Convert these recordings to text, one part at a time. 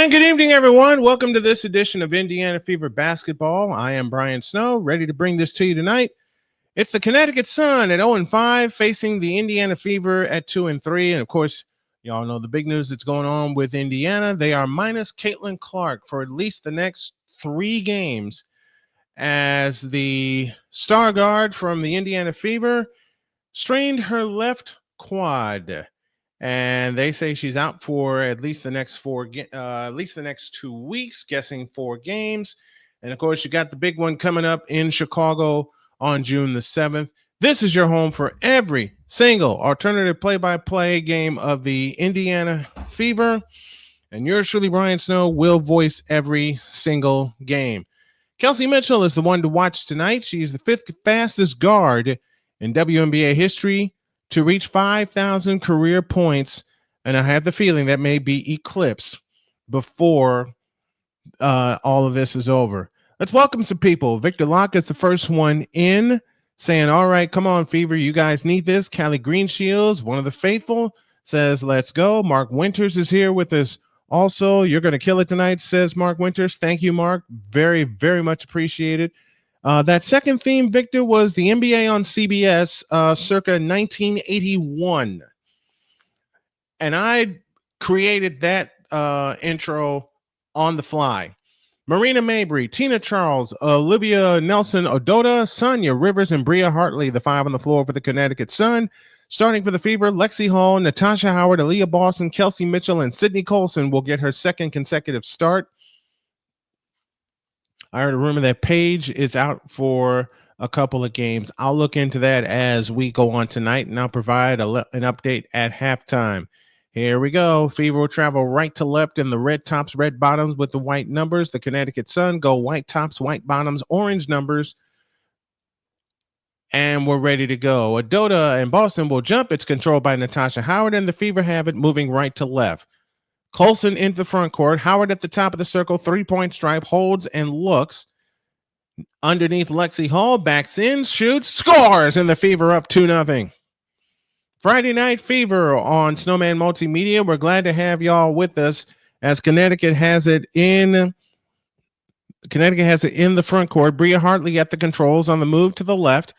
And good evening, everyone. Welcome to this edition of Indiana Fever Basketball. I am Brian Snow, ready to bring this to you tonight. It's the Connecticut Sun at 0-5 facing the Indiana Fever at 2-3. And of course, y'all know the big news that's going on with Indiana. They are minus Caitlin Clark for at least the next 3 games as the star guard from the Indiana Fever strained her left quad. And they say she's out for at least the next 2 weeks, guessing 4 games. And of course, you got the big one coming up in Chicago on June the 7th. This is your home for every single alternative play-by-play game of the Indiana Fever. And yours truly, Brian Snow, will voice every single game. Kelsey Mitchell is the one to watch tonight. She's the 5th fastest guard in WNBA history to reach 5,000 career points, and I have the feeling that may be eclipsed before all of this is over. Let's welcome some people. Victor Locke is the first one in, saying, all right, come on, Fever, you guys need this. Callie Greenshields, one of the faithful, says, let's go. Mark Winters is here with us also. You're going to kill it tonight, says Mark Winters. Thank you, Mark. Very, very much appreciated. That second theme, Victor, was the NBA on CBS circa 1981. And I created that intro on the fly. Marina Mabrey, Tina Charles, Olivia Nelson-Ododa, Sonia Rivers, and Bria Hartley, the 5 on the floor for the Connecticut Sun. Starting for the Fever, Lexi Hall, Natasha Howard, Aaliyah Boston, Kelsey Mitchell, and Sydney Colson will get her second consecutive start. I heard a rumor that Paige is out for a couple of games. I'll look into that as we go on tonight, and I'll provide an update at halftime. Here we go. Fever will travel right to left in the red tops, red bottoms with the white numbers. The Connecticut Sun go white tops, white bottoms, orange numbers. And we're ready to go. Ododa and Boston will jump. It's controlled by Natasha Howard, and the Fever have it moving right to left. Colson into the front court. Howard at the top of the circle, 3-point stripe, holds and looks. Underneath Lexi Hall, backs in, shoots, scores, and the Fever up 2-0. Friday Night Fever on Snowman Multimedia. We're glad to have y'all with us as Connecticut has it in the front court. Bria Hartley at the controls on the move to the left.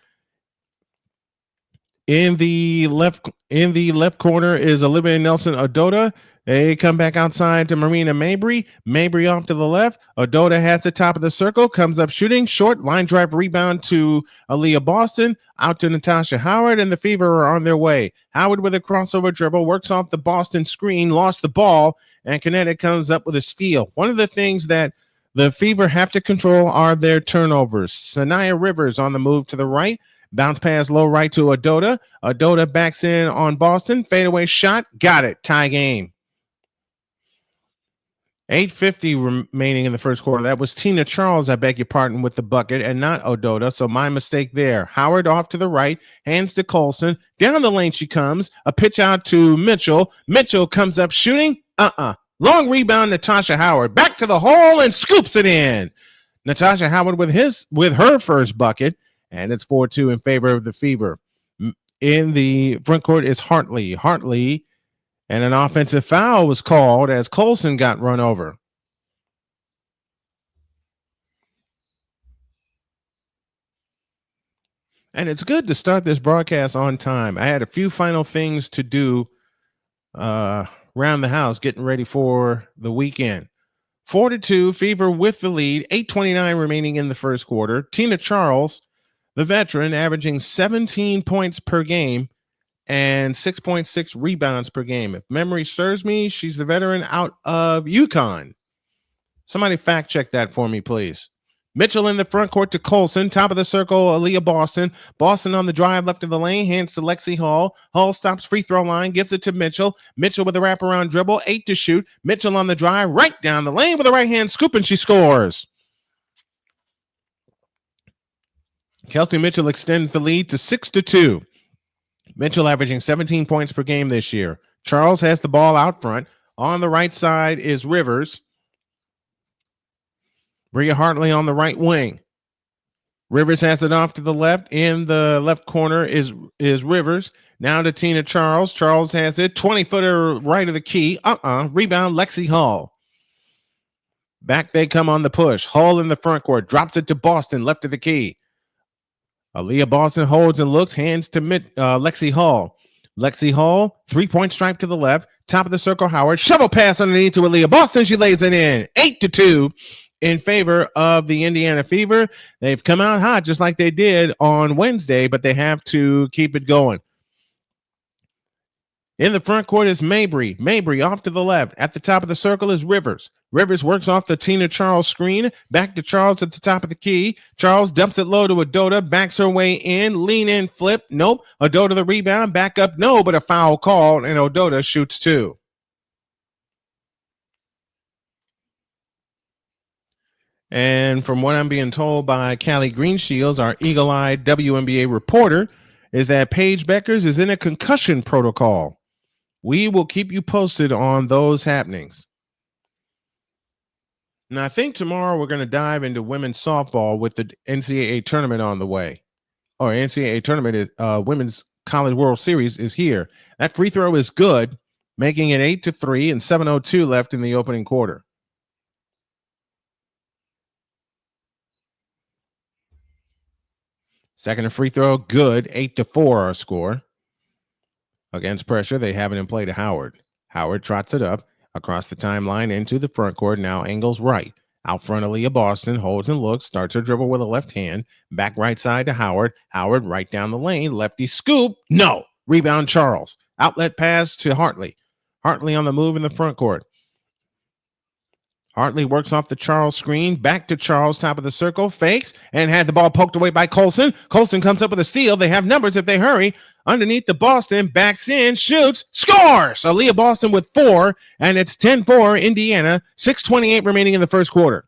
In the left corner is Olivia Nelson-Ododa. They come back outside to Marina Mabrey. Mabrey off to the left. Ododa has the top of the circle. Comes up shooting. Short line drive rebound to Aaliyah Boston. Out to Natasha Howard. And the Fever are on their way. Howard with a crossover dribble. Works off the Boston screen. Lost the ball. And Connecticut comes up with a steal. One of the things that the Fever have to control are their turnovers. Sanaya Rivers on the move to the right. Bounce pass low right to Ododa. Ododa backs in on Boston. Fadeaway shot. Got it. Tie game. 8:50 remaining in the first quarter. That was Tina Charles, I beg your pardon, with the bucket and not Ododa. So my mistake there. Howard off to the right. Hands to Colson. Down the lane she comes. A pitch out to Mitchell. Mitchell comes up shooting. Long rebound, Natasha Howard. Back to the hole and scoops it in. Natasha Howard with her first bucket. And it's 4-2 in favor of the Fever. In the front court is Hartley. And an offensive foul was called as Colson got run over. And it's good to start this broadcast on time. I had a few final things to do around the house, getting ready for the weekend. 4-2, Fever with the lead. 8:29 remaining in the first quarter. Tina Charles, the veteran, averaging 17 points per game and 6.6 rebounds per game. If memory serves me, she's the veteran out of UConn. Somebody fact check that for me, please. Mitchell in the front court to Colson. Top of the circle, Aaliyah Boston. Boston on the drive left of the lane. Hands to Lexi Hall. Hall stops free throw line. Gives it to Mitchell. Mitchell with a wraparound dribble. 8 to shoot. Mitchell on the drive. Right down the lane with a right hand scoop, and she scores. Kelsey Mitchell extends the lead to 6-2. Mitchell averaging 17 points per game this year. Charles has the ball out front. On the right side is Rivers. Bria Hartley on the right wing. Rivers has it off to the left. In the left corner is Rivers. Now to Tina Charles. Charles has it. 20-footer right of the key. Rebound, Lexi Hall. Back they come on the push. Hull in the front court. Drops it to Boston, left of the key. Aaliyah Boston holds and looks, hands to Lexi Hull. Lexi Hull, 3-point stripe to the left. Top of the circle, Howard. Shovel pass underneath to Aaliyah Boston. She lays it in. 8-2 in favor of the Indiana Fever. They've come out hot just like they did on Wednesday, but they have to keep it going. In the front court is Mabrey. Mabrey off to the left. At the top of the circle is Rivers. Rivers works off the Tina Charles screen. Back to Charles at the top of the key. Charles dumps it low to Adota. Backs her way in. Lean in, flip. Nope. Adota the rebound. Back up. No, but a foul call, and Adota shoots 2. And from what I'm being told by Callie Greenshields, our eagle-eyed WNBA reporter, is that Paige Beckers is in a concussion protocol. We will keep you posted on those happenings. Now, I think tomorrow we're going to dive into women's softball with the NCAA tournament on the way. Or NCAA tournament is Women's College World Series is here. That free throw is good, making it 8-3 and 7:02 left in the opening quarter. Second free throw, good, 8-4 our score. Against pressure, they have it in play to Howard. Howard trots it up across the timeline into the front court. Now angles right. Out front, Aaliyah Boston holds and looks, starts her dribble with a left hand. Back right side to Howard. Howard right down the lane. Lefty scoop. No. Rebound Charles. Outlet pass to Hartley. Hartley on the move in the front court. Hartley works off the Charles screen. Back to Charles, top of the circle. Fakes and had the ball poked away by Colson. Colson comes up with a steal. They have numbers if they hurry. Underneath the Boston, backs in, shoots, scores! Aaliyah Boston with 4, and it's 10-4 Indiana, 6:28 remaining in the first quarter.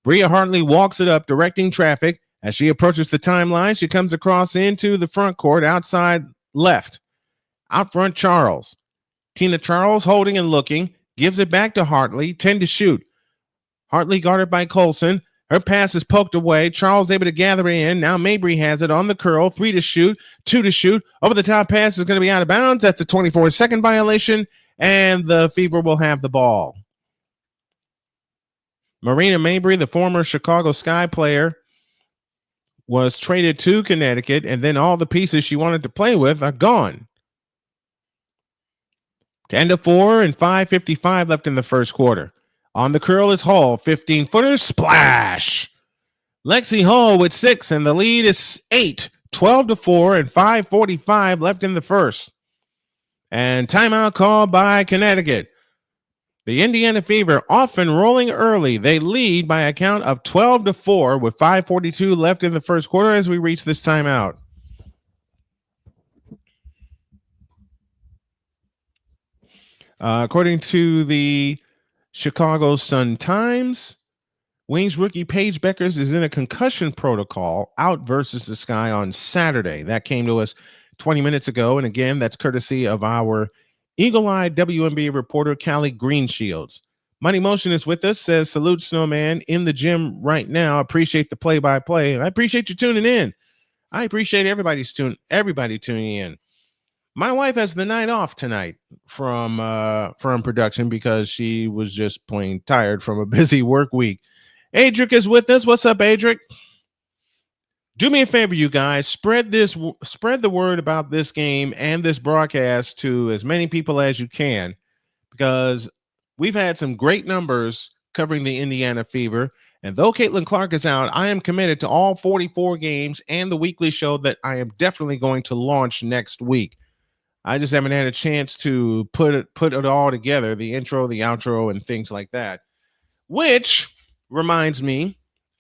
Bria Hartley walks it up, directing traffic. As she approaches the timeline, she comes across into the front court, outside left. Out front, Charles. Tina Charles holding and looking, gives it back to Hartley, 10 to shoot. Hartley guarded by Colson. Her pass is poked away. Charles able to gather in. Now Mabrey has it on the curl. 3 to shoot, 2 to shoot. Over the top pass is going to be out of bounds. That's a 24-second violation, and the Fever will have the ball. Marina Mabrey, the former Chicago Sky player, was traded to Connecticut, and then all the pieces she wanted to play with are gone. 10-4 and 5:55 left in the first quarter. On the curl is Hall, 15-footer, splash. Lexi Hall with 6, and the lead is 8, 12-4 and 5:45 left in the first. And timeout called by Connecticut. The Indiana Fever off and rolling early. They lead by a count of 12-4 with 5:42 left in the first quarter as we reach this timeout. According to the Chicago Sun Times, Wings rookie Paige Beckers is in a concussion protocol, out versus the Sky on Saturday. That came to us 20 minutes ago. And again, that's courtesy of our eagle-eyed WNBA reporter, Callie Greenshields. Money Motion is with us, says, salute Snowman in the gym right now. Appreciate the play-by-play. I appreciate you tuning in. I appreciate everybody tuning in. My wife has the night off tonight from production because she was just plain tired from a busy work week. Adric is with us. What's up, Adric? Do me a favor, you guys. Spread the word about this game and this broadcast to as many people as you can, because we've had some great numbers covering the Indiana Fever. And though Caitlin Clark is out, I am committed to all 44 games and the weekly show that I am definitely going to launch next week. I just haven't had a chance to put it all together, the intro, the outro, and things like that. Which reminds me,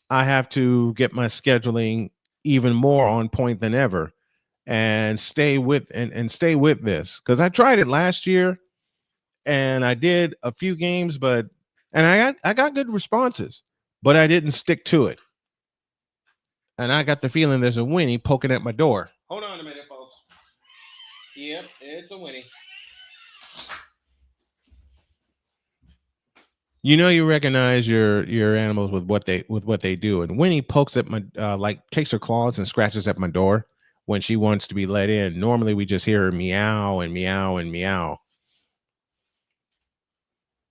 I have to get my scheduling even more on point than ever and stay with this, because I tried it last year and I did a few games, and I got good responses, but I didn't stick to it. And I got the feeling there's a Winnie poking at my door. Hold on a minute, folks. Yep, it's a Winnie. You know, you recognize your animals with what they do. And Winnie pokes at my takes her claws and scratches at my door when she wants to be let in. Normally we just hear her meow and meow and meow.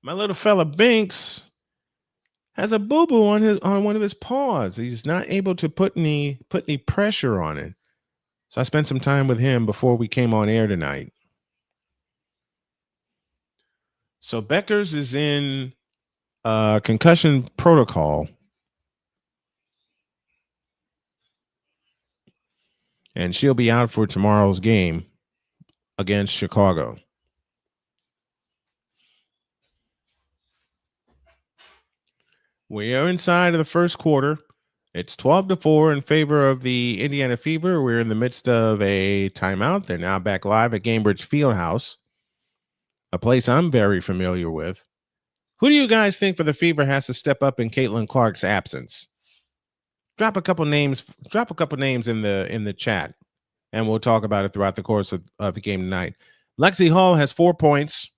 My little fella Binks has a boo-boo on one of his paws. He's not able to put any pressure on it. So I spent some time with him before we came on air tonight. So Beckers is in concussion protocol. And she'll be out for tomorrow's game against Chicago. We are inside of the first quarter. It's 12-4 in favor of the Indiana Fever. We're in the midst of a timeout. They're now back live at Gainbridge Fieldhouse, a place I'm very familiar with. Who do you guys think for the Fever has to step up in Caitlin Clark's absence? Drop a couple names in the chat, and we'll talk about it throughout the course of the game tonight. Lexi Hall has 4 points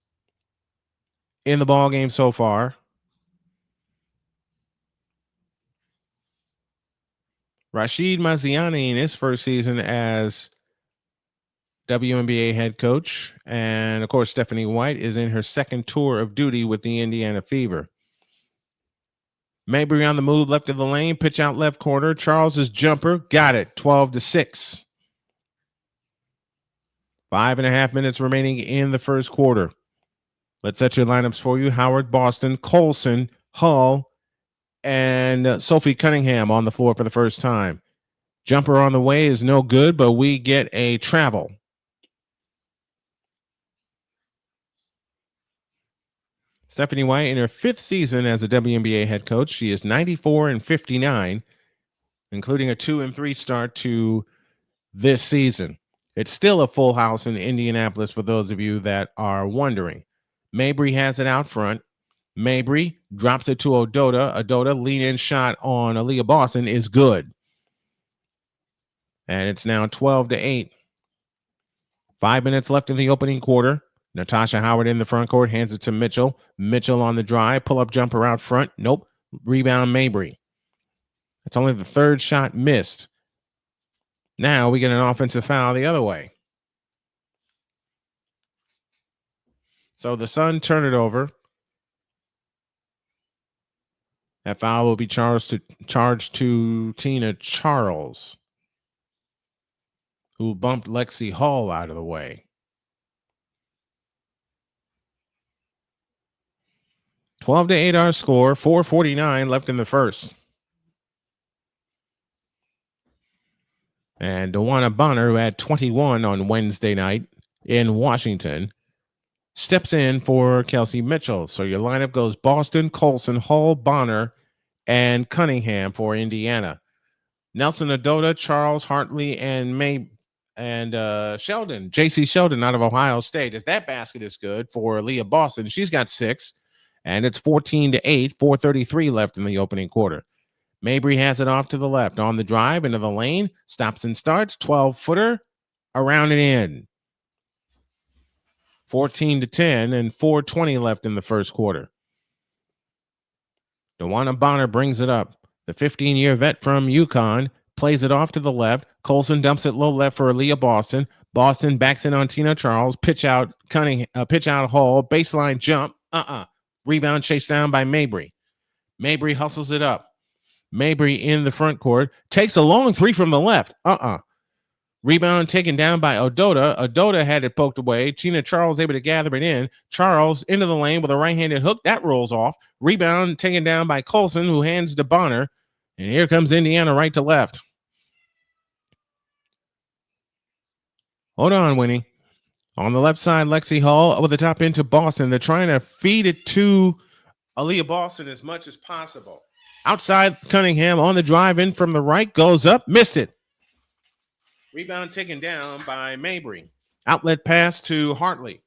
in the ball game so far. Rashid Maziani in his first season as WNBA head coach. And, of course, Stephanie White is in her second tour of duty with the Indiana Fever. Mabrey on the move left of the lane, pitch out left corner. Charles's jumper, got it, 12-6. 5.5 minutes remaining in the first quarter. Let's set your lineups for you. Howard, Boston, Colson, Hull, and Sophie Cunningham on the floor for the first time. Jumper on the way is no good, but we get a travel. Stephanie White in her 5th season as a WNBA head coach. She is 94-59, including a 2-3 start to this season. It's still a full house in Indianapolis for those of you that are wondering. Mabrey has it out front. Mabrey drops it to Odota. Odota lean-in shot on Aaliyah Boston is good. And it's now 12-8. 5 minutes left in the opening quarter. Natasha Howard in the front court, hands it to Mitchell. Mitchell on the drive, pull-up jumper out front. Nope. Rebound Mabrey. That's only the 3rd shot missed. Now we get an offensive foul the other way. So the Sun turn it over. That foul will be charged to Tina Charles, who bumped Lexi Hall out of the way. 12-8 our score, 4:49 left in the first. And Dewana Bonner, who had 21 on Wednesday night in Washington, steps in for Kelsey Mitchell. So your lineup goes Boston, Colson, Hall, Bonner, and Cunningham for Indiana. Nelson Odota, Charles Hartley, and Sheldon, J.C. Sheldon out of Ohio State. As that basket is good for Leah Boston. She's got 6, and it's 14-8, 4:33 left in the opening quarter. Mabrey has it off to the left on the drive into the lane, stops and starts, 12-footer, around and in. 14-10 and 4:20 left in the first quarter. Dewana Bonner brings it up. The 15-year vet from UConn plays it off to the left. Colson dumps it low left for Aaliyah Boston. Boston backs in on Tina Charles. Pitch out Hall. Baseline jump. Rebound chased down by Mabrey. Mabrey hustles it up. Mabrey in the front court. Takes a long 3 from the left. Rebound taken down by Odota. Odota had it poked away. Tina Charles able to gather it in. Charles into the lane with a right-handed hook. That rolls off. Rebound taken down by Colson, who hands to Bonner. And here comes Indiana right to left. Hold on, Winnie. On the left side, Lexi Hall over the top into Boston. They're trying to feed it to Aaliyah Boston as much as possible. Outside, Cunningham on the drive in from the right. Goes up. Missed it. Rebound taken down by Mabrey. Outlet pass to Hartley.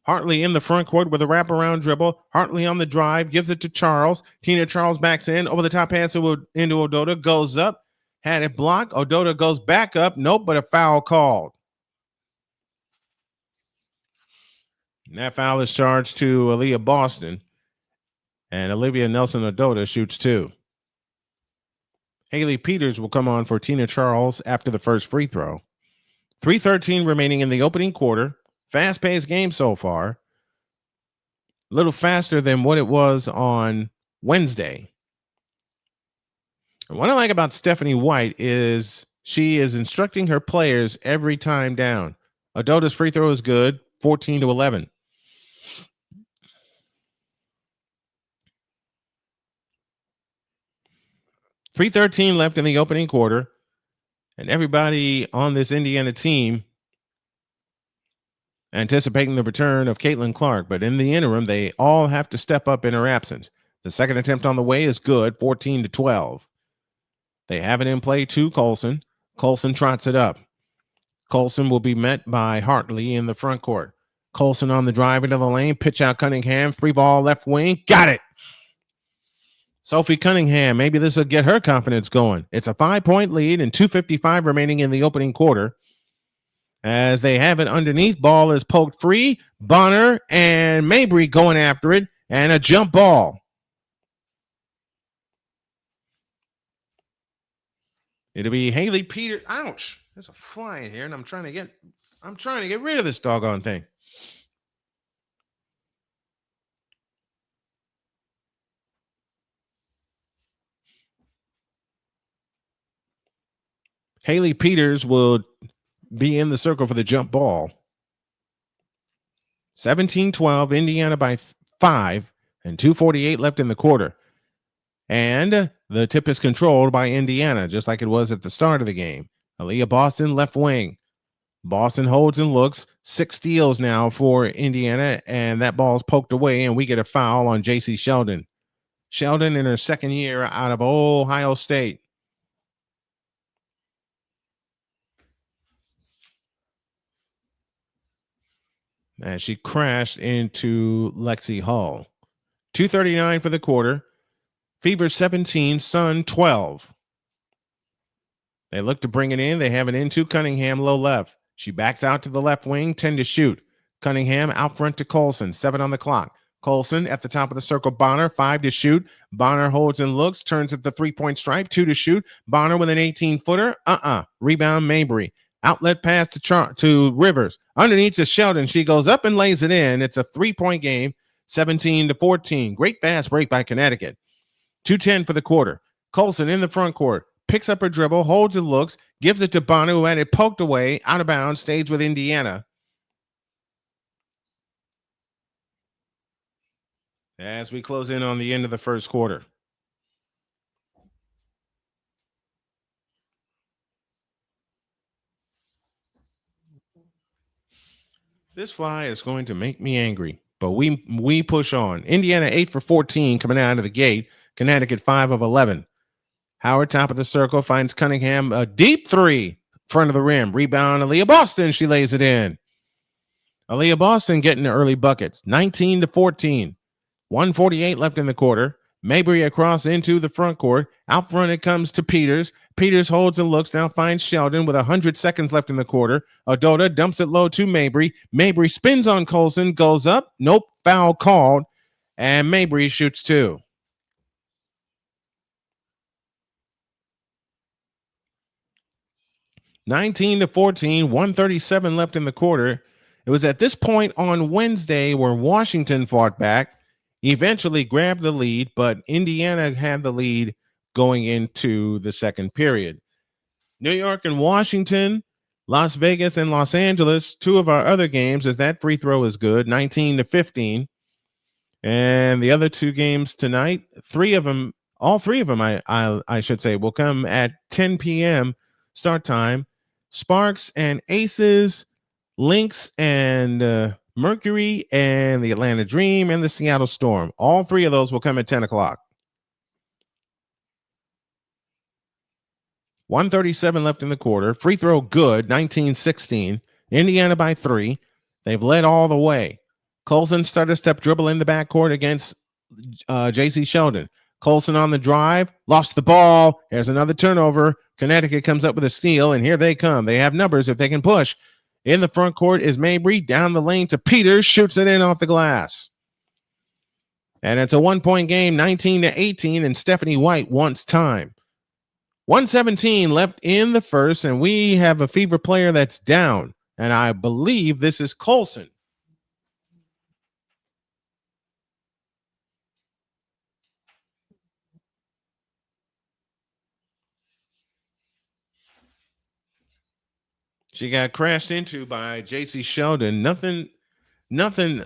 Hartley in the front court with a wraparound dribble. Hartley on the drive. Gives it to Charles. Tina Charles backs in. Over the top pass into Odota. Goes up. Had it blocked. Odota goes back up. Nope, but a foul called. And that foul is charged to Aaliyah Boston. And Olivia Nelson-Odota shoots 2. Haley Peters will come on for Tina Charles after the first free throw. 3:13 remaining in the opening quarter. Fast-paced game so far. A little faster than what it was on Wednesday. What I like about Stephanie White is she is instructing her players every time down. Adota's free throw is good, 14-11. 3:13 left in the opening quarter, and everybody on this Indiana team anticipating the return of Caitlin Clark. But in the interim, they all have to step up in her absence. The second attempt on the way is good, 14-12. They have it in play to Colson. Colson trots it up. Colson will be met by Hartley in the front court. Colson on the drive into the lane, pitch out Cunningham, 3-ball left wing, got it. Sophie Cunningham, maybe this will get her confidence going. It's a 5-point lead and 2:55 remaining in the opening quarter. As they have it underneath, ball is poked free. Bonner and Mabrey going after it, and a jump ball. It'll be Haley Peters. Ouch! There's a fly in here, and I'm trying to get rid of this doggone thing. Haley Peters will be in the circle for the jump ball. 17-12, Indiana by 5, and 2:48 left in the quarter. And the tip is controlled by Indiana, just like it was at the start of the game. Aaliyah Boston, left wing. Boston holds and looks. 6 steals now for Indiana, and that ball's poked away, and we get a foul on J.C. Sheldon. Sheldon in her second year out of Ohio State. As she crashed into Lexi Hall. 2:39 for the quarter. Fever 17, Sun 12. They look to bring it in. They have it into Cunningham, low left. She backs out to the left wing, 10 to shoot. Cunningham out front to Colson, 7 on the clock. Colson at the top of the circle, Bonner, 5 to shoot. Bonner holds and looks, turns at the 3-point stripe, 2 to shoot. Bonner with an 18-footer. Rebound, Mabrey. Outlet pass to Rivers. Underneath to Sheldon. She goes up and lays it in. It's a 3-point game, 17-14. Great fast break by Connecticut. 2:10 for the quarter. Colson in the front court. Picks up her dribble, holds and looks, gives it to Bonner, who had it poked away, out of bounds, stays with Indiana. As we close in on the end of the first quarter. This fly is going to make me angry, but we push on. Indiana 8 for 14 coming out of the gate. Connecticut 5 of 11. Howard, top of the circle, finds Cunningham a deep 3, front of the rim. Rebound, Aaliyah Boston. She lays it in. Aaliyah Boston getting the early buckets. 19-14. 1:48 left in the quarter. Mabrey across into the front court. Out front it comes to Peters. Peters holds and looks, now finds Sheldon with 100 seconds left in the quarter. Adota dumps it low to Mabrey. Mabrey spins on Colson, goes up. Nope, foul called. And Mabrey shoots 2. (19-14), 1:37 left in the quarter. It was at this point on Wednesday where Washington fought back, eventually grabbed the lead, but Indiana had the lead going into the second period. New York and Washington, Las Vegas and Los Angeles, 2 of our other games, as that free throw is good, 19-15. And the other 2 games tonight, all three of them, I should say, will come at 10 p.m. start time. Sparks and Aces, Lynx and Mercury, and the Atlanta Dream and the Seattle Storm. All 3 of those will come at 10 o'clock. 1:37 left in the quarter. Free throw good, 19-16. Indiana by 3. They've led all the way. Colson started step dribble in the backcourt against J.C. Sheldon. Colson on the drive, lost the ball. There's another turnover. Connecticut comes up with a steal, and here they come. They have numbers if they can push. In the front court is Mabrey, down the lane to Peters, shoots it in off the glass. And it's a 1-point game, 19-18, and Stephanie White wants time. 1:17 left in the first, and we have a Fever player that's down, and I believe this is Colson. She got crashed into by J.C. Sheldon. Nothing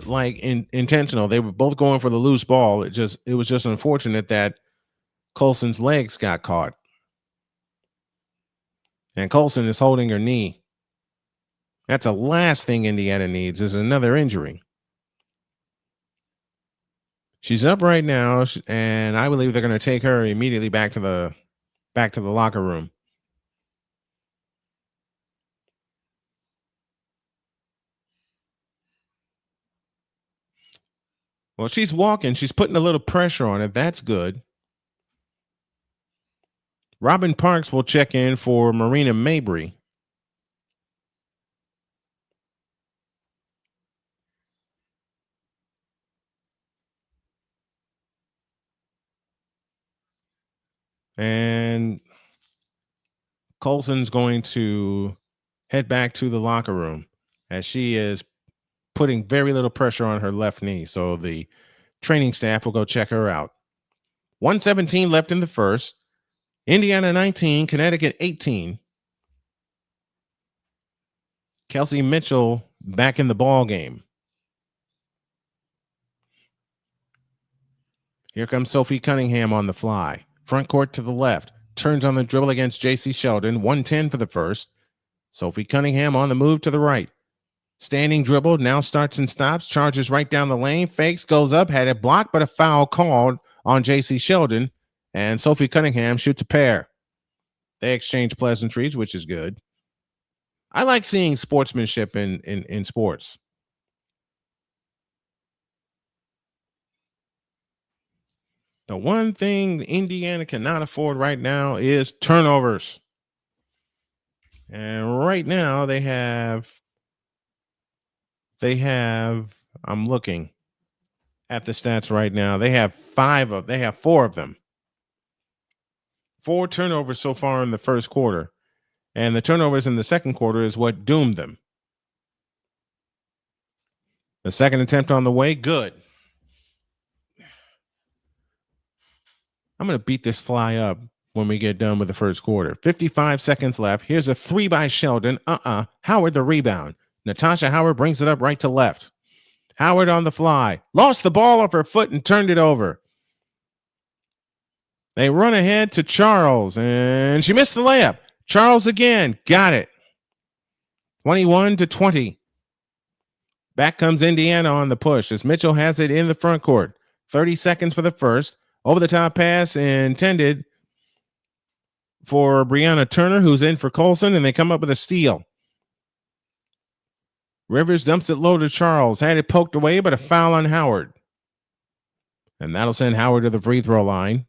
like intentional. They were both going for the loose ball. It was just unfortunate that Colson's legs got caught. And Colson is holding her knee. That's the last thing Indiana needs is another injury. She's up right now, and I believe they're going to take her immediately back to the locker room. Well, she's walking. She's putting a little pressure on it. That's good. Robin Parks will check in for Marina Mabrey. And Colson's going to head back to the locker room as she is putting very little pressure on her left knee. So the training staff will go check her out. 1:17 left in the first. Indiana 19, Connecticut 18. Kelsey Mitchell back in the ball game. Here comes Sophie Cunningham on the fly. Front court to the left. Turns on the dribble against J.C. Sheldon. 1:10 for the first. Sophie Cunningham on the move to the right. Standing dribble, now starts and stops. Charges right down the lane. Fakes, goes up, had it blocked, but a foul called on J.C. Sheldon. And Sophie Cunningham shoots a pair. They exchange pleasantries, which is good. I like seeing sportsmanship in sports. The one thing Indiana cannot afford right now is turnovers. And right now they have, I'm looking at the stats right now. They have 4 of them. 4 turnovers so far in the first quarter. And the turnovers in the second quarter is what doomed them. The second attempt on the way, good. I'm going to beat this fly up when we get done with the first quarter. 55 seconds left. Here's a 3 by Sheldon. Howard the rebound. Natasha Howard brings it up right to left. Howard on the fly. Lost the ball off her foot and turned it over. They run ahead to Charles, and she missed the layup. Charles again. Got it. 21-20. Back comes Indiana on the push as Mitchell has it in the front court. 30 seconds for the first. Over the top pass intended for Brianna Turner, who's in for Colson, and they come up with a steal. Rivers dumps it low to Charles. Had it poked away, but a foul on Howard. And that'll send Howard to the free throw line.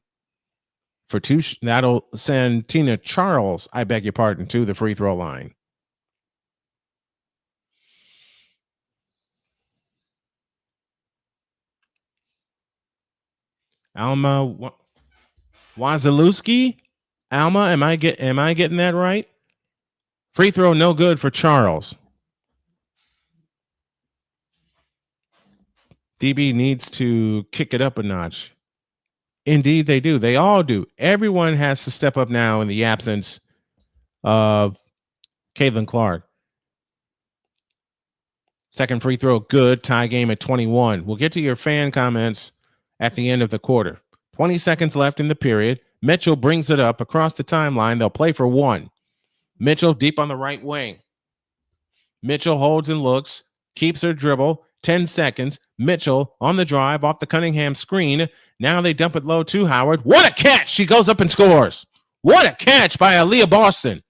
For 2, that'll send Tina Charles, I beg your pardon, to the free throw line. Alma Wazalewski. Alma, am I getting that right? Free throw no good for Charles. DB needs to kick it up a notch. Indeed, they do. They all do. Everyone has to step up now in the absence of Caitlin Clark. Second free throw, good. Tie game at 21. We'll get to your fan comments at the end of the quarter. 20 seconds left in the period. Mitchell brings it up across the timeline. They'll play for 1. Mitchell deep on the right wing. Mitchell holds and looks, keeps her dribble. 10 seconds. Mitchell on the drive off the Cunningham screen. Now they dump it low to Howard. What a catch! She goes up and scores. What a catch by Aaliyah Boston.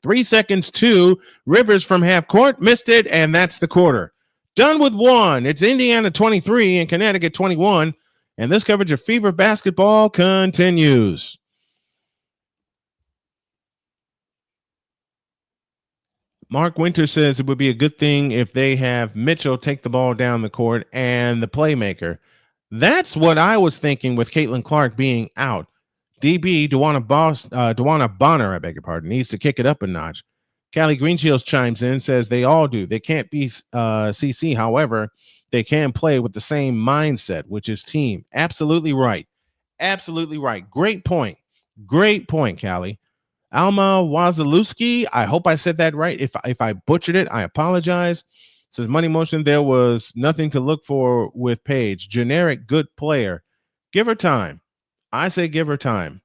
3 seconds to Rivers from half court. Missed it, and that's the quarter. Done with 1. It's Indiana 23 and Connecticut 21. And this coverage of Fever basketball continues. Mark Winter says it would be a good thing if they have Mitchell take the ball down the court and the playmaker. That's what I was thinking with Caitlin Clark being out. DB, Dewana Bonner, I beg your pardon, needs to kick it up a notch. Callie Greenshields chimes in, says they all do. They can't be CC. However, they can play with the same mindset, which is team. Absolutely right. Absolutely right. Great point. Great point, Callie. Alma Wazalewski, I hope I said that right. If I butchered it, I apologize. Says Money Motion, there was nothing to look for with Paige. Generic good player. Give her time. I say give her time.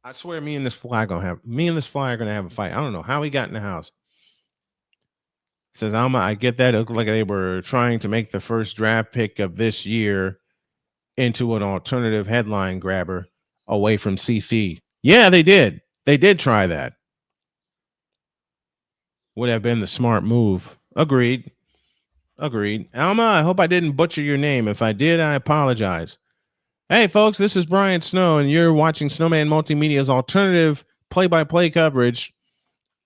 I swear me and this fly are gonna have a fight. I don't know how he got in the house. Says Alma, I get that. It looked like they were trying to make the first draft pick of this year into an alternative headline grabber away from CC. Yeah, they did. They did try that. Would have been the smart move. Agreed. Alma, I hope I didn't butcher your name. If I did, I apologize. Hey, folks, this is Brian Snow, and you're watching Snowman Multimedia's alternative play-by-play coverage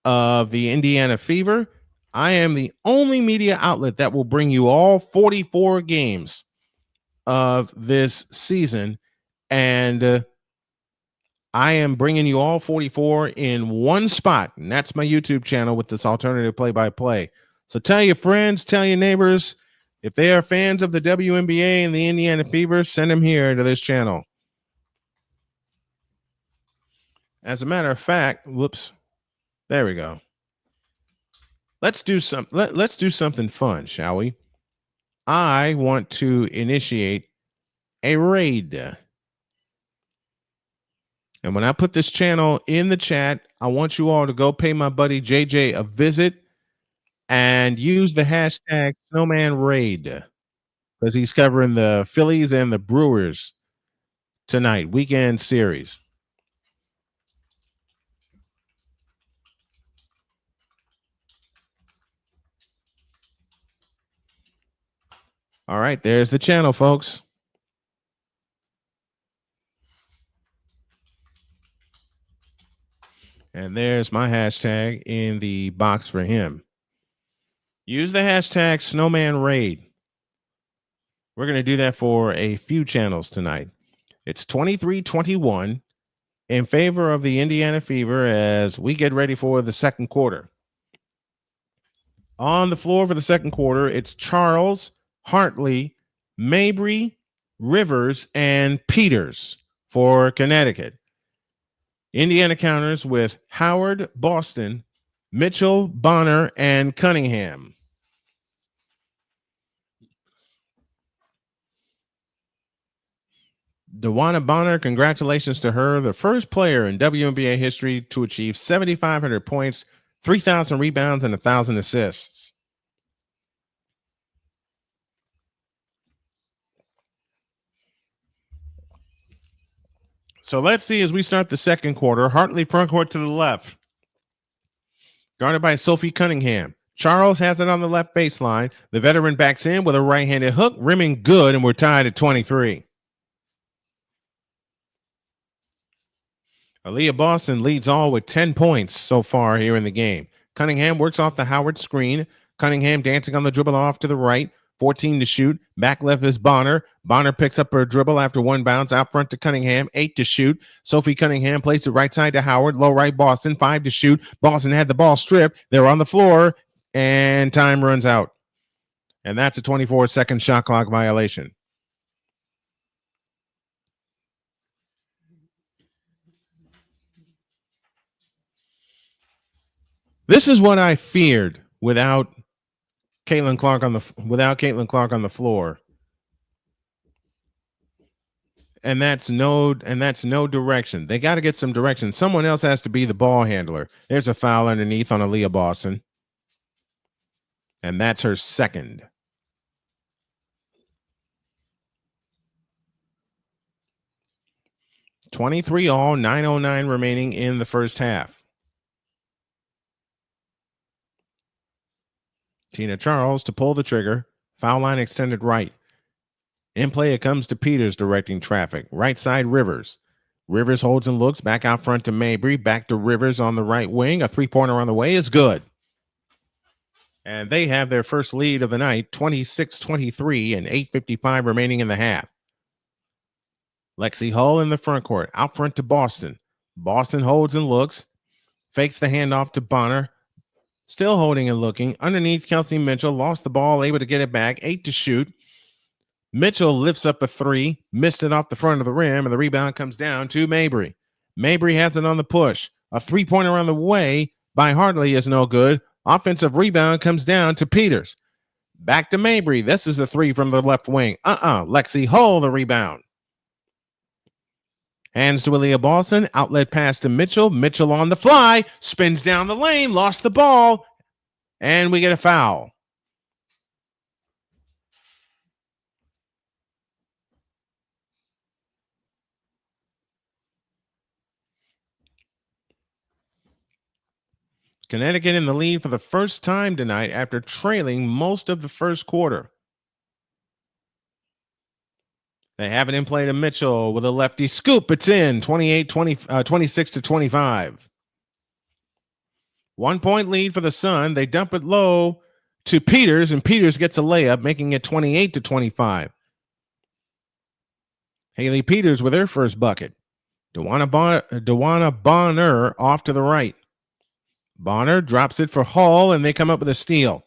of the Indiana Fever. I am the only media outlet that will bring you all 44 games of this season, and I am bringing you all 44 in one spot, and that's my YouTube channel with this alternative play-by-play. So tell your friends, tell your neighbors, if they are fans of the WNBA and the Indiana Fever, send them here to this channel. As a matter of fact, whoops, there we go. Let's do something fun, shall we? I want to initiate a raid. And when I put this channel in the chat, I want you all to go pay my buddy JJ a visit and use the hashtag Snowman Raid because he's covering the Phillies and the Brewers tonight, weekend series. All right, there's the channel, folks. And there's my hashtag in the box for him. Use the hashtag Snowman Raid. We're going to do that for a few channels tonight. It's 23-21 in favor of the Indiana Fever as we get ready for the second quarter. On the floor for the second quarter, it's Charles, Hartley, Mabrey, Rivers, and Peters for Connecticut. Indiana counters with Howard, Boston, Mitchell, Bonner, and Cunningham. DeWanna Bonner, congratulations to her, the first player in WNBA history to achieve 7,500 points, 3,000 rebounds, and 1,000 assists. So let's see as we start the second quarter. Hartley front court to the left, guarded by Sophie Cunningham. Charles has it on the left baseline. The veteran backs in with a right-handed hook, rimming good, and we're tied at 23. Aaliyah Boston leads all with 10 points so far here in the game. Cunningham works off the Howard screen. Cunningham dancing on the dribble off to the right. 14 to shoot. Back left is Bonner. Bonner picks up her dribble after one bounce. Out front to Cunningham. 8 to shoot. Sophie Cunningham plays the right side to Howard. Low right Boston. 5 to shoot. Boston had the ball stripped. They're on the floor. And time runs out. And that's a 24-second shot clock violation. This is what I feared without Caitlin Clark on the floor. And that's no direction. They got to get some direction. Someone else has to be the ball handler. There's a foul underneath on Aaliyah Boston. And that's her second. .23 all, 9:09 remaining in the first half. Tina Charles to pull the trigger. Foul line extended right. In play, it comes to Peters directing traffic. Right side, Rivers. Rivers holds and looks. Back out front to Mabrey. Back to Rivers on the right wing. A three-pointer on the way is good. And they have their first lead of the night, 26-23, and 8:55 remaining in the half. Lexi Hull in the front court. Out front to Boston. Boston holds and looks. Fakes the handoff to Bonner. Still holding and looking. Underneath, Kelsey Mitchell lost the ball, able to get it back. 8 to shoot. Mitchell lifts up a three, missed it off the front of the rim, and the rebound comes down to Mabrey. Mabrey has it on the push. A three-pointer on the way by Hartley is no good. Offensive rebound comes down to Peters. Back to Mabrey. This is the three from the left wing. Lexi Hull, the rebound. Hands to Aaliyah Boston. Outlet pass to Mitchell. Mitchell on the fly. Spins down the lane. Lost the ball. And we get a foul. Connecticut in the lead for the first time tonight after trailing most of the first quarter. They have it in play to Mitchell with a lefty scoop. It's in 26 to 25. 1 point lead for the Sun. They dump it low to Peters, and Peters gets a layup, making it 28 to 25. Haley Peters with her first bucket. Dewana Bonner off to the right. Bonner drops it for Hall, and they come up with a steal.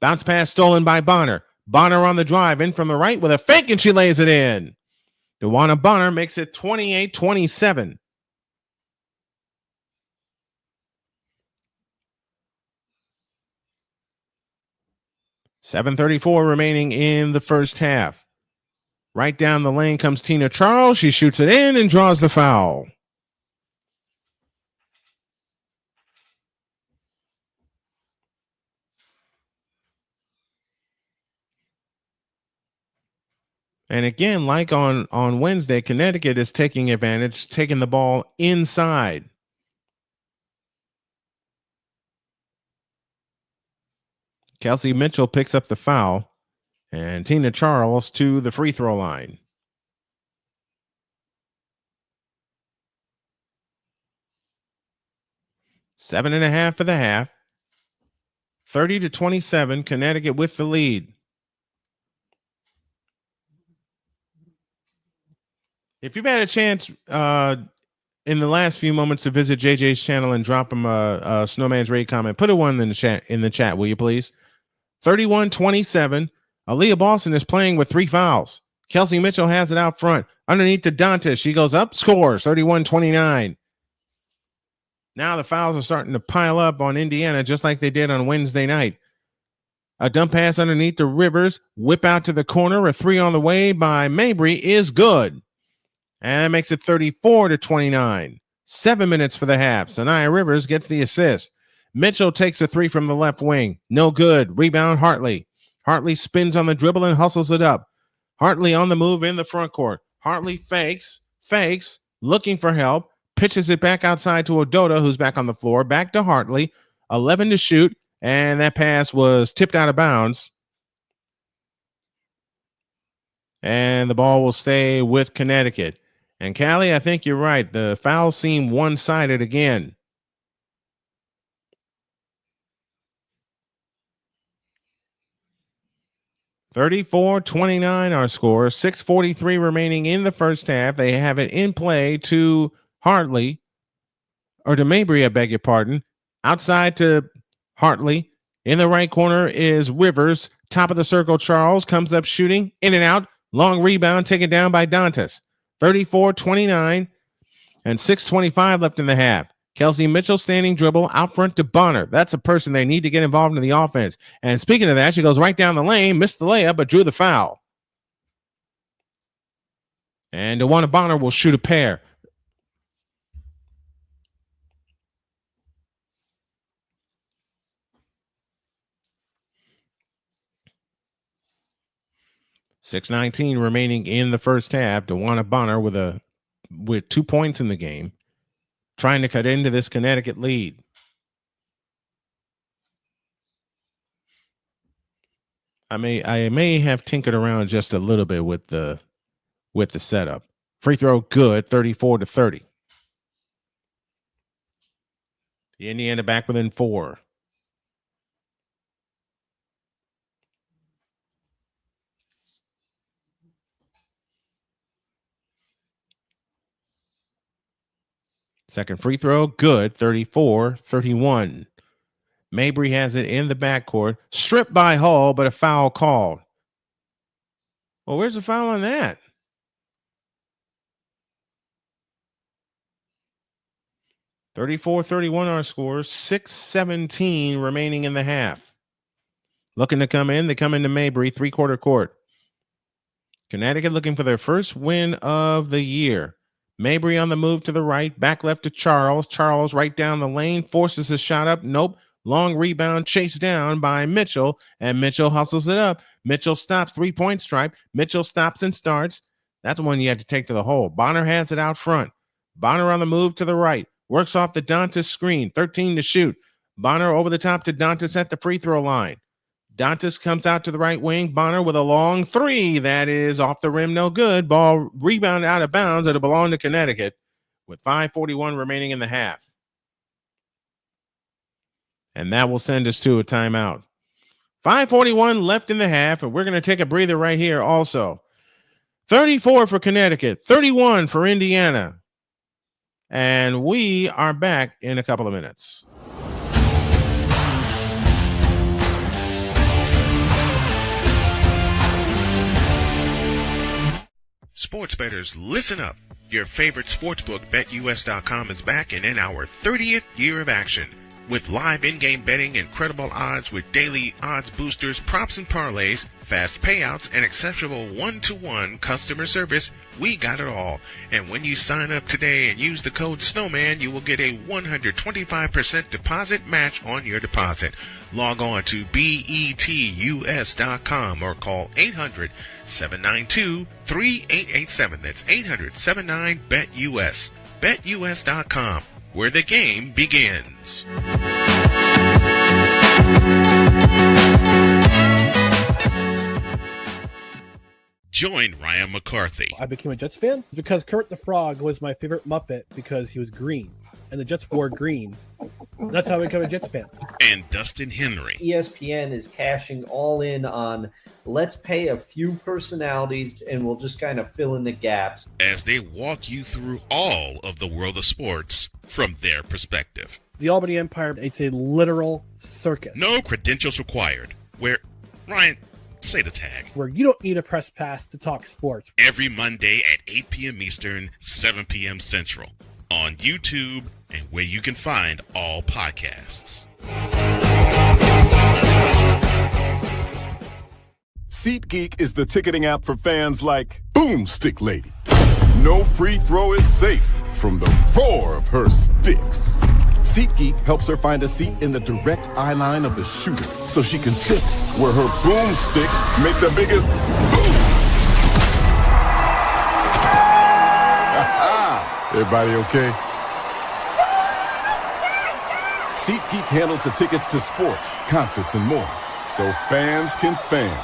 Bounce pass stolen by Bonner. Bonner on the drive, in from the right with a fake, and she lays it in. Dewana Bonner makes it 28-27. .734 remaining in the first half. Right down the lane comes Tina Charles. She shoots it in and draws the foul. And again, like on Wednesday, Connecticut is taking advantage, taking the ball inside. Kelsey Mitchell picks up the foul, and Tina Charles to the free throw line. Seven and a half for the half. 30 to 27, Connecticut with the lead. If you've had a chance in the last few moments to visit JJ's channel and drop him a Snowman's Raid comment, put a one in the chat, will you please? 31-27. Aaliyah Boston is playing with 3 fouls. Kelsey Mitchell has it out front. Underneath to Dantas. She goes up, scores 31-29. Now the fouls are starting to pile up on Indiana, just like they did on Wednesday night. A dump pass underneath the Rivers. Whip out to the corner. A three on the way by Mabrey is good. And that makes it 34-29. 7 minutes for the half. Sanaya Rivers gets the assist. Mitchell takes a three from the left wing. No good. Rebound Hartley. Hartley spins on the dribble and hustles it up. Hartley on the move in the front court. Hartley fakes, looking for help. Pitches it back outside to Ododa, who's back on the floor. Back to Hartley. 11 to shoot. And that pass was tipped out of bounds. And the ball will stay with Connecticut. And Callie, I think you're right. The foul seemed one-sided again. .34-29 our score. 6:43 remaining in the first half. They have it in play to Hartley, or to Mabrey, I beg your pardon. Outside to Hartley. In the right corner is Rivers. Top of the circle, Charles comes up shooting. In and out. Long rebound taken down by Dantas. 34-29 and 6:25 left in the half. Kelsey Mitchell standing dribble out front to Bonner. That's a person they need to get involved in the offense. And speaking of that, she goes right down the lane, missed the layup, but drew the foul. And Dewana Bonner will shoot a pair. .619 remaining in the first half. Dewana Bonner with 2 points in the game, trying to cut into this Connecticut lead. I may have tinkered around just a little bit with the setup. Free throw good, 34-30. The Indiana back within 4. Second free throw, good, 34-31. Mabrey has it in the backcourt, stripped by Hall, but a foul called. Well, where's the foul on that? (34-31) our score. 6:17 remaining in the half. Looking to come in. They come into Mabrey, three-quarter court. Connecticut looking for their first win of the year. Mabrey on the move to the right, back left to Charles. Charles right down the lane, forces his shot up. Nope. Long rebound, chased down by Mitchell, and Mitchell hustles it up. Mitchell stops, three-point stripe. Mitchell stops and starts. That's one you had to take to the hole. Bonner has it out front. Bonner on the move to the right. Works off the Dantas screen. 13 to shoot. Bonner over the top to Dantas at the free throw line. Dantas comes out to the right wing. Bonner with a long three. That is off the rim, no good. Ball rebounded out of bounds. It'll belong to Connecticut with 5:41 remaining in the half. And that will send us to a timeout. 5:41 left in the half, and we're going to take a breather right here also. 34 for Connecticut, 31 for Indiana. And we are back in a couple of minutes. Sports bettors, listen up. Your favorite sportsbook, BetUS.com, is back and in our 30th year of action. With live in-game betting, incredible odds with daily odds boosters, props and parlays, fast payouts, and exceptional one-to-one customer service, we got it all. And when you sign up today and use the code Snowman, you will get a 125% deposit match on your deposit. Log on to betus.com or call 800-792-3887. That's 800-79-BET-US. BetUS.com, where the game begins. Join Ryan McCarthy. I became a Jets fan because Kermit the Frog was my favorite Muppet because he was green, and the Jets wore green. That's how I became a Jets fan. And Dustin Henry. ESPN is cashing all in on let's pay a few personalities and we'll just kind of fill in the gaps. As they walk you through all of the world of sports from their perspective. The Albany Empire, it's a literal circus. No credentials required. Where, Ryan, say the tag. Where you don't need a press pass to talk sports. Every Monday at 8 p.m. Eastern, 7 p.m. Central. On YouTube and where you can find all podcasts. SeatGeek is the ticketing app for fans like Boomstick Lady. No free throw is safe from the roar of her sticks. SeatGeek helps her find a seat in the direct eye line of the shooter so she can sit where her boomsticks make the biggest boom. Everybody okay? SeatGeek handles the tickets to sports, concerts, and more, so fans can fan.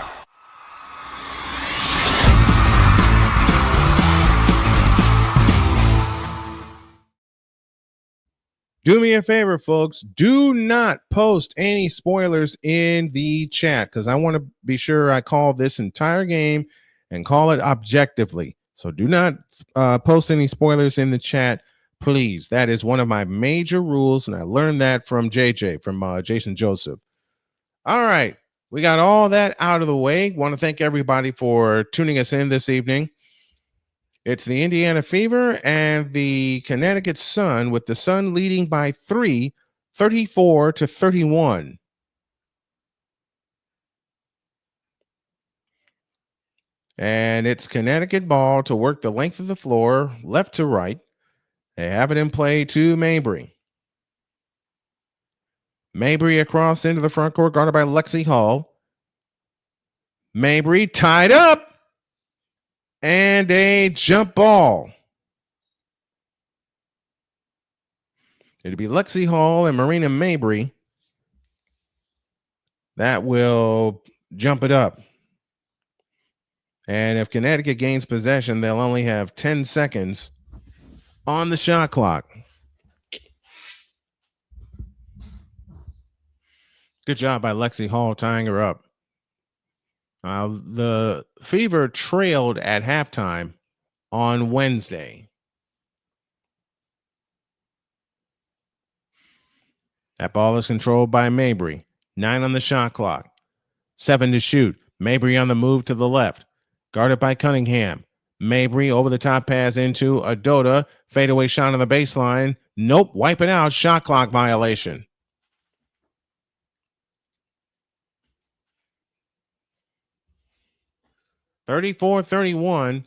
Do me a favor, folks. Do not post any spoilers in the chat because I want to be sure I call this entire game and call it objectively. So do not post any spoilers in the chat, please. That is one of my major rules, and I learned that from JJ, from Jason Joseph. All right. We got all that out of the way. Want to thank everybody for tuning us in this evening. It's the Indiana Fever and the Connecticut Sun, with the Sun leading by 3, 34-31. And it's Connecticut ball to work the length of the floor, left to right. They have it in play to Mabrey. Mabrey across into the front court, guarded by Lexi Hall. Mabrey tied up. And a jump ball. It'll be Lexi Hall and Marina Mabrey that will jump it up. And if Connecticut gains possession, they'll only have 10 seconds on the shot clock. Good job by Lexi Hall tying her up. The Fever trailed at halftime on Wednesday. That ball is controlled by Mabrey. 9 on the shot clock. 7 to shoot. Mabrey on the move to the left. guarded by Cunningham. Mabrey over the top pass into Adota. Fadeaway shot on the baseline. Nope, wipe it out. Shot clock violation. (34-31).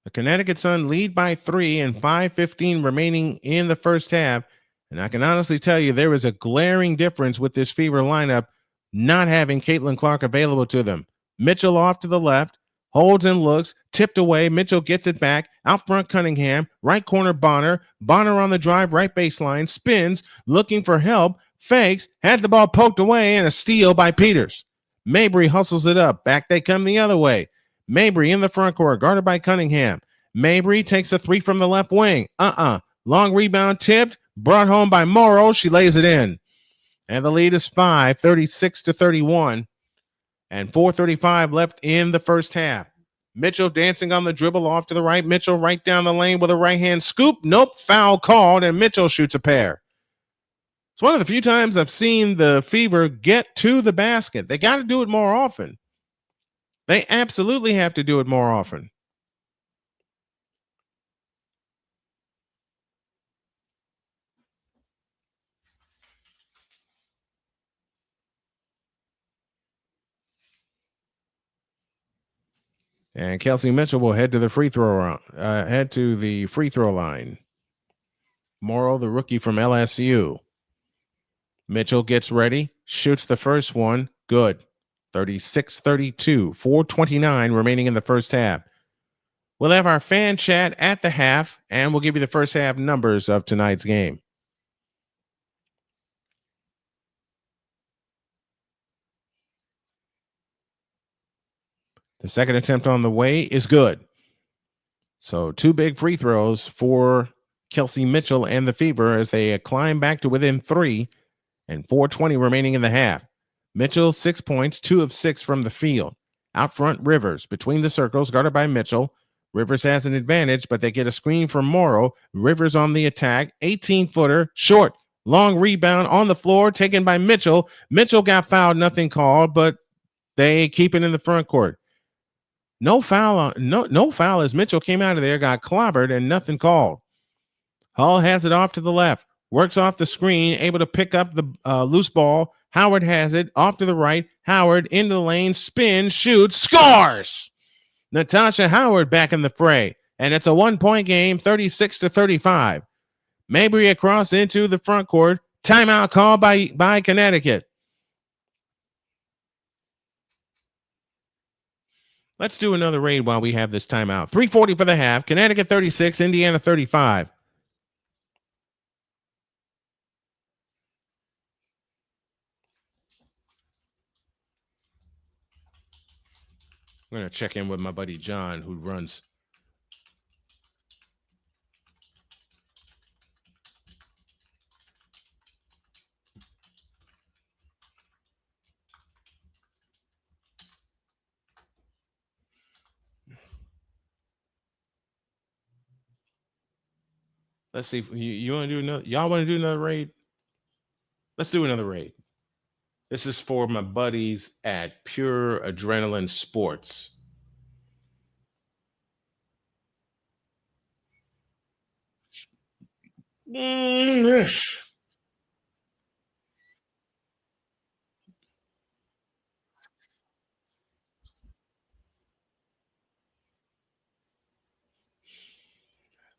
The Connecticut Sun lead by 3 and 5:15 remaining in the first half. And I can honestly tell you there is a glaring difference with this Fever lineup not having Caitlin Clark available to them. Mitchell off to the left, holds and looks, tipped away. Mitchell gets it back. Out front, Cunningham. Right corner, Bonner. Bonner on the drive, right baseline. Spins, looking for help. Fakes, had the ball poked away, and a steal by Peters. Mabrey hustles it up. Back they come the other way. Mabrey in the front court, guarded by Cunningham. Mabrey takes a three from the left wing. Long rebound tipped, brought home by Morrow. She lays it in. And the lead is 5, 36-31. And 4:35 left in the first half. Mitchell dancing on the dribble off to the right. Mitchell right down the lane with a right-hand scoop. Nope, foul called, and Mitchell shoots a pair. It's one of the few times I've seen the Fever get to the basket. They got to do it more often. They absolutely have to do it more often. And Kelsey Mitchell will head to the free throw line. Morrow, the rookie from LSU. Mitchell gets ready, shoots the first one. Good. 36-32, 4:29 remaining in the first half. We'll have our fan chat at the half, and we'll give you the first half numbers of tonight's game. The second attempt on the way is good. So 2 big free throws for Kelsey Mitchell and the Fever as they climb back to within 3 and 4:20 remaining in the half. Mitchell, 6 points, 2 of 6 from the field. Out front, Rivers between the circles, guarded by Mitchell. Rivers has an advantage, but they get a screen from Morrow. Rivers on the attack, 18-footer, short, long rebound on the floor, taken by Mitchell. Mitchell got fouled, nothing called, but they keep it in the front court. No foul as Mitchell came out of there, got clobbered, and nothing called. Hull has it off to the left, works off the screen, able to pick up the loose ball. Howard has it off to the right. Howard into the lane, spin, shoots, scores. Natasha Howard back in the fray, and it's a 1-point game, 36-35. Mabrey across into the front court. Timeout called by Connecticut. Let's do another raid while we have this timeout. 3:40 for the half. Connecticut 36, Indiana 35. I'm going to check in with my buddy John, who runs. Let's see. You want to do another? Y'all want to do another raid? Let's do another raid. This is for my buddies at Pure Adrenaline Sports.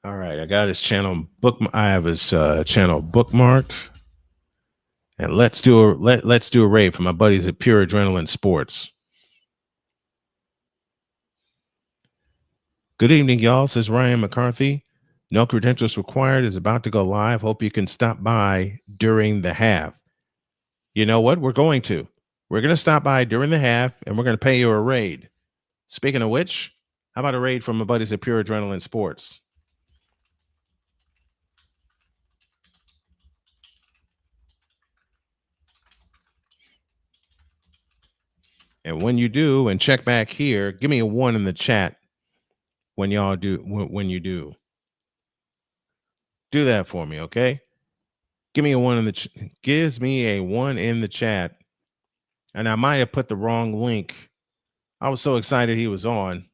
All right, I got his channel I have his channel bookmarked, and let's do a raid for my buddies at Pure Adrenaline Sports. Good evening, y'all. Says Ryan McCarthy. No credentials required. Is about to go live. Hope you can stop by during the half. You know what? We're going to stop by during the half, and we're going to pay you a raid. Speaking of which, how about a raid from my buddies at Pure Adrenaline Sports? And when you do, and check back here, give me a 1 in the chat when y'all do. When you do that for me, okay? Give me a 1 in the gives me a 1 in the chat. And I might have put the wrong link. I was so excited he was on.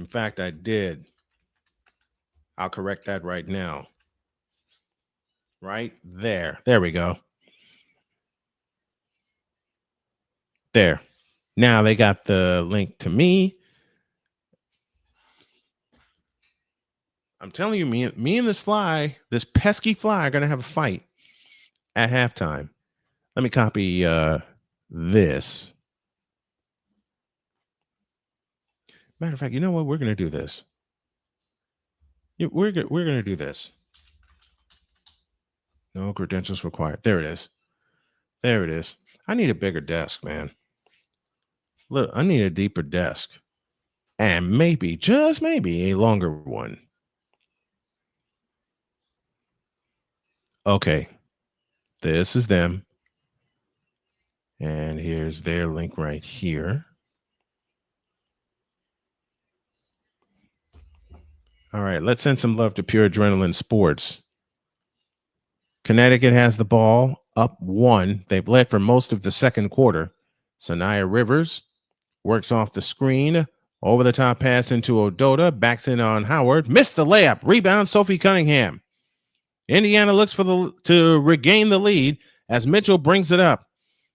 In fact, I did. I'll correct that right now. Right there. There we go. There. Now they got the link to me. I'm telling you, me and this pesky fly are going to have a fight at halftime. Let me copy this. Matter of fact, you know what? We're going to do this. We're going to do this. No credentials required. There it is. There it is. I need a bigger desk, man. Look, I need a deeper desk. And maybe, just maybe, a longer one. Okay. This is them. And here's their link right here. All right, let's send some love to Pure Adrenaline Sports. Connecticut has the ball up 1. They've led for most of the second quarter. Sanaya Rivers works off the screen. Over the top pass into Odota. Backs in on Howard. Missed the layup. Rebound, Sophie Cunningham. Indiana looks to regain the lead as Mitchell brings it up.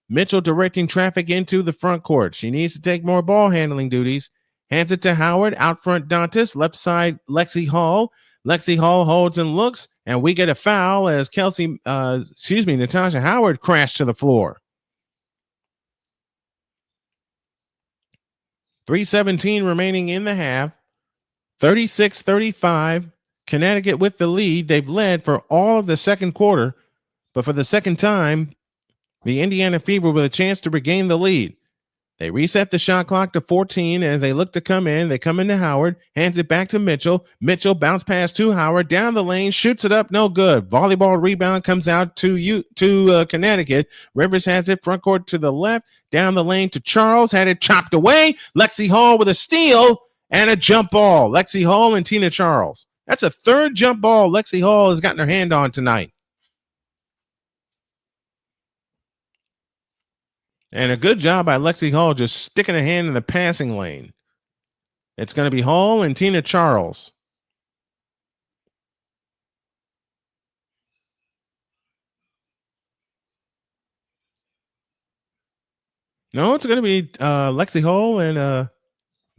Mitchell directing traffic into the front court. She needs to take more ball handling duties. Hands it to Howard. Out front, Dantas. Left side, Lexi Hall. Lexi Hall holds and looks, and we get a foul as Natasha Howard crashed to the floor. 3:17 remaining in the half. 36-35. Connecticut with the lead. They've led for all of the second quarter, but for the second time, the Indiana Fever with a chance to regain the lead. They reset the shot clock to 14 as they look to come in. They come into Howard, hands it back to Mitchell. Mitchell bounce pass to Howard, down the lane, shoots it up, no good. Volleyball rebound comes out to Connecticut. Rivers has it front court to the left, down the lane to Charles, had it chopped away. Lexi Hall with a steal and a jump ball. Lexi Hall and Tina Charles. That's a third jump ball Lexi Hall has gotten her hand on tonight. And a good job by Lexi Hall just sticking a hand in the passing lane. It's going to be Hall and Tina Charles. No, it's going to be Lexi Hall and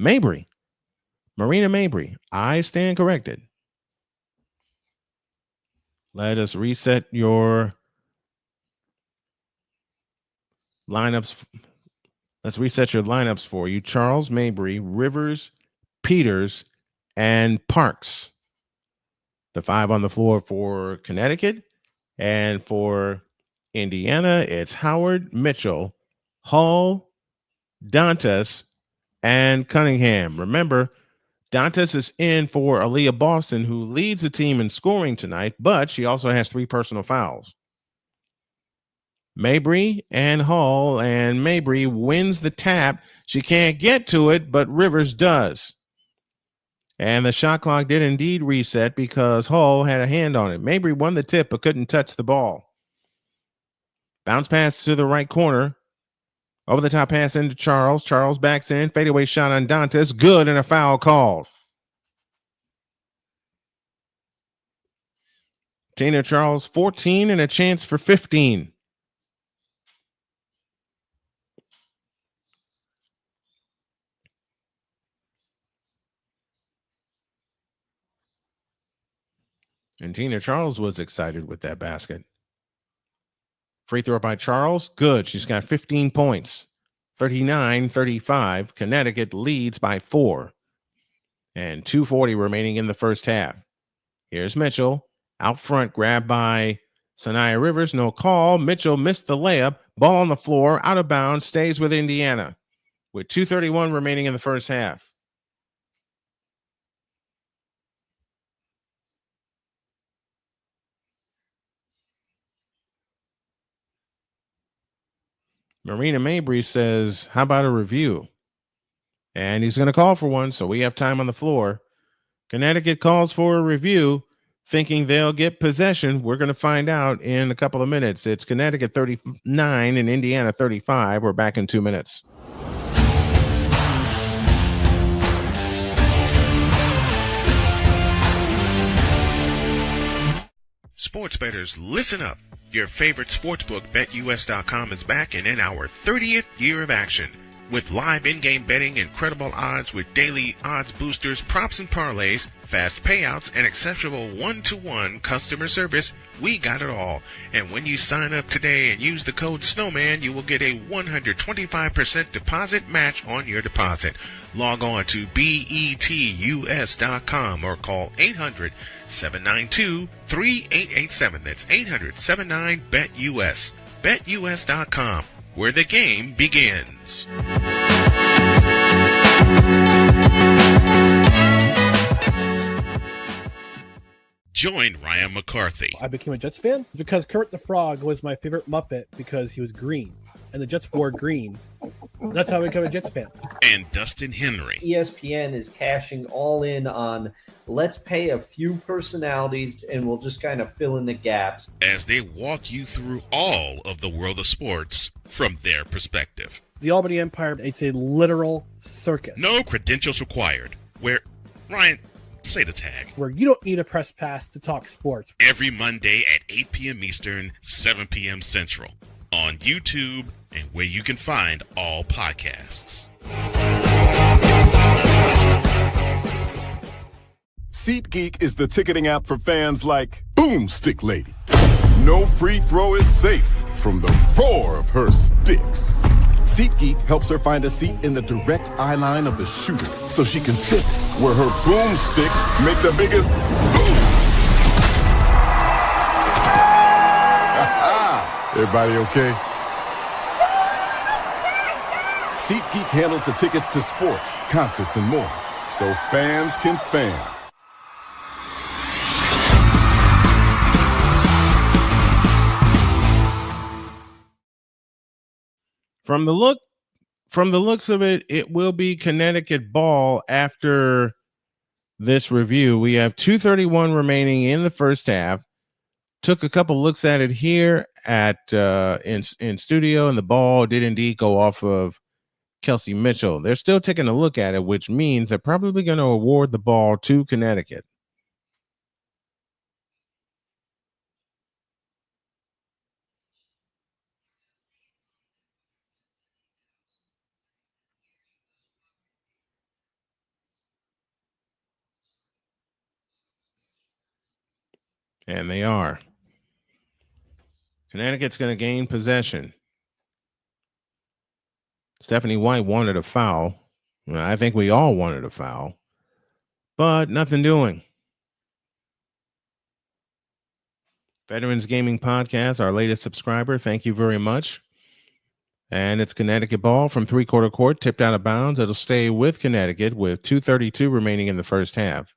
Mabrey. Marina Mabrey. I stand corrected. Let us reset your lineups. Let's reset your lineups for you. Charles, Mabrey, Rivers, Peters, and Parks. The 5 on the floor for Connecticut. And for Indiana, it's Howard, Mitchell, Hall, Dantas, and Cunningham. Remember, Dantas is in for Aaliyah Boston, who leads the team in scoring tonight, but she also has 3 personal fouls. Mabrey and Hall, and Mabrey wins the tap. She can't get to it, but Rivers does. And the shot clock did indeed reset because Hall had a hand on it. Mabrey won the tip, but couldn't touch the ball. Bounce pass to the right corner. Over the top pass into Charles. Charles backs in. Fadeaway shot on Dantas. Good, and a foul called. Tina Charles, 14 and a chance for 15. And Tina Charles was excited with that basket. Free throw by Charles. Good. She's got 15 points. 39-35. Connecticut leads by 4. And 2:40 remaining in the first half. Here's Mitchell. Out front, grabbed by Sanaya Rivers. No call. Mitchell missed the layup. Ball on the floor. Out of bounds. Stays with Indiana. With 2:31 remaining in the first half. Marina Mabrey says, how about a review? And he's going to call for one, so we have time on the floor. Connecticut calls for a review, thinking they'll get possession. We're going to find out in a couple of minutes. It's Connecticut 39 and Indiana 35. We're back in 2 minutes. Sports bettors, listen up. Your favorite sportsbook, BetUS.com, is back and in our 30th year of action. With live in-game betting, incredible odds with daily odds boosters, props and parlays, fast payouts, and exceptional one-to-one customer service, we got it all. And when you sign up today and use the code Snowman, you will get a 125% deposit match on your deposit. Log on to betus.com or call 800-792-3887. That's 800-79-BET-US. BetUS.com, where the game begins. Join Ryan McCarthy. I became a Jets fan because Kurt the Frog was my favorite Muppet because he was green, and the Jets wore green. That's how I became a Jets fan. And Dustin Henry. ESPN is cashing all in on let's pay a few personalities and we'll just kind of fill in the gaps. As they walk you through all of the world of sports from their perspective. The Albany Empire, it's a literal circus. No credentials required. Where, Ryan, say the tag. Where you don't need a press pass to talk sports. Every Monday at 8 p.m. Eastern, 7 p.m. Central. On YouTube and where you can find all podcasts. SeatGeek is the ticketing app for fans like Boomstick Lady. No free throw is safe from the roar of her sticks. SeatGeek helps her find a seat in the direct eye line of the shooter so she can sit where her boomsticks make the biggest boom. Everybody okay? SeatGeek handles the tickets to sports, concerts, and more, so fans can fan. From the looks of it, it will be Connecticut ball after this review. We have 2:31 remaining in the first half. Took a couple looks at it here at in studio, and the ball did indeed go off of Kelsey Mitchell. They're still taking a look at it, which means they're probably going to award the ball to Connecticut. And they are. Connecticut's going to gain possession. Stephanie White wanted a foul. Well, I think we all wanted a foul, but nothing doing. Veterans Gaming Podcast, our latest subscriber. Thank you very much. And it's Connecticut ball from three-quarter court, tipped out of bounds. It'll stay with Connecticut with 2:32 remaining in the first half.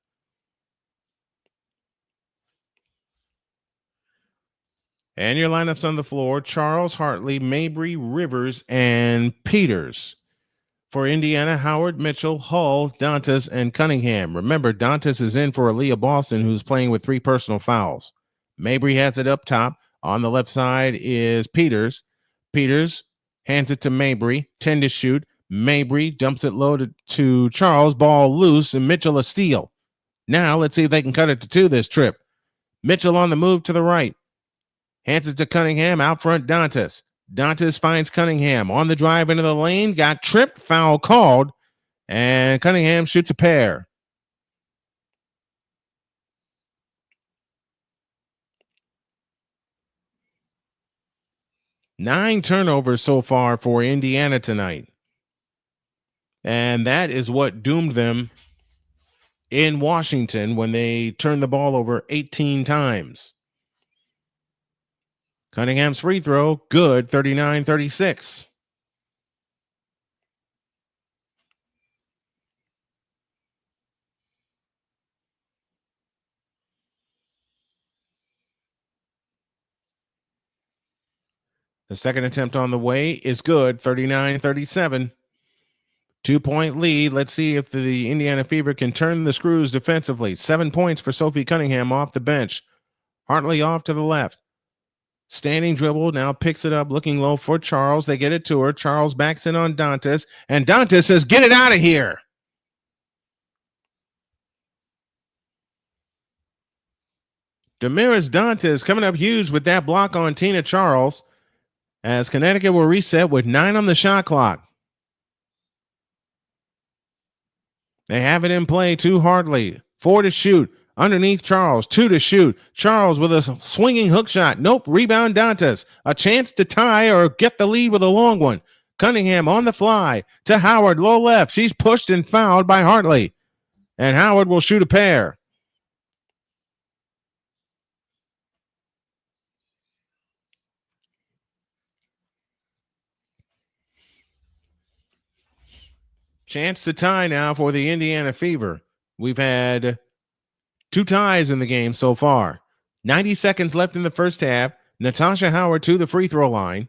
And your lineups on the floor: Charles, Hartley, Mabrey, Rivers, and Peters. For Indiana, Howard, Mitchell, Hull, Dantas, and Cunningham. Remember, Dantas is in for Aaliyah Boston, who's playing with 3 personal fouls. Mabrey has it up top. On the left side is Peters. Peters hands it to Mabrey. 10 to shoot. Mabrey dumps it low to Charles. Ball loose, and Mitchell a steal. Now let's see if they can cut it to 2 this trip. Mitchell on the move to the right. Hands it to Cunningham, out front Dantas. Dantas finds Cunningham on the drive into the lane, got tripped, foul called, and Cunningham shoots a pair. Nine turnovers so far for Indiana tonight. And that is what doomed them in Washington when they turned the ball over 18 times. Cunningham's free throw, good, 39-36. The second attempt on the way is good, 39-37. 2-point lead. Let's see if the Indiana Fever can turn the screws defensively. 7 points for Sophie Cunningham off the bench. Hartley off to the left. Standing dribble, now picks it up, looking low for Charles. They get it to her. Charles backs in on Dantas, and Dantas says, get it out of here. Damaris Dantas coming up huge with that block on Tina Charles as Connecticut will reset with 9 on the shot clock. They have it in play to Hartley. 4 to shoot. Underneath Charles. 2 to shoot. Charles with a swinging hook shot. Nope. Rebound Dantas. A chance to tie or get the lead with a long one. Cunningham on the fly to Howard. Low left. She's pushed and fouled by Hartley. And Howard will shoot a pair. Chance to tie now for the Indiana Fever. We've had 2 ties in the game so far. 90 seconds left in the first half. Natasha Howard to the free throw line.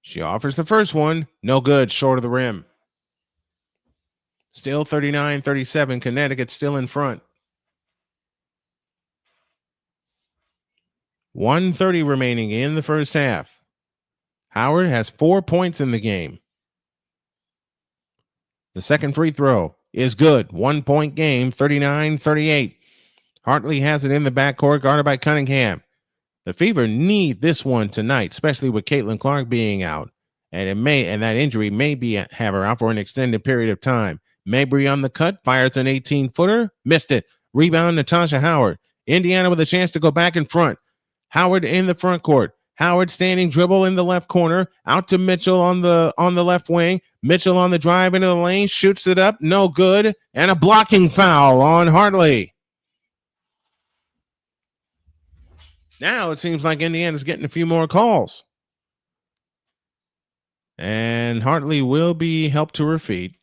She offers the first one. No good. Short of the rim. Still 39-37. Connecticut still in front. 1:30 remaining in the first half. Howard has 4 points in the game. The second free throw is good. 1 point game, 39-38. Hartley has it in the backcourt, guarded by Cunningham. The Fever need this one tonight, especially with Caitlin Clark being out. And that injury may have her out for an extended period of time. Mabrey on the cut, fires an 18-footer, missed it. Rebound, Natasha Howard. Indiana with a chance to go back in front. Howard in the front court. Howard standing dribble in the left corner, out to Mitchell on the left wing. Mitchell on the drive into the lane, shoots it up, no good, and a blocking foul on Hartley. Now it seems like Indiana's getting a few more calls. And Hartley will be helped to her feet.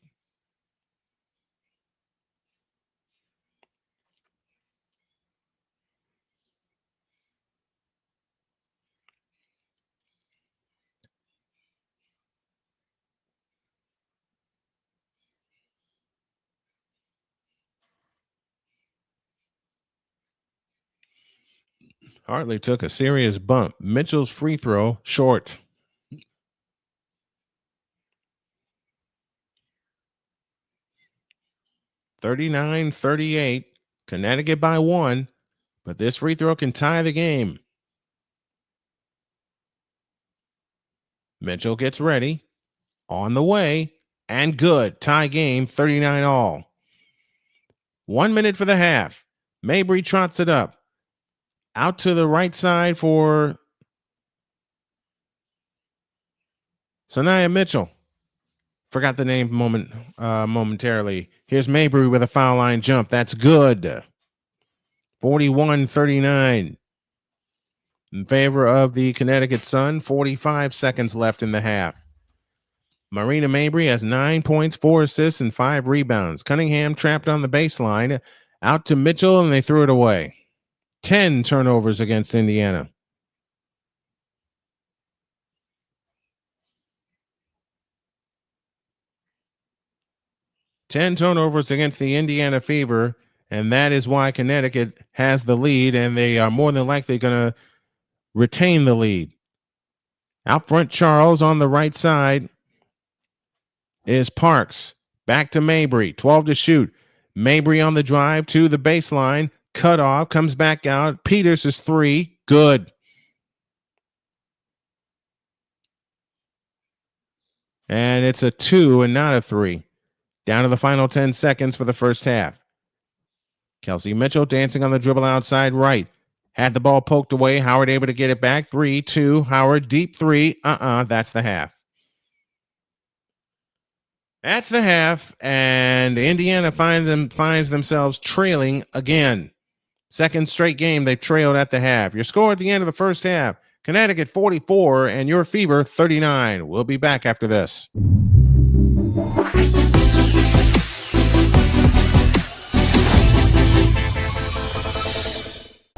Hartley took a serious bump. Mitchell's free throw, short. (39-38). Connecticut by 1, but this free throw can tie the game. Mitchell gets ready. On the way. And good. Tie game, 39-all. 1 minute for the half. Mabrey trots it up. Out to the right side for Sanaya Mitchell. Forgot the name momentarily. Here's Mabrey with a foul line jump. That's good. 41-39. In favor of the Connecticut Sun. 45 seconds left in the half. Marina Mabrey has 9 points, 4 assists, and 5 rebounds. Cunningham trapped on the baseline. Out to Mitchell, and they threw it away. 10 turnovers against Indiana. Ten turnovers against the Indiana Fever, and that is why Connecticut has the lead, and they are more than likely going to retain the lead. Out front, Charles on the right side is Parks. Back to Mabrey, 12 to shoot. Mabrey on the drive to the baseline. Cut off, comes back out. Peters is 3. Good. And it's a 2 and not a 3. Down to the final 10 seconds for the first half. Kelsey Mitchell dancing on the dribble outside right. Had the ball poked away. Howard able to get it back. 3-2. Howard deep 3. That's the half. That's the half. And Indiana finds themselves trailing again. Second straight game they've trailed at the half. Your score at the end of the first half, Connecticut 44 and your Fever 39. We'll be back after this.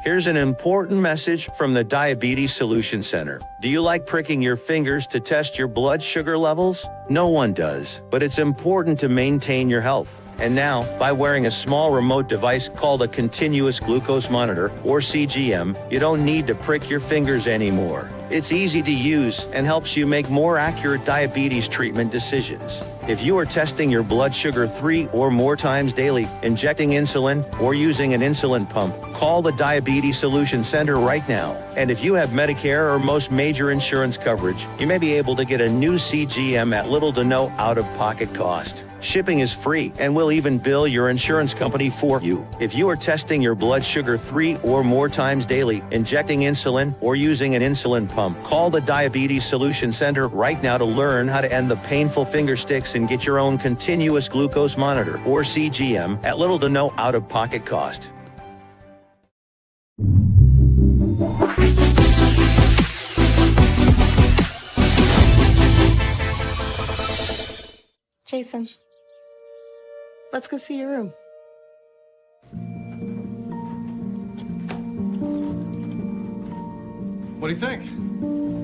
Here's an important message from the Diabetes Solution Center. Do you like pricking your fingers to test your blood sugar levels? No one does, but it's important to maintain your health. And now, by wearing a small remote device called a continuous glucose monitor, or CGM, you don't need to prick your fingers anymore. It's easy to use and helps you make more accurate diabetes treatment decisions. If you are testing your blood sugar 3 or more times daily, injecting insulin, or using an insulin pump, call the Diabetes Solution Center right now. And if you have Medicare or most major insurance coverage, you may be able to get a new CGM at little to no out-of-pocket cost. Shipping is free, and we'll even bill your insurance company for you. If you are testing your blood sugar 3 or more times daily, injecting insulin, or using an insulin pump, call the Diabetes Solution Center right now to learn how to end the painful finger sticks and get your own continuous glucose monitor, or CGM, at little to no out-of-pocket cost. Jason, let's go see your room. What do you think?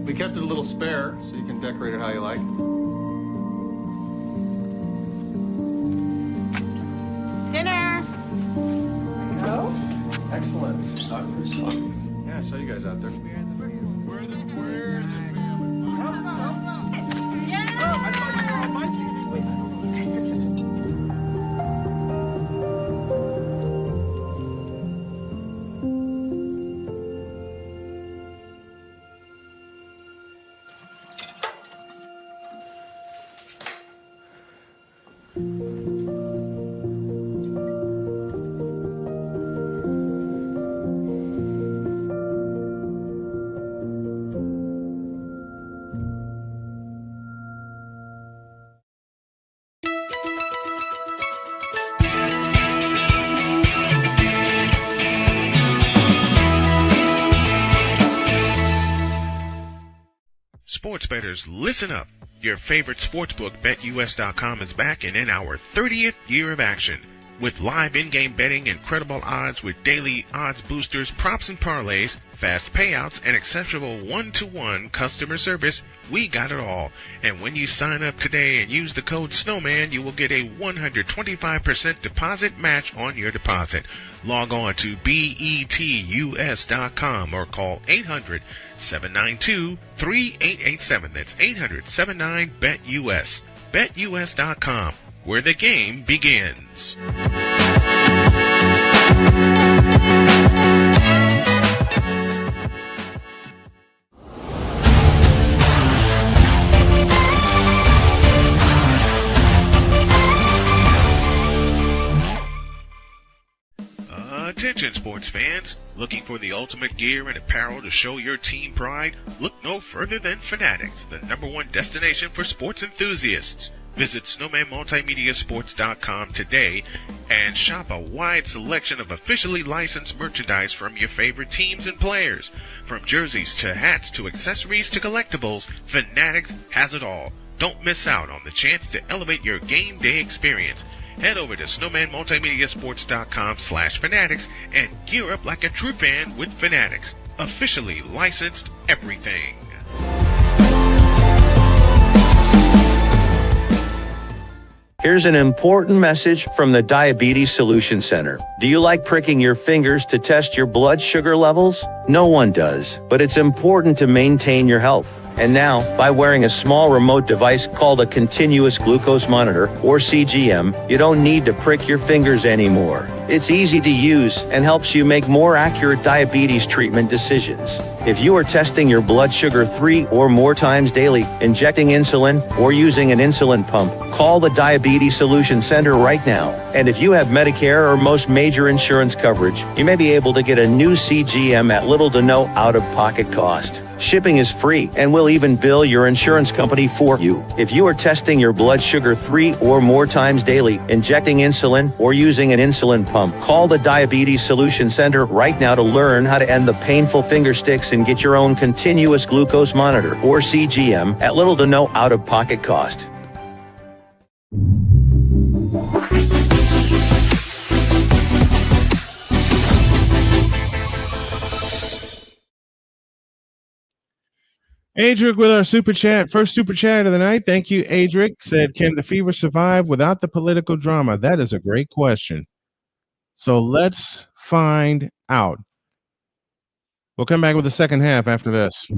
We kept it a little spare, so you can decorate it how you like. Dinner! Go? Excellent. Yeah, I saw you guys out there. Sports bettors, listen up. Your favorite sportsbook, BetUS.com, is back and in our 30th year of action. With live in-game betting, incredible odds with daily odds boosters, props and parlays, fast payouts, and exceptional one-to-one customer service, we got it all. And when you sign up today and use the code Snowman, you will get a 125% deposit match on your deposit. Log on to betus.com or call 800-792-3887. That's 800-79-BET-US. BetUS.com, where the game begins. Attention sports fans, looking for the ultimate gear and apparel to show your team pride? Look no further than Fanatics, the #1 destination for sports enthusiasts. Visit SnowmanMultimediaSports.com today and shop a wide selection of officially licensed merchandise from your favorite teams and players. From jerseys to hats to accessories to collectibles, Fanatics has it all. Don't miss out on the chance to elevate your game day experience. Head over to SnowmanMultimediaSports.com/Fanatics and gear up like a true fan with Fanatics. Officially licensed everything. Here's an important message from the Diabetes Solution Center. Do you like pricking your fingers to test your blood sugar levels? No one does, but it's important to maintain your health. And now, by wearing a small remote device called a continuous glucose monitor, or CGM, you don't need to prick your fingers anymore. It's easy to use and helps you make more accurate diabetes treatment decisions. If you are testing your blood sugar 3 or more times daily, injecting insulin, or using an insulin pump, call the Diabetes Solution Center right now. And if you have Medicare or most major insurance coverage, you may be able to get a new CGM at little to no out-of-pocket cost. Shipping is free, and we'll even bill your insurance company for you. If you are testing your blood sugar 3 or more times daily, injecting insulin, or using an insulin pump, call the Diabetes Solution Center right now to learn how to end the painful finger sticks and get your own continuous glucose monitor, or CGM, at little to no out-of-pocket cost. Adric with our super chat. First super chat of the night. Thank you, Adric. Said, can the Fever survive without the political drama? That is a great question. So let's find out. We'll come back with the second half after this.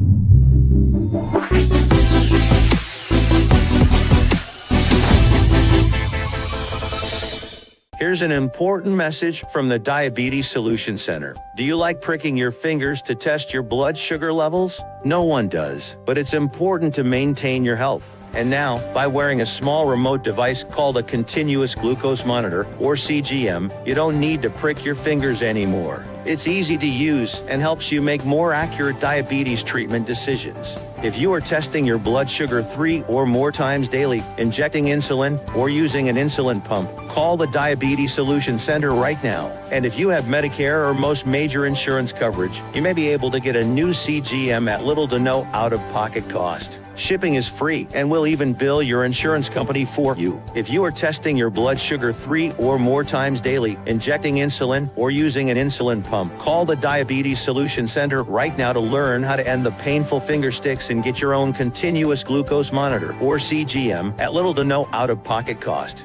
Here's an important message from the Diabetes Solution Center. Do you like pricking your fingers to test your blood sugar levels? No one does, but it's important to maintain your health. And now, by wearing a small remote device called a continuous glucose monitor, or CGM, you don't need to prick your fingers anymore. It's easy to use and helps you make more accurate diabetes treatment decisions. If you are testing your blood sugar 3 or more times daily, injecting insulin, or using an insulin pump, call the Diabetes Solution Center right now. And if you have Medicare or most major insurance coverage, you may be able to get a new CGM at little to no out-of-pocket cost. Shipping is free, and we'll even bill your insurance company for you. If you are testing your blood sugar 3 or more times daily, injecting insulin, or using an insulin pump, call the Diabetes Solution Center right now to learn how to end the painful finger sticks and get your own continuous glucose monitor, or CGM, at little to no out-of-pocket cost.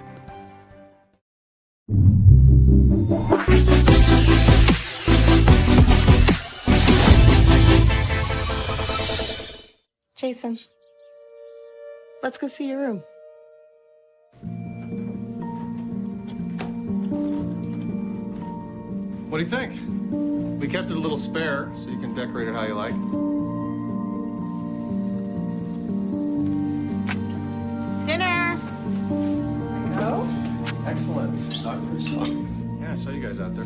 Jason, let's go see your room. What do you think? We kept it a little spare, so you can decorate it how you like. Dinner! Go? Excellent. Soccer. Yeah, I saw you guys out there.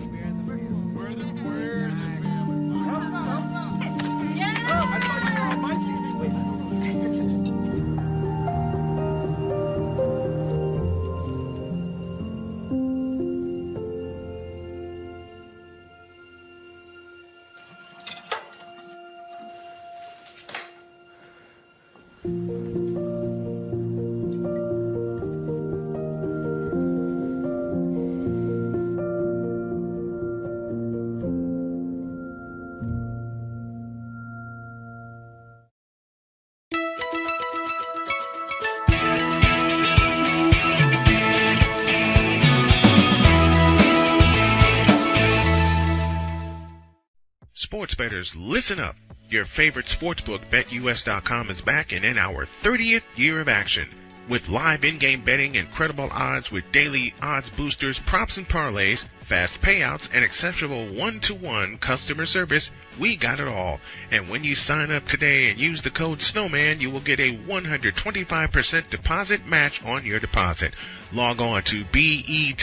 Sports bettors, listen up. Your favorite sportsbook, BetUS.com, is back and in our 30th year of action. With live in-game betting, incredible odds with daily odds boosters, props and parlays, fast payouts, and exceptional one-to-one customer service, we got it all. And when you sign up today and use the code Snowman, you will get a 125% deposit match on your deposit. Log on to betus.com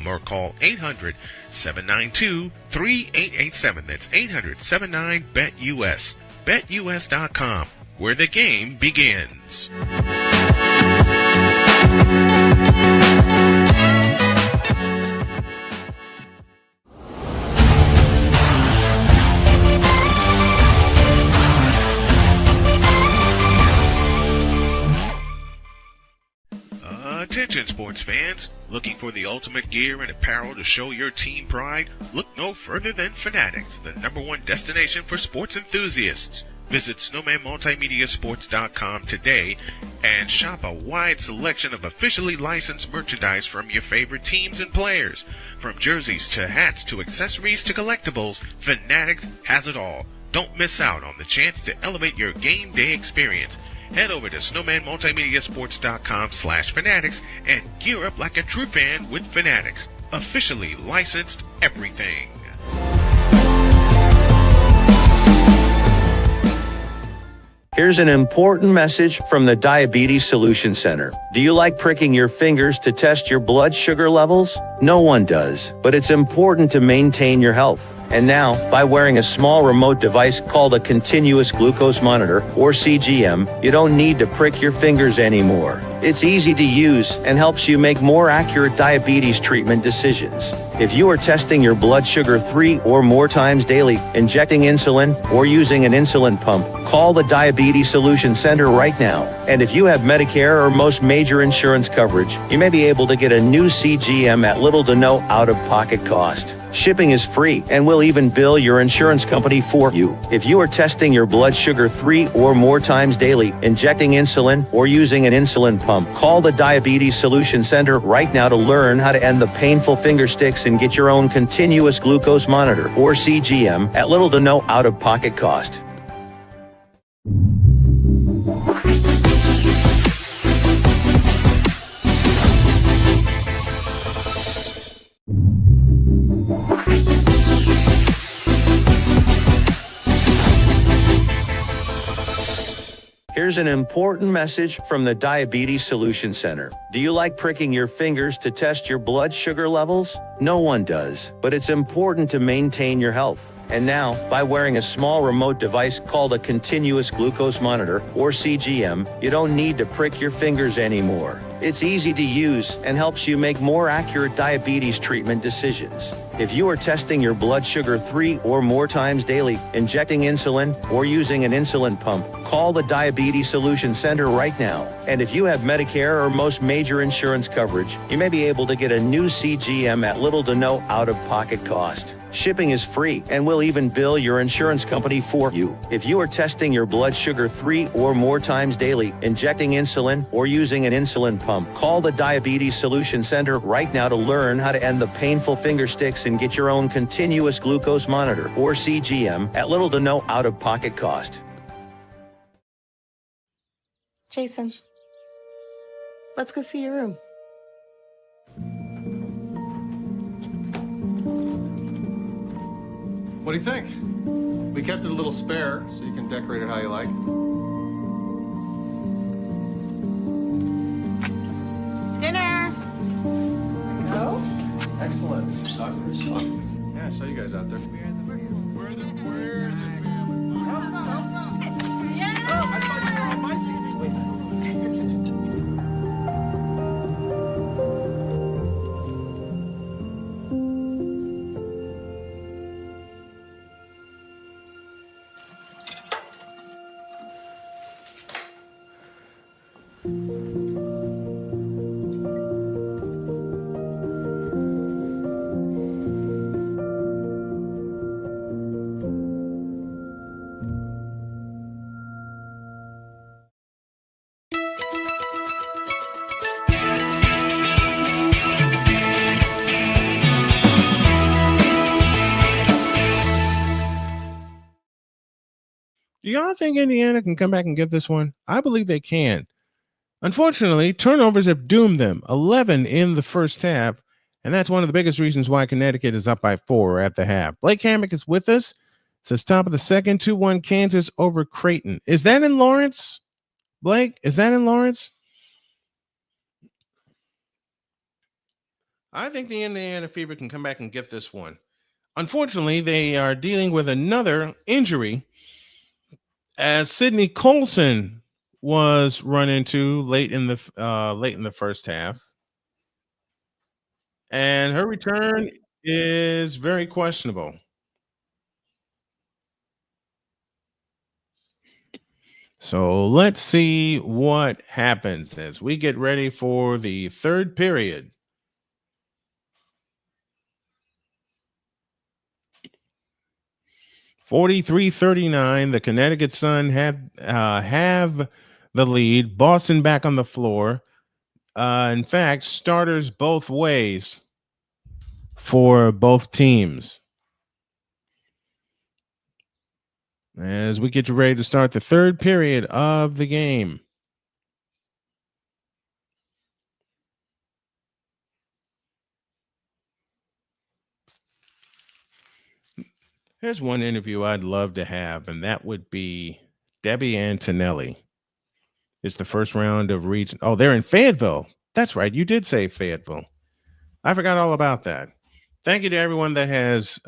or call 800-792-3887. That's 800-79-BET-US. BetUS.com, where the game begins. Attention sports fans, looking for the ultimate gear and apparel to show your team pride? Look no further than Fanatics, the #1 destination for sports enthusiasts. Visit SnowmanMultimediaSports.com today and shop a wide selection of officially licensed merchandise from your favorite teams and players. From jerseys to hats to accessories to collectibles, Fanatics has it all. Don't miss out on the chance to elevate your game day experience. Head over to SnowmanMultimediaSports.com/Fanatics and gear up like a true fan with Fanatics. Officially licensed everything. Here's an important message from the Diabetes Solution Center. Do you like pricking your fingers to test your blood sugar levels? No one does, but it's important to maintain your health. And now, by wearing a small remote device called a continuous glucose monitor, or CGM, you don't need to prick your fingers anymore. It's easy to use and helps you make more accurate diabetes treatment decisions. If you are testing your blood sugar 3 or more times daily, injecting insulin, or using an insulin pump, call the Diabetes Solution Center right now. And if you have Medicare or most major insurance coverage, you may be able to get a new CGM at little to no out-of-pocket cost. Shipping is free, and we'll even bill your insurance company for you. If you are testing your blood sugar 3 or more times daily, injecting insulin, or using an insulin pump, call the Diabetes Solution Center right now to learn how to end the painful finger sticks and get your own continuous glucose monitor, or CGM, at little to no out-of-pocket cost. Here's an important message from the Diabetes Solution Center. Do you like pricking your fingers to test your blood sugar levels? No one does, but it's important to maintain your health. And now, by wearing a small remote device called a continuous glucose monitor, or CGM, you don't need to prick your fingers anymore. It's easy to use and helps you make more accurate diabetes treatment decisions. If you are testing your blood sugar 3 or more times daily, injecting insulin, or using an insulin pump, call the Diabetes Solution Center right now. And if you have Medicare or most major insurance coverage, you may be able to get a new CGM at little to no out-of-pocket cost. Shipping is free, and we'll even bill your insurance company for you. If you are testing your blood sugar 3 or more times daily, injecting insulin, or using an insulin pump, call the Diabetes Solution Center right now to learn how to end the painful finger sticks and get your own continuous glucose monitor, or CGM, at little to no out-of-pocket cost. Jason, let's go see your room. What do you think? We kept it a little spare, so you can decorate it how you like. Dinner! No? Excellent. Soccer is fun. Yeah, I saw you guys out there. Do y'all think Indiana can come back and get this one? I believe they can. Unfortunately, turnovers have doomed them. 11 in the first half, and that's one of the biggest reasons why Connecticut is up by 4 at the half. Blake Hammock is with us. Says top of the second, 2-1 Kansas over Creighton. Is that in Lawrence? Blake, is that in Lawrence? I think the Indiana Fever can come back and get this one. Unfortunately, they are dealing with another injury, as Sydney Colson was run into late in the first half, and her return is very questionable. So let's see what happens as we get ready for the third period. (43-39). The Connecticut Sun have the lead. Boston back on the floor. In fact, starters both ways for both teams. As we get ready to start the third period of the game. Here's one interview I'd love to have, and that would be Debbie Antonelli. It's the first round of region. Oh, they're in Fayetteville. That's right. You did say Fayetteville. I forgot all about that. Thank you to everyone that has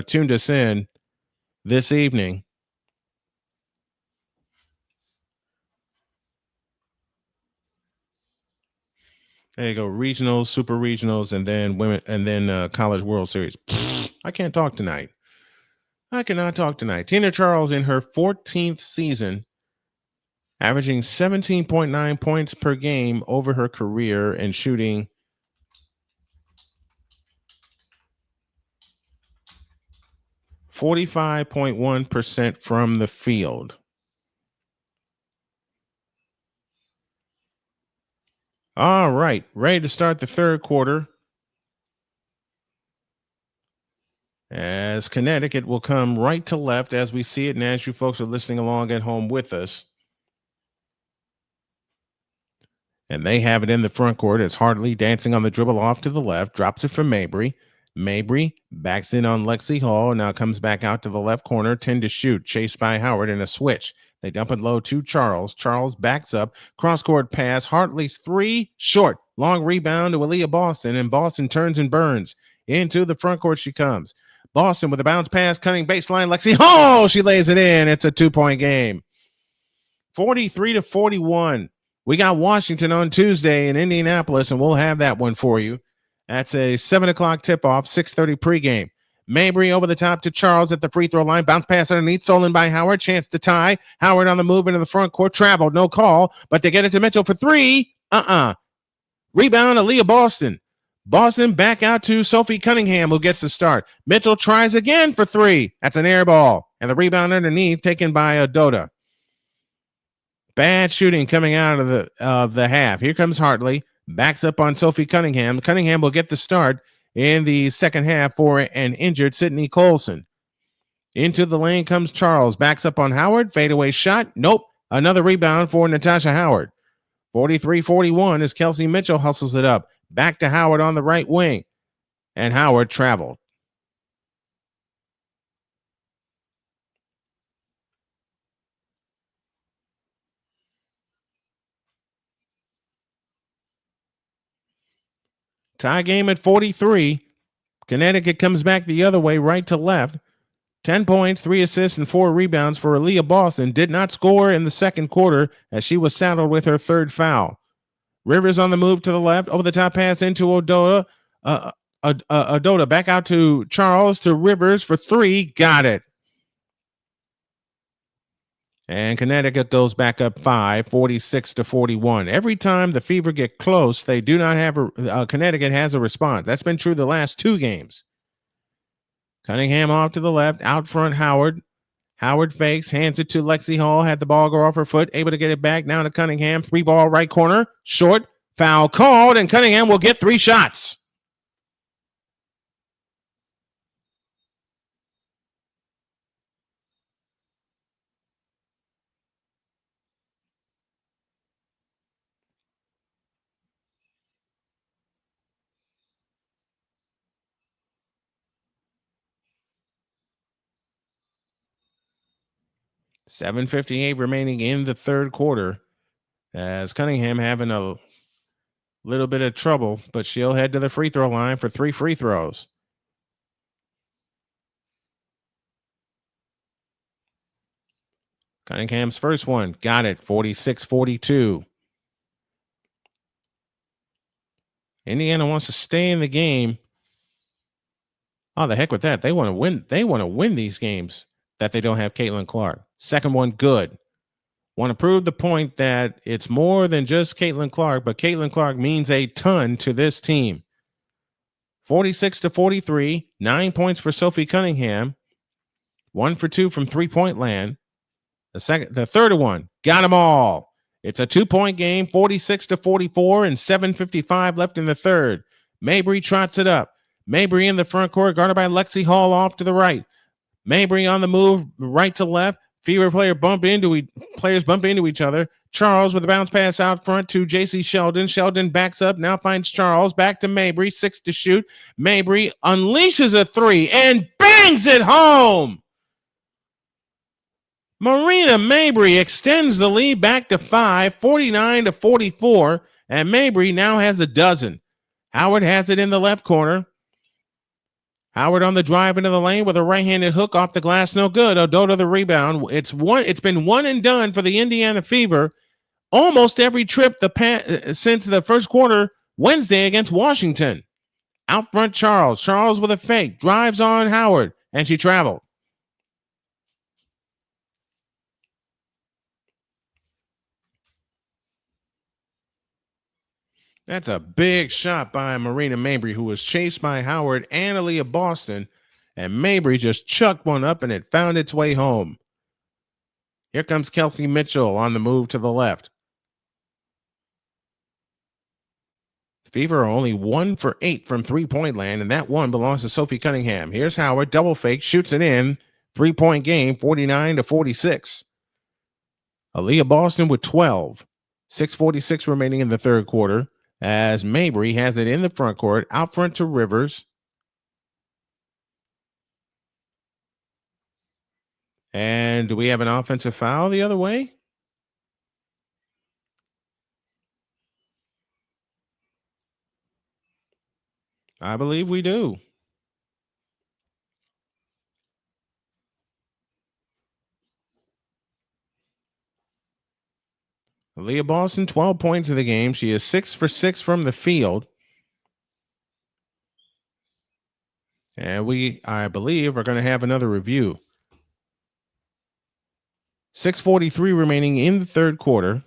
tuned us in this evening. There you go. Regionals, super regionals, and then women, and then College World Series. I can't talk tonight. I cannot talk tonight. Tina Charles in her 14th season, averaging 17.9 points per game over her career and shooting 45.1% from the field. All right, ready to start the third quarter. As Connecticut will come right to left as we see it, and as you folks are listening along at home with us. And they have it in the front court as Hartley dancing on the dribble off to the left, drops it for Mabrey. Mabrey backs in on Lexi Hall, now comes back out to the left corner, 10 to shoot, chased by Howard in a switch. They dump it low to Charles. Charles backs up, cross-court pass, Hartley's three, short. Long rebound to Aaliyah Boston, and Boston turns and burns. Into the front court she comes. Boston with a bounce pass, cutting baseline. Lexi Hall, she lays it in. It's a 2-point game. 43-41. We got Washington on Tuesday in Indianapolis, and we'll have that one for you. That's a 7 o'clock tip-off, 6:30 pregame. Mabrey over the top to Charles at the free throw line. Bounce pass underneath, stolen by Howard. Chance to tie. Howard on the move into the front court. Traveled, no call, but they get it to Mitchell for three. Rebound, Aaliyah Boston. Boston back out to Sophie Cunningham, who gets the start. Mitchell tries again for three. That's an air ball. And the rebound underneath taken by Dota. Bad shooting coming out of the half. Here comes Hartley. Backs up on Sophie Cunningham. Cunningham will get the start in the second half for an injured Sydney Colson. Into the lane comes Charles. Backs up on Howard. Fadeaway shot. Nope. Another rebound for Natasha Howard. 43-41 as Kelsey Mitchell hustles it up. Back to Howard on the right wing. And Howard traveled. Tie game at 43. Connecticut comes back the other way, right to left. 10 points, 3 assists, and 4 rebounds for Aaliyah Boston. Did not score in the second quarter as she was saddled with her third foul. Rivers on the move to the left. Over the top pass into Odota. Odota back out to Charles to Rivers for three. Got it. And Connecticut goes back up 5, 46-41. Every time the Fever get close, they do not have Connecticut has a response. That's been true the last 2 games. Cunningham off to the left, out front Howard. Howard fakes, hands it to Lexi Hall, had the ball go off her foot, able to get it back now to Cunningham. 3-ball right corner, short, foul called, and Cunningham will get 3 shots. $7:58 remaining in the third quarter as Cunningham having a little bit of trouble, but she'll head to the free throw line for 3 free throws. Cunningham's first one, got it, 46-42. Indiana wants to stay in the game. Oh, the heck with that. They want to win. They want to win these games that they don't have Caitlin Clark. Second one, good. Want to prove the point that it's more than just Caitlin Clark, but Caitlin Clark means a ton to this team. 46-43, 9 points for Sophie Cunningham. 1 for 2 from three-point land. The third one, got them all. It's a 2-point game, 46-44, and 7:55 left in the third. Mabrey trots it up. Mabrey in the front court, guarded by Lexi Hall off to the right. Mabrey on the move, right to left. Fever players bump into each other. Charles with a bounce pass out front to J.C. Sheldon. Sheldon backs up, now finds Charles. Back to Mabrey, 6 to shoot. Mabrey unleashes a 3 and bangs it home. Marina Mabrey extends the lead back to 5, 49-44, and Mabrey now has a dozen. Howard has it in the left corner. Howard on the drive into the lane with a right-handed hook off the glass, no good. Odota the rebound. It's been one and done for the Indiana Fever almost every trip since the first quarter Wednesday against Washington. Out front, Charles. Charles with a fake. Drives on Howard, and she traveled. That's a big shot by Marina Mabrey, who was chased by Howard and Aaliyah Boston. And Mabrey just chucked one up and it found its way home. Here comes Kelsey Mitchell on the move to the left. Fever are only 1 for 8 from three-point land, and that one belongs to Sophie Cunningham. Here's Howard, double fake, shoots it in. 3-point game, 49-46. Aaliyah Boston with 12. 6:46 remaining in the third quarter as Mabrey has it in the front court, out front to Rivers. And do we have an offensive foul the other way? I believe we do. Aaliyah Boston, 12 points in the game. She is 6 for 6 from the field. And I believe, are going to have another review. 6:43 remaining in the third quarter.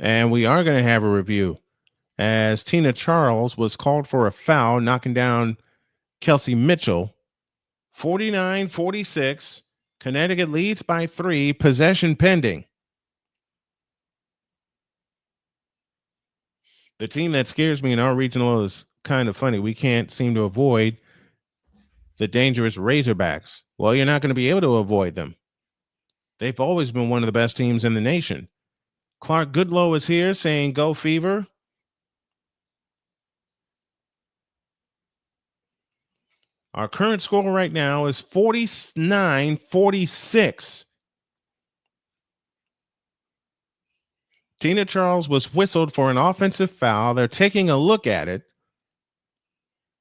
And we are going to have a review as Tina Charles was called for a foul, knocking down Kelsey Mitchell. 49-46. Connecticut leads by 3. Possession pending. The team that scares me in our regional is kind of funny. We can't seem to avoid the dangerous Razorbacks. Well, you're not going to be able to avoid them. They've always been one of the best teams in the nation. Clark Goodlow is here saying, "Go Fever." Our current score right now is 49-46. Tina Charles was whistled for an offensive foul. They're taking a look at it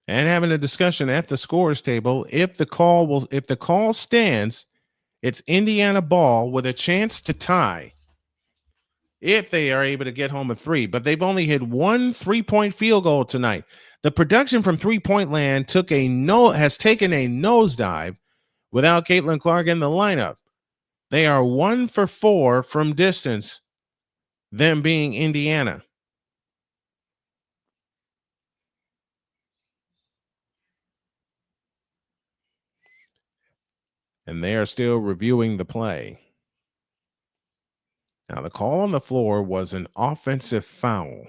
and having a discussion at the scores table. If the call stands, it's Indiana ball with a chance to tie if they are able to get home a 3. But they've only hit 1 3-point field goal tonight. The production from three-point land has taken a nosedive without Caitlin Clark in the lineup. They are 1 for 4 from distance, them being Indiana. And they are still reviewing the play. Now, the call on the floor was an offensive foul.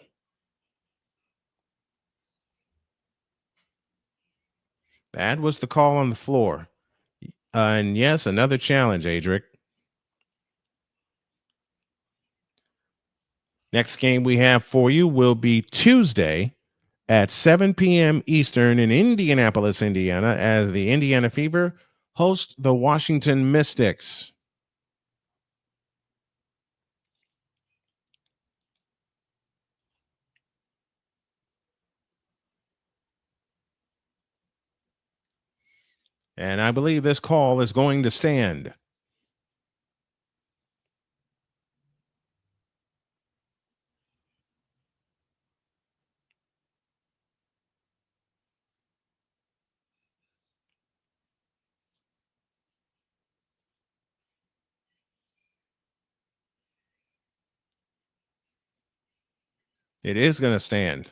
That was the call on the floor. And yes, another challenge, Adric. Next game we have for you will be Tuesday at 7 p.m. Eastern in Indianapolis, Indiana, as the Indiana Fever host the Washington Mystics. And I believe this call is going to stand. It is going to stand.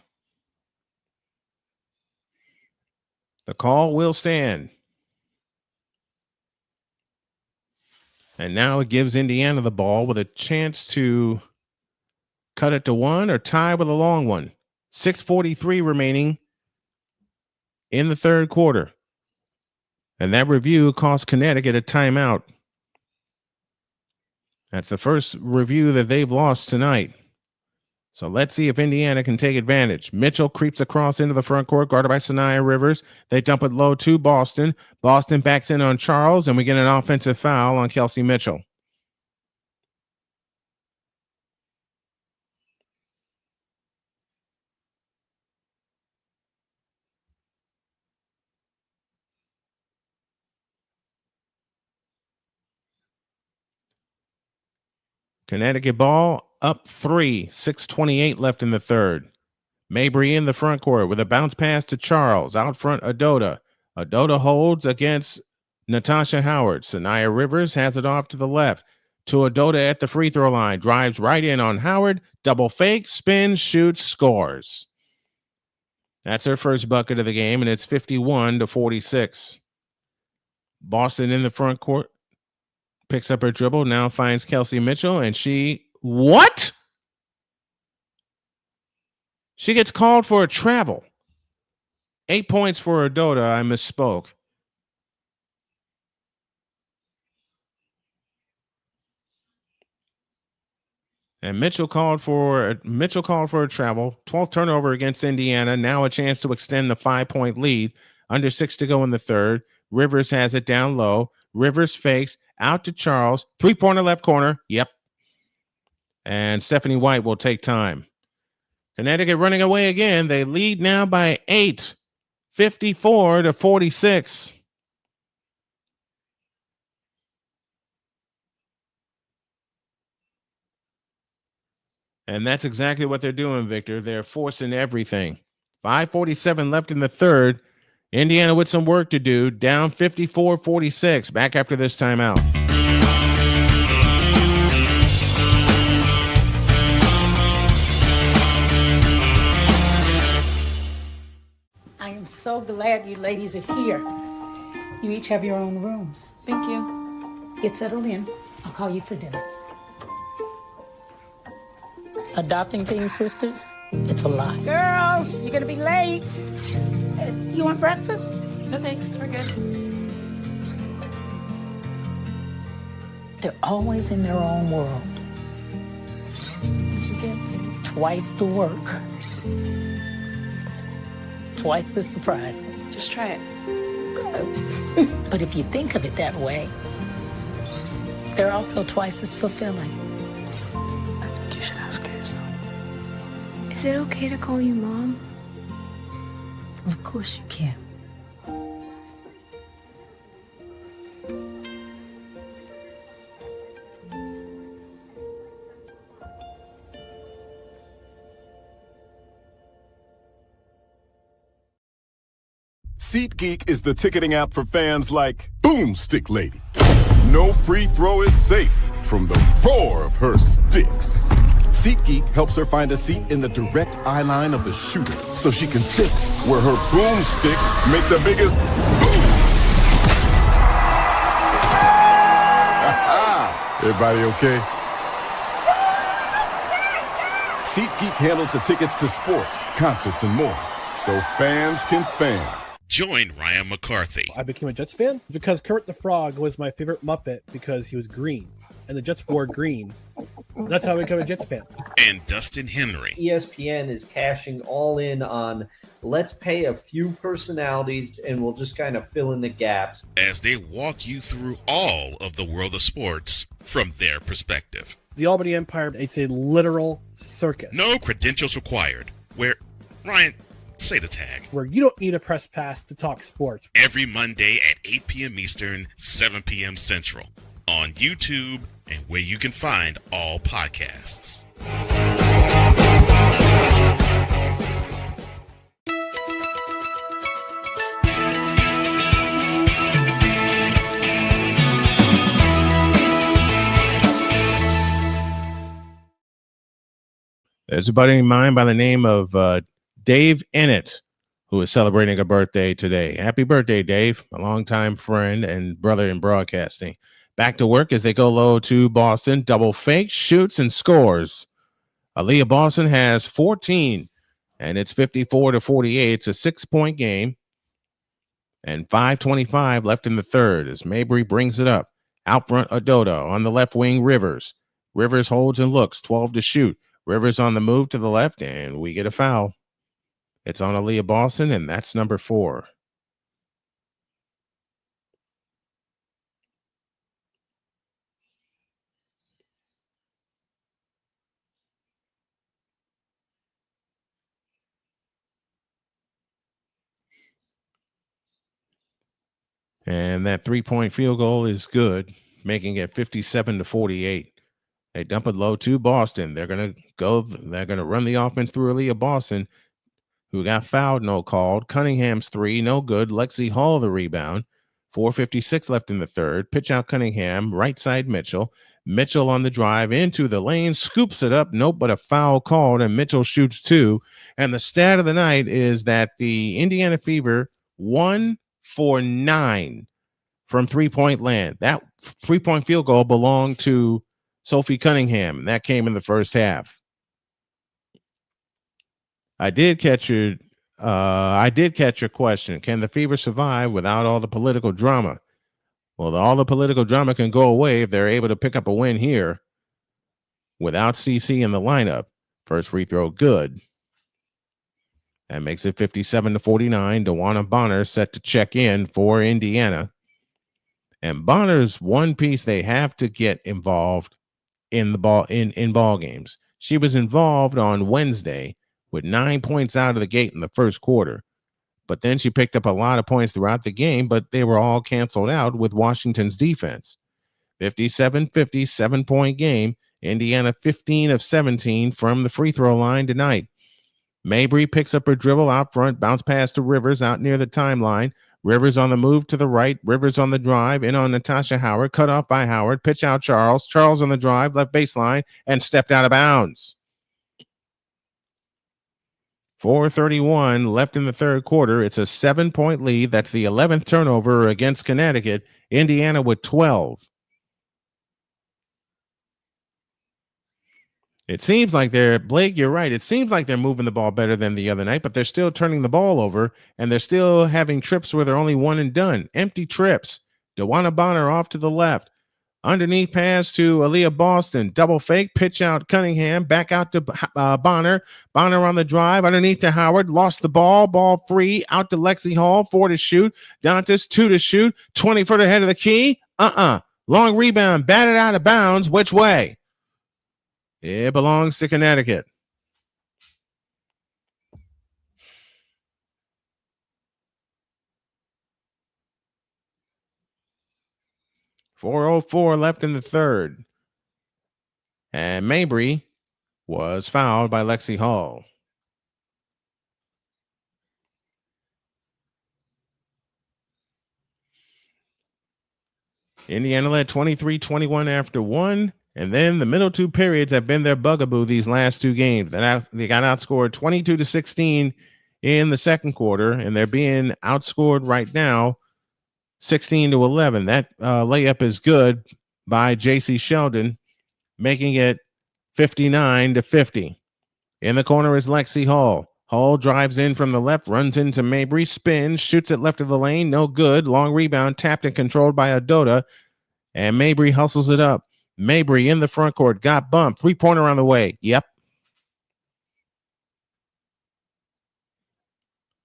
The call will stand. And now it gives Indiana the ball with a chance to cut it to 1 or tie with a long one. 6:43 remaining in the third quarter. And that review cost Connecticut a timeout. That's the first review that they've lost tonight. So let's see if Indiana can take advantage. Mitchell creeps across into the front court, guarded by Sanaya Rivers. They dump it low to Boston. Boston backs in on Charles, and we get an offensive foul on Kelsey Mitchell. Connecticut ball up 3, 6:28 left in the third. Mabrey in the front court with a bounce pass to Charles. Out front, Adota. Adota holds against Natasha Howard. Sanaya Rivers has it off to the left. To Adota at the free throw line. Drives right in on Howard. Double fake, spins, shoots, scores. That's her first bucket of the game, and it's 51-46. Boston in the front court. Picks up her dribble. Now finds Kelsey Mitchell, and she... What? She gets called for a travel. 8 points for Adota. I misspoke. And Mitchell called for a travel. 12th turnover against Indiana. Now a chance to extend the 5-point lead. Under 6 to go in the third. Rivers has it down low. Rivers fakes out to Charles. 3-pointer left corner. Yep. And Stephanie White will take time. Connecticut running away again. They lead now by 8. 54-46. And that's exactly what they're doing, Victor. They're forcing everything. 5:47 left in the third. Indiana with some work to do. Down 54-46. Back after this timeout. I am so glad you ladies are here. You each have your own rooms. Thank you. Get settled in. I'll call you for dinner. Adopting teen sisters, it's a lot. Girls, you're gonna be late. You want breakfast? No thanks, we're good. They're always in their own world. What'd you get, babe? Twice the work. Twice the surprises. Just try it. But if you think of it that way, they're also twice as fulfilling. I think you should ask her yourself. Is it okay to call you Mom? Of course you can. SeatGeek is the ticketing app for fans like Boomstick Lady. No free throw is safe from the roar of her sticks. SeatGeek helps her find a seat in the direct eye line of the shooter so she can sit where her boomsticks make the biggest boom. Everybody okay? SeatGeek handles the tickets to sports, concerts, and more, so fans can fan. Join Ryan McCarthy. I became a Jets fan because Kurt the Frog was my favorite Muppet because he was green, and the Jets wore green. That's how I became a Jets fan. And Dustin Henry. ESPN is cashing all in on let's pay a few personalities and we'll just kind of fill in the gaps. As they walk you through all of the world of sports from their perspective. The Albany Empire, it's a literal circus. No credentials required. Where, Ryan, say the tag. Where you don't need a press pass to talk sports. Every Monday at 8 p.m. Eastern, 7 p.m. Central. On YouTube and where you can find all podcasts. There's a buddy of mine by the name of Dave Ennett, who is celebrating a birthday today. Happy birthday, Dave, a longtime friend and brother in broadcasting. Back to work as they go low to Boston. Double fake, shoots, and scores. Aaliyah Boston has 14, and it's 54-48. It's a 6-point game. And 5:25 left in the third as Mabrey brings it up. Out front, Adota. On the left wing, Rivers. Rivers holds and looks. 12 to shoot. Rivers on the move to the left, and we get a foul. It's on Aaliyah Boston, and that's number 4. And that 3-point field goal is good, making it 57-48. They dump it low to Boston. They're going to run the offense through Aaliyah Boston, who got fouled, no called. Cunningham's 3, no good. Lexi Hall the rebound. 4:56 left in the third. Pitch out Cunningham, right side Mitchell. Mitchell on the drive into the lane, scoops it up. Nope, but a foul called, and Mitchell shoots two. And the stat of the night is that the Indiana Fever 1 for 9 from three-point land. That three-point field goal belonged to Sophie Cunningham, and that came in the first half. I did catch your question. Can the Fever survive without all the political drama? Well, all the political drama can go away if they're able to pick up a win here without CC in the lineup. First free throw, good. That makes it 57-49. DeWanna Bonner set to check in for Indiana. And Bonner's one piece they have to get involved in the ball games. She was involved on Wednesday with 9 points out of the gate in the first quarter. But then she picked up a lot of points throughout the game, but they were all canceled out with Washington's defense. 57-50, 7-point game. Indiana 15 of 17 from the free throw line tonight. Mabrey picks up her dribble out front, bounce pass to Rivers out near the timeline. Rivers on the move to the right. Rivers on the drive, in on Natasha Howard, cut off by Howard. Pitch out Charles. Charles on the drive, left baseline, and stepped out of bounds. 4:31 left in the third quarter. It's a 7-point lead. That's the 11th turnover against Connecticut. Indiana with 12. It seems like Blake, you're right. It seems like they're moving the ball better than the other night, but they're still turning the ball over, and they're still having trips where they're only one and done. Empty trips. DeWanna Bonner off to the left. Underneath pass to Aaliyah Boston. Double fake. Pitch out Cunningham. Back out to Bonner. Bonner on the drive. Underneath to Howard. Lost the ball. Ball free. Out to Lexi Hall. 4 to shoot. Dantas 2 to shoot. 20 foot ahead of the key. Long rebound. Batted out of bounds. Which way? It belongs to Connecticut. .404 left in the third. And Mabrey was fouled by Lexi Hall. Indiana led 23-21 after one. And then the middle two periods have been their bugaboo these last two games. They got outscored 22-16 in the second quarter, and they're being outscored right now 16-11. That layup is good by J.C. Sheldon, making it 59-50. In the corner is Lexi Hall. Hall drives in from the left, runs into Mabrey, spins, shoots it left of the lane, no good. Long rebound, tapped and controlled by Adota, and Mabrey hustles it up. Mabrey in the front court, got bumped. 3-pointer on the way. Yep.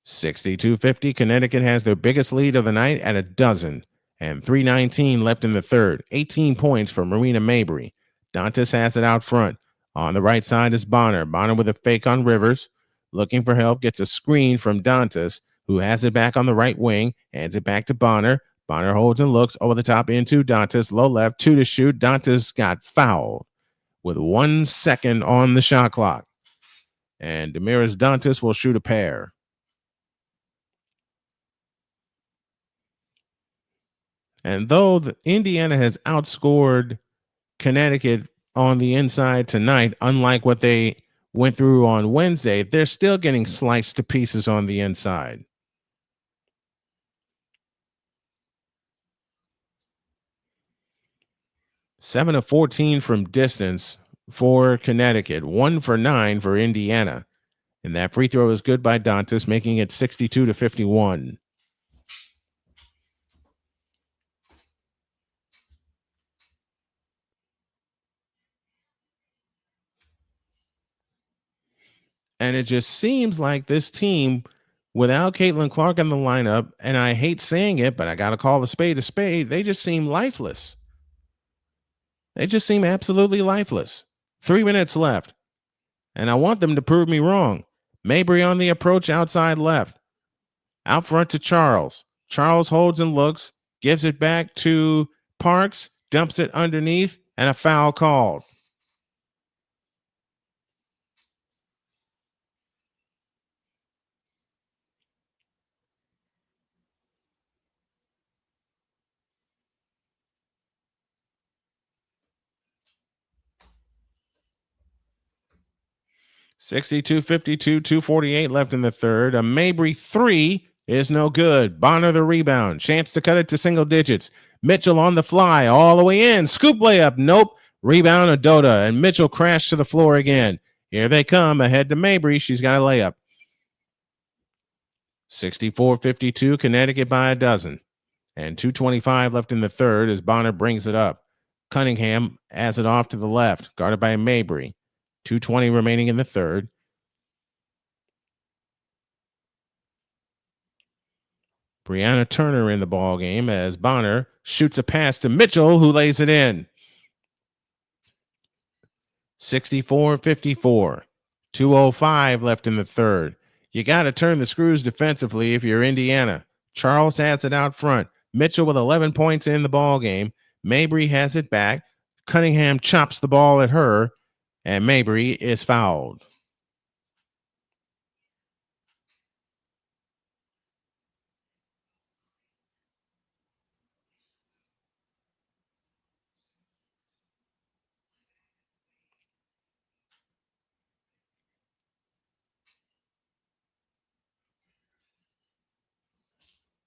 62-50. Connecticut has their biggest lead of the night at a dozen. And 3:19 left in the third. 18 points for Marina Mabrey. Dantas has it out front. On the right side is Bonner. Bonner with a fake on Rivers. Looking for help. Gets a screen from Dantas, who has it back on the right wing. Hands it back to Bonner. Bonner holds and looks over the top into Dantas. Low left, 2 to shoot. Dantas got fouled with 1 second on the shot clock. And Demiris Dantas will shoot a pair. And though Indiana has outscored Connecticut on the inside tonight, unlike what they went through on Wednesday, they're still getting sliced to pieces on the inside. Seven of 14 from distance for Connecticut, 1 for 9 for Indiana. And that free throw is good by Dantas, making it 62-51. And it just seems like this team, without Caitlin Clark in the lineup, and I hate saying it, but I got to call a spade, they just seem lifeless. They just seem absolutely lifeless. 3 minutes left. And I want them to prove me wrong. Mabrey on the approach outside left. Out front to Charles. Charles holds and looks, gives it back to Parks, dumps it underneath, and a foul called. 62-52, 2:48 left in the third. A Mabrey three is no good. Bonner the rebound. Chance to cut it to single digits. Mitchell on the fly all the way in. Scoop layup. Nope. Rebound Adota. And Mitchell crashed to the floor again. Here they come. Ahead to Mabrey. She's got a layup. 64-52. Connecticut by a dozen. And 2:25 left in the third as Bonner brings it up. Cunningham has it off to the left. Guarded by Mabrey. 2:20 remaining in the third. Brianna Turner in the ball game as Bonner shoots a pass to Mitchell, who lays it in. 64-54. 2:05 left in the third. You got to turn the screws defensively if you're Indiana. Charles has it out front. Mitchell with 11 points in the ball game. Mabrey has it back. Cunningham chops the ball at her, and Mabrey is fouled.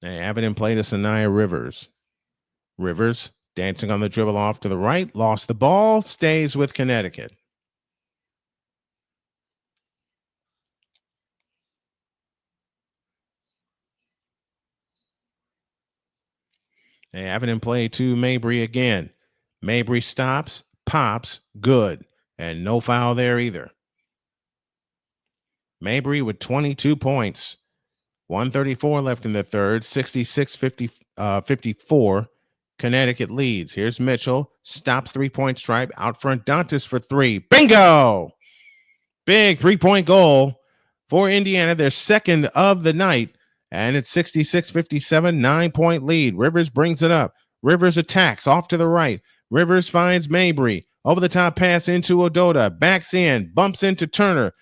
They have it in play to Sanaya Rivers. Rivers dancing on the dribble off to the right. Lost the ball. Stays with Connecticut. They have it in play to Mabrey again. Mabrey stops, pops, good. And no foul there either. Mabrey with 22 points. 134 left in the third. 66-54. Connecticut leads. Here's Mitchell. Stops three-point stripe. Out front, Dantas for three. Bingo! Big three-point goal for Indiana. Their second of the night. And it's 66-57, 9-point lead. Rivers brings it up. Rivers attacks off to the right. Rivers finds Mabrey. Over the top pass into Odota. Backs in. Bumps into Turner.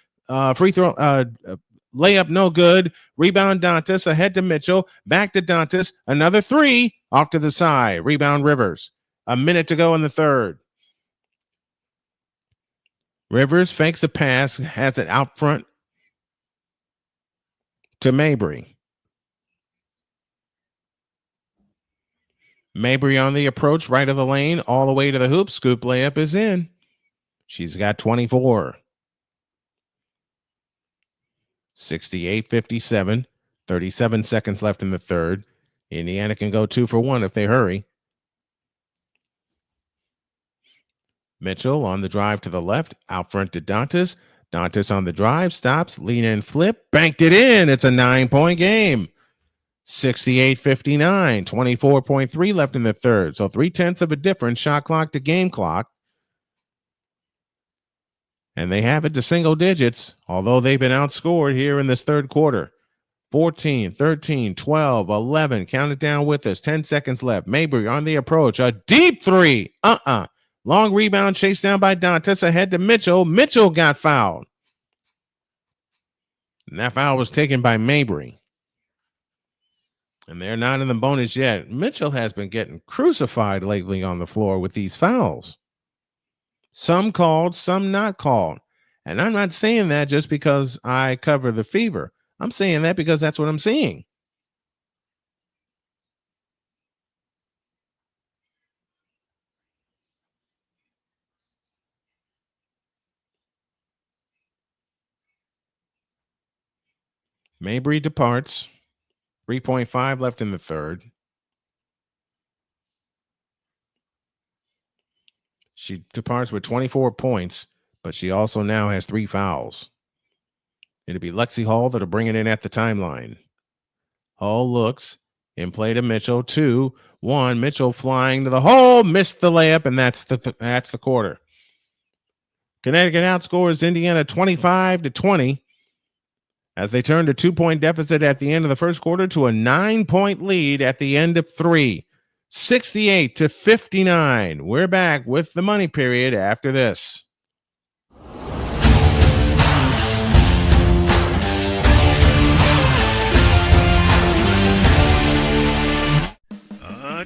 Free throw. Layup no good. Rebound Dantas. Ahead to Mitchell. Back to Dantas. Another three. Off to the side. Rebound Rivers. A minute to go in the third. Rivers fakes a pass. Has it out front to Mabrey. Mabrey on the approach, right of the lane, all the way to the hoop. Scoop layup is in. She's got 24. 68-57, 37 seconds left in the third. Indiana can go 2 for 1 if they hurry. Mitchell on the drive to the left, out front to Dantas. Dantas on the drive, stops, lean in, flip, banked it in. It's a 9-point game. 68-59, 24.3 left in the third. So 0.3 of a difference, shot clock to game clock. And they have it to single digits, although they've been outscored here in this third quarter. 14, 13, 12, 11. Count it down with us. 10 seconds left. Mabrey on the approach. A deep three. Long rebound chased down by Dantas. Ahead to Mitchell. Mitchell got fouled. And that foul was taken by Mabrey. And they're not in the bonus yet. Mitchell has been getting crucified lately on the floor with these fouls. Some called, some not called. And I'm not saying that just because I cover the Fever. I'm saying that because that's what I'm seeing. Mabrey departs. 3.5 left in the third. She departs with 24 points, but she also now has 3 fouls. It'll be Lexi Hall that'll bring it in at the timeline. Hall looks in play to Mitchell. 2-1. Mitchell flying to the hole, missed the layup, and that's the quarter. Connecticut outscores Indiana 25-20 as they turned a 2-point deficit at the end of the first quarter to a 9-point lead at the end of 3. 68-59. We're back with the money period after this.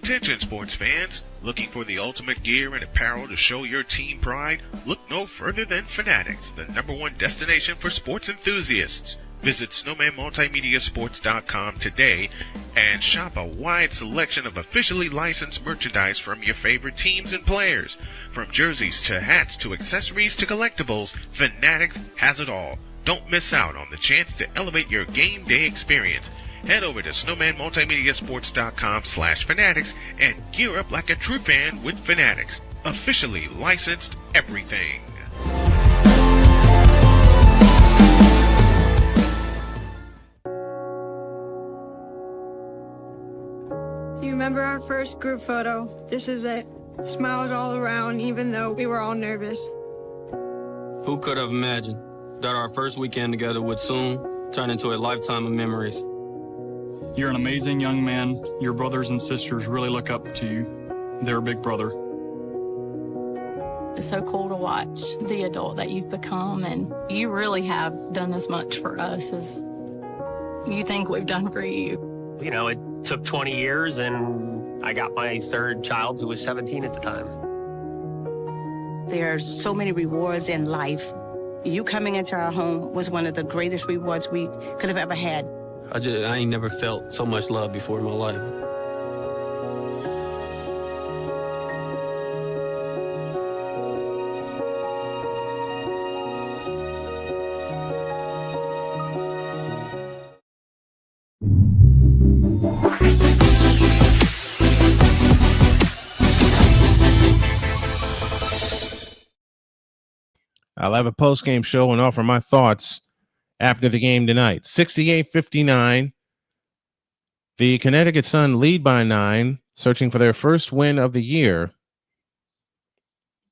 Attention sports fans, looking for the ultimate gear and apparel to show your team pride? Look no further than Fanatics, the #1 destination for sports enthusiasts. Visit snowmanmultimediasports.com today and shop a wide selection of officially licensed merchandise from your favorite teams and players. From jerseys to hats to accessories to collectibles, Fanatics has it all. Don't miss out on the chance to elevate your game day experience. Head over to snowmanmultimediasports.com/fanatics and gear up like a true fan with Fanatics. Officially licensed everything. Do you remember our first group photo? This is it. Smiles all around, even though we were all nervous. Who could have imagined that our first weekend together would soon turn into a lifetime of memories? You're an amazing young man. Your brothers and sisters really look up to you. They're a big brother. It's so cool to watch the adult that you've become, and you really have done as much for us as you think we've done for you. You know, it took 20 years, and I got my third child who was 17 at the time. There are so many rewards in life. You coming into our home was one of the greatest rewards we could have ever had. I ain't never felt so much love before in my life. I'll have a post-game show and offer my thoughts after the game tonight. 68-59. The Connecticut Sun lead by 9, searching for their first win of the year.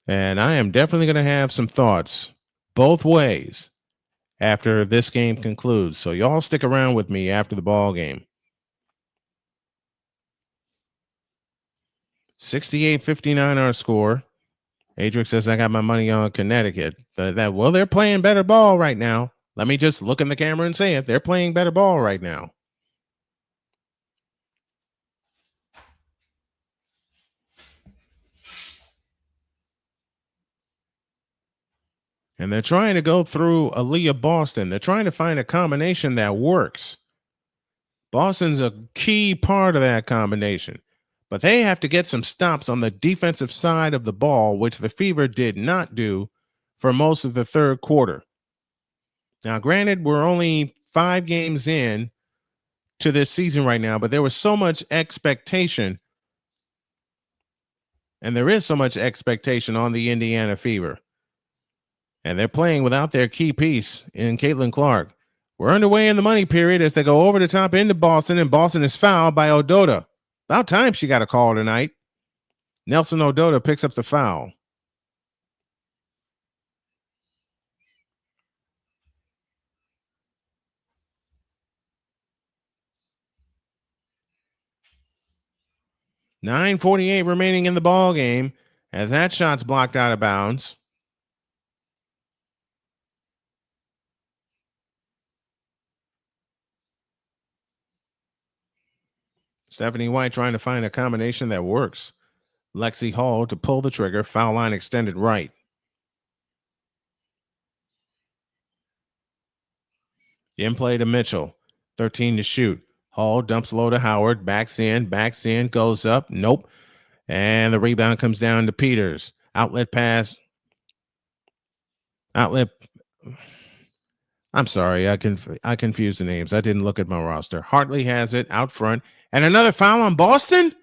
And I am definitely going to have some thoughts both ways after this game concludes. So y'all stick around with me after the ball game. 68-59 our score. Adric says I got my money on Connecticut. Well, they're playing better ball right now. Let me just look in the camera and say it. They're playing better ball right now. And they're trying to go through Aaliyah Boston. They're trying to find a combination that works. Boston's a key part of that combination. But they have to get some stops on the defensive side of the ball, which the Fever did not do for most of the third quarter. Now, granted, we're only 5 games in to this season right now, but there was so much expectation, and there is so much expectation on the Indiana Fever. And they're playing without their key piece in Caitlin Clark. We're underway in the money period as they go over the top into Boston, and Boston is fouled by Odota. About time she got a call tonight. Nelson Odota picks up the foul. .9:48 remaining in the ball game as that shot's blocked out of bounds. Stephanie White trying to find a combination that works. Lexi Hall to pull the trigger. Foul line extended right. In play to Mitchell. 13 to shoot. Hall dumps low to Howard. Backs in, goes up. Nope. And the rebound comes down to Peters. Outlet pass. Outlet. I'm sorry. I confused the names. I didn't look at my roster. Hartley has it out front. And another foul on Boston?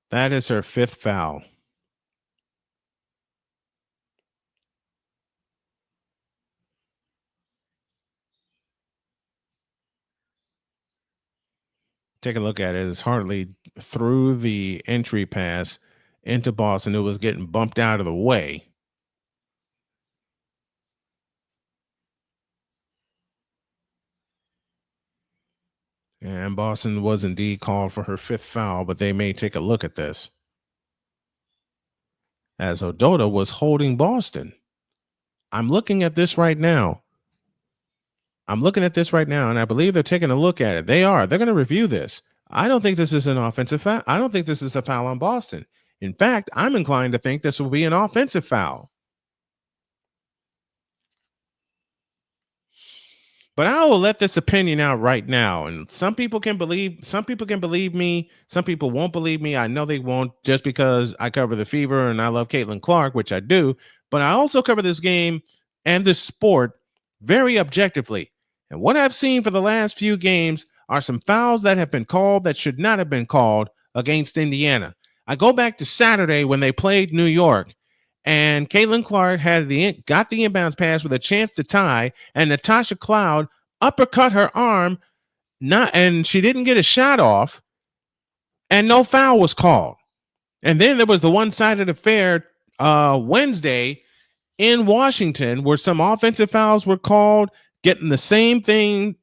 That is her 5th foul. Take a look at it. It's Hartley through the entry pass into Boston. It was getting bumped out of the way. And Boston was indeed called for her 5th foul, but they may take a look at this. As Odota was holding Boston. I'm looking at this right now. I'm looking at this right now, and I believe they're taking a look at it. They are. They're going to review this. I don't think this is an offensive foul. I don't think this is a foul on Boston. In fact, I'm inclined to think this will be an offensive foul. But I will let this opinion out right now. And some people can believe me. Some people won't believe me. I know they won't, just because I cover the Fever and I love Caitlin Clark, which I do. But I also cover this game and this sport very objectively. And what I've seen for the last few games are some fouls that have been called that should not have been called against Indiana. I go back to Saturday when they played New York, and Caitlin Clark got the inbounds pass with a chance to tie, and Natasha Cloud uppercut her arm, and she didn't get a shot off, and no foul was called. And then there was the one-sided affair Wednesday in Washington where some offensive fouls were called, getting the same thing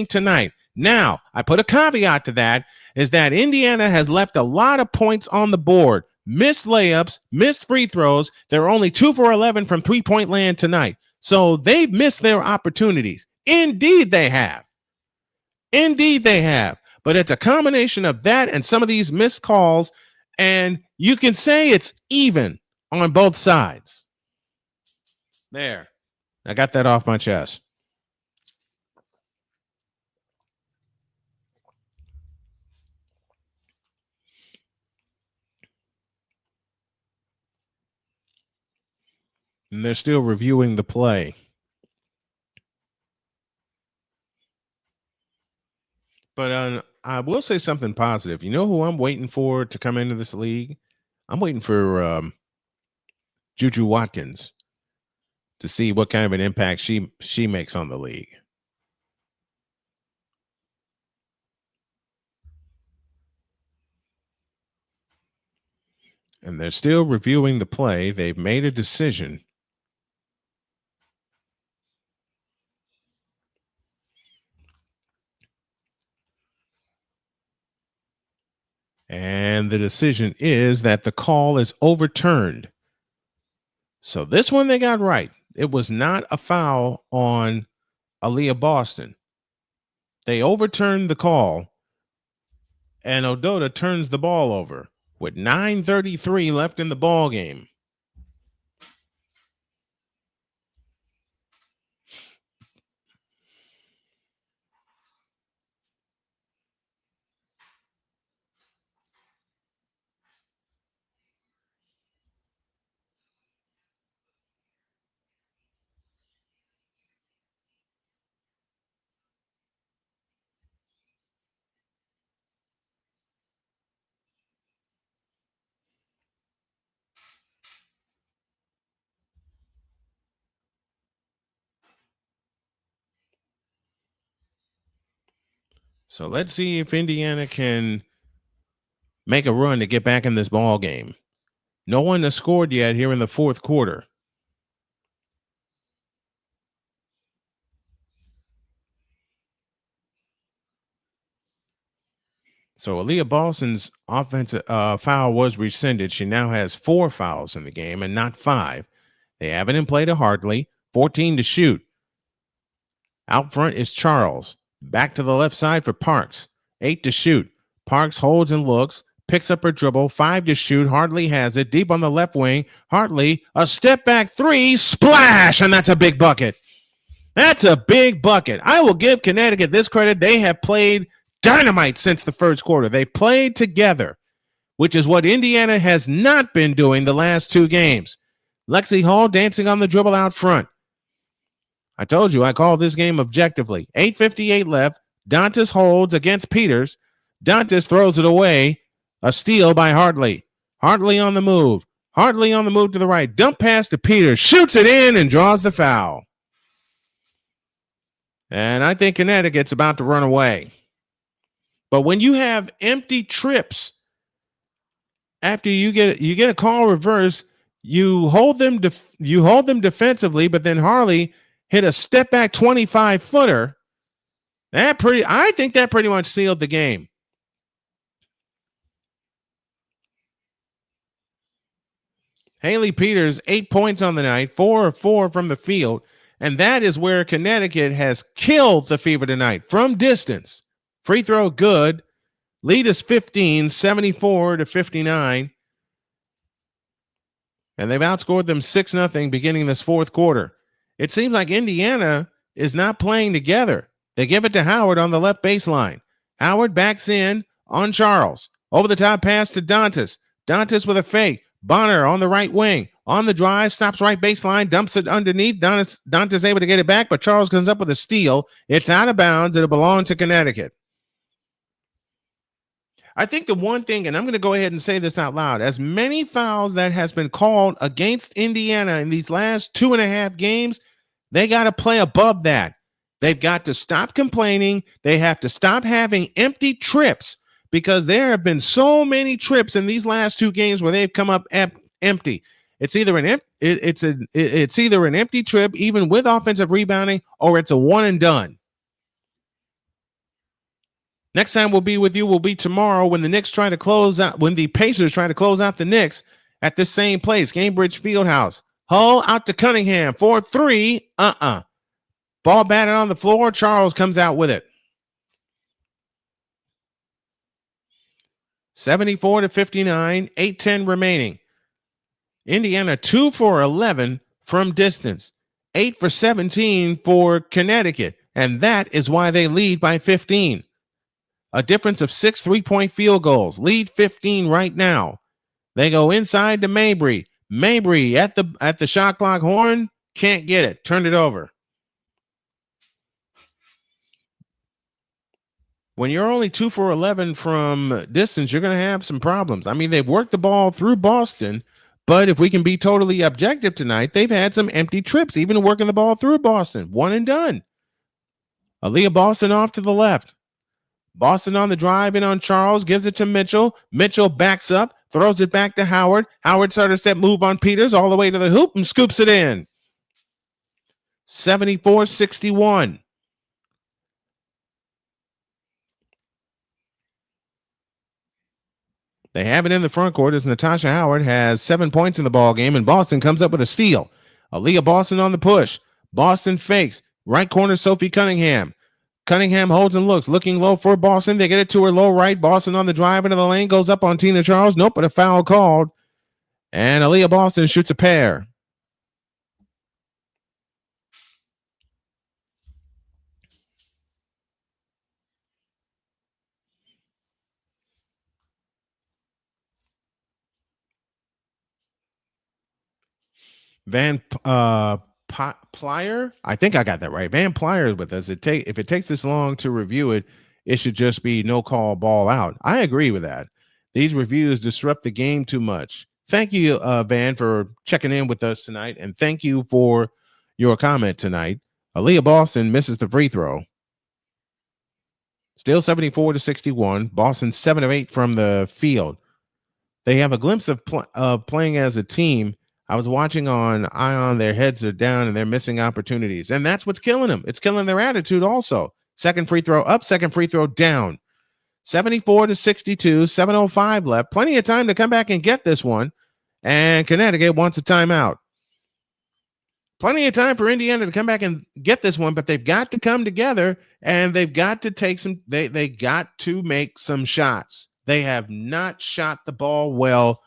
tonight. Now, I put a caveat to that, is that Indiana has left a lot of points on the board. Missed layups, missed free throws. They're only 2 for 11 from three-point land tonight. So they've missed their opportunities. Indeed, they have. But it's a combination of that and some of these missed calls, and you can say it's even on both sides. There. I got that off my chest. And they're still reviewing the play. But I will say something positive. You know who I'm waiting for to come into this league? I'm waiting for Juju Watkins to see what kind of an impact she makes on the league. And they're still reviewing the play. They've made a decision. And the decision is that the call is overturned. So this one they got right. It was not a foul on Aaliyah Boston. They overturned the call, and Odota turns the ball over with 9:33 left in the ball game. So let's see if Indiana can make a run to get back in this ball game. No one has scored yet here in the fourth quarter. So Aaliyah Boston's offensive foul was rescinded. She now has 4 fouls in the game and not 5. They have it in play to Hartley, 14 to shoot. Out front is Charles. Back to the left side for Parks, 8 to shoot. Parks holds and looks, picks up her dribble, 5 to shoot. Hartley has it deep on the left wing. Hartley, a step back 3, splash, and that's a big bucket. That's a big bucket. I will give Connecticut this credit. They have played dynamite since the first quarter. They played together, which is what Indiana has not been doing the last 2 games. Lexi Hall dancing on the dribble out front. I told you I called this game objectively. 8:58 left. Dantas holds against Peters. Dantas throws it away. A steal by Hartley. Hartley on the move. Hartley on the move to the right. Dump pass to Peters. Shoots it in and draws the foul. And I think Connecticut's about to run away. But when you have empty trips, after you get a call reverse, you hold them defensively, but then Hartley hit a step back 25-footer. I think that pretty much sealed the game. Haley Peters, 8 points on the night, 4 of 4 from the field. And that is where Connecticut has killed the Fever tonight from distance. Free throw good. Lead is 15, 74-59. And they've outscored them 6-0 beginning this fourth quarter. It seems like Indiana is not playing together. They give it to Howard on the left baseline. Howard backs in on Charles. Over the top pass to Dantas. Dantas with a fake. Bonner on the right wing. On the drive, stops right baseline, dumps it underneath. Dantas able to get it back, but Charles comes up with a steal. It's out of bounds. It'll belong to Connecticut. I think the one thing, and I'm going to go ahead and say this out loud, as many fouls that has been called against Indiana in these last 2.5 games, they got to play above that. They've got to stop complaining. They have to stop having empty trips, because there have been so many trips in these last 2 games where they've come up empty. It's either an empty trip, even with offensive rebounding, or it's a one and done. Next time we'll be with you will be tomorrow when the Pacers try to close out the Knicks at this same place, Cambridge Fieldhouse. Hull out to Cunningham for 3. Ball batted on the floor. Charles comes out with it. 74-59, 8:10 remaining. Indiana 2 for 11 from distance, 8 for 17 for Connecticut, and that is why they lead by 15. A difference of 6 3-point field goals. Lead 15 right now. They go inside to Mabrey. Mabrey at the shot clock horn, can't get it. Turned it over. When you're only 2 for 11 from distance, you're going to have some problems. I mean, they've worked the ball through Boston, but if we can be totally objective tonight, they've had some empty trips, even working the ball through Boston. One and done. Aaliyah Boston off to the left. Boston on the drive in on Charles, gives it to Mitchell. Mitchell backs up, throws it back to Howard. Howard started a step move on Peters all the way to the hoop and scoops it in. 74-61. They have it in the front court as Natasha Howard has 7 points in the ball game, and Boston comes up with a steal. Aaliyah Boston on the push. Boston fakes. Right corner, Sophie Cunningham. Cunningham holds and looks, looking low for Boston. They get it to her low right. Boston on the drive into the lane, goes up on Tina Charles. Nope, but a foul called. And Aaliyah Boston shoots a pair. Van Plier, I think I got that right. Van Plier is with us. If it takes this long to review it, it should just be no call, ball out. I agree with that. These reviews disrupt the game too much. Thank you, Van, for checking in with us tonight, and thank you for your comment tonight. Aaliyah Boston misses the free throw. Still 74-61. Boston 7 of 8 from the field. They have a glimpse of playing as a team. I was watching on Ion. Their heads are down and they're missing opportunities. And that's what's killing them. It's killing their attitude also. Second free throw up, second free throw down. 74-62, 7:05 left. Plenty of time to come back and get this one. And Connecticut wants a timeout. Plenty of time for Indiana to come back and get this one, but they've got to come together and they've got to take some, they got to make some shots. They have not shot the ball well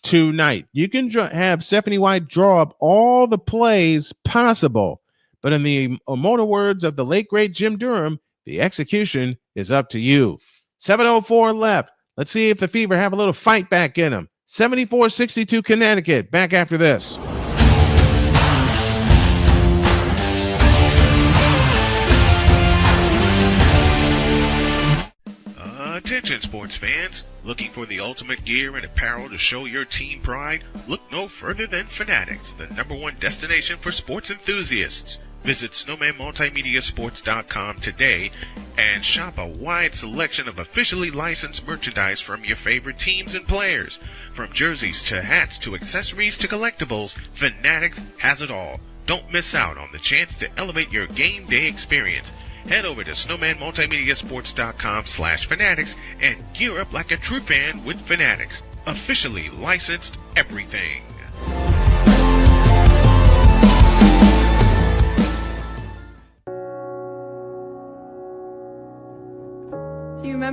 tonight. You can have Stephanie White draw up all the plays possible, but in the immortal words of the late great Jim Durham, the execution is up to you. 7:04 left. Let's see if the Fever have a little fight back in them. 74-62 Connecticut. Back after this. Attention sports fans, looking for the ultimate gear and apparel to show your team pride? Look no further than Fanatics, the #1 destination for sports enthusiasts. Visit SnowmanMultimediaSports.com today and shop a wide selection of officially licensed merchandise from your favorite teams and players. From jerseys to hats to accessories to collectibles, Fanatics has it all. Don't miss out on the chance to elevate your game day experience. Head over to SnowmanMultimediaSports.com/Fanatics and gear up like a true fan with Fanatics. Officially licensed everything.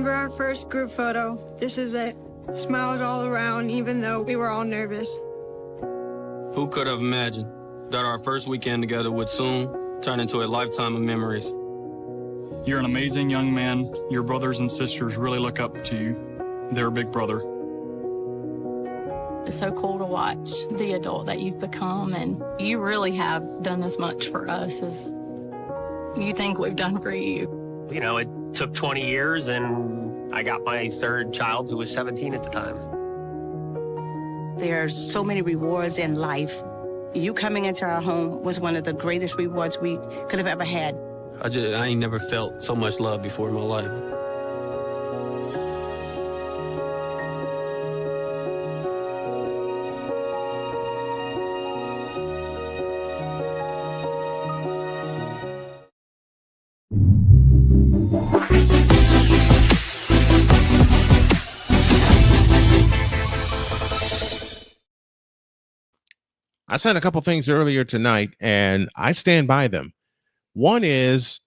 remember our first group photo? This is it. Smiles all around, even though we were all nervous. Who could have imagined that our first weekend together would soon turn into a lifetime of memories? You're an amazing young man. Your brothers and sisters really look up to you. They're a big brother. It's so cool to watch the adult that you've become, and you really have done as much for us as you think we've done for you. You know, it took 20 years, and I got my third child who was 17 at the time. There are so many rewards in life. You coming into our home was one of the greatest rewards we could have ever had. I ain't never felt so much love before in my life. I said a couple things earlier tonight, and I stand by them. One is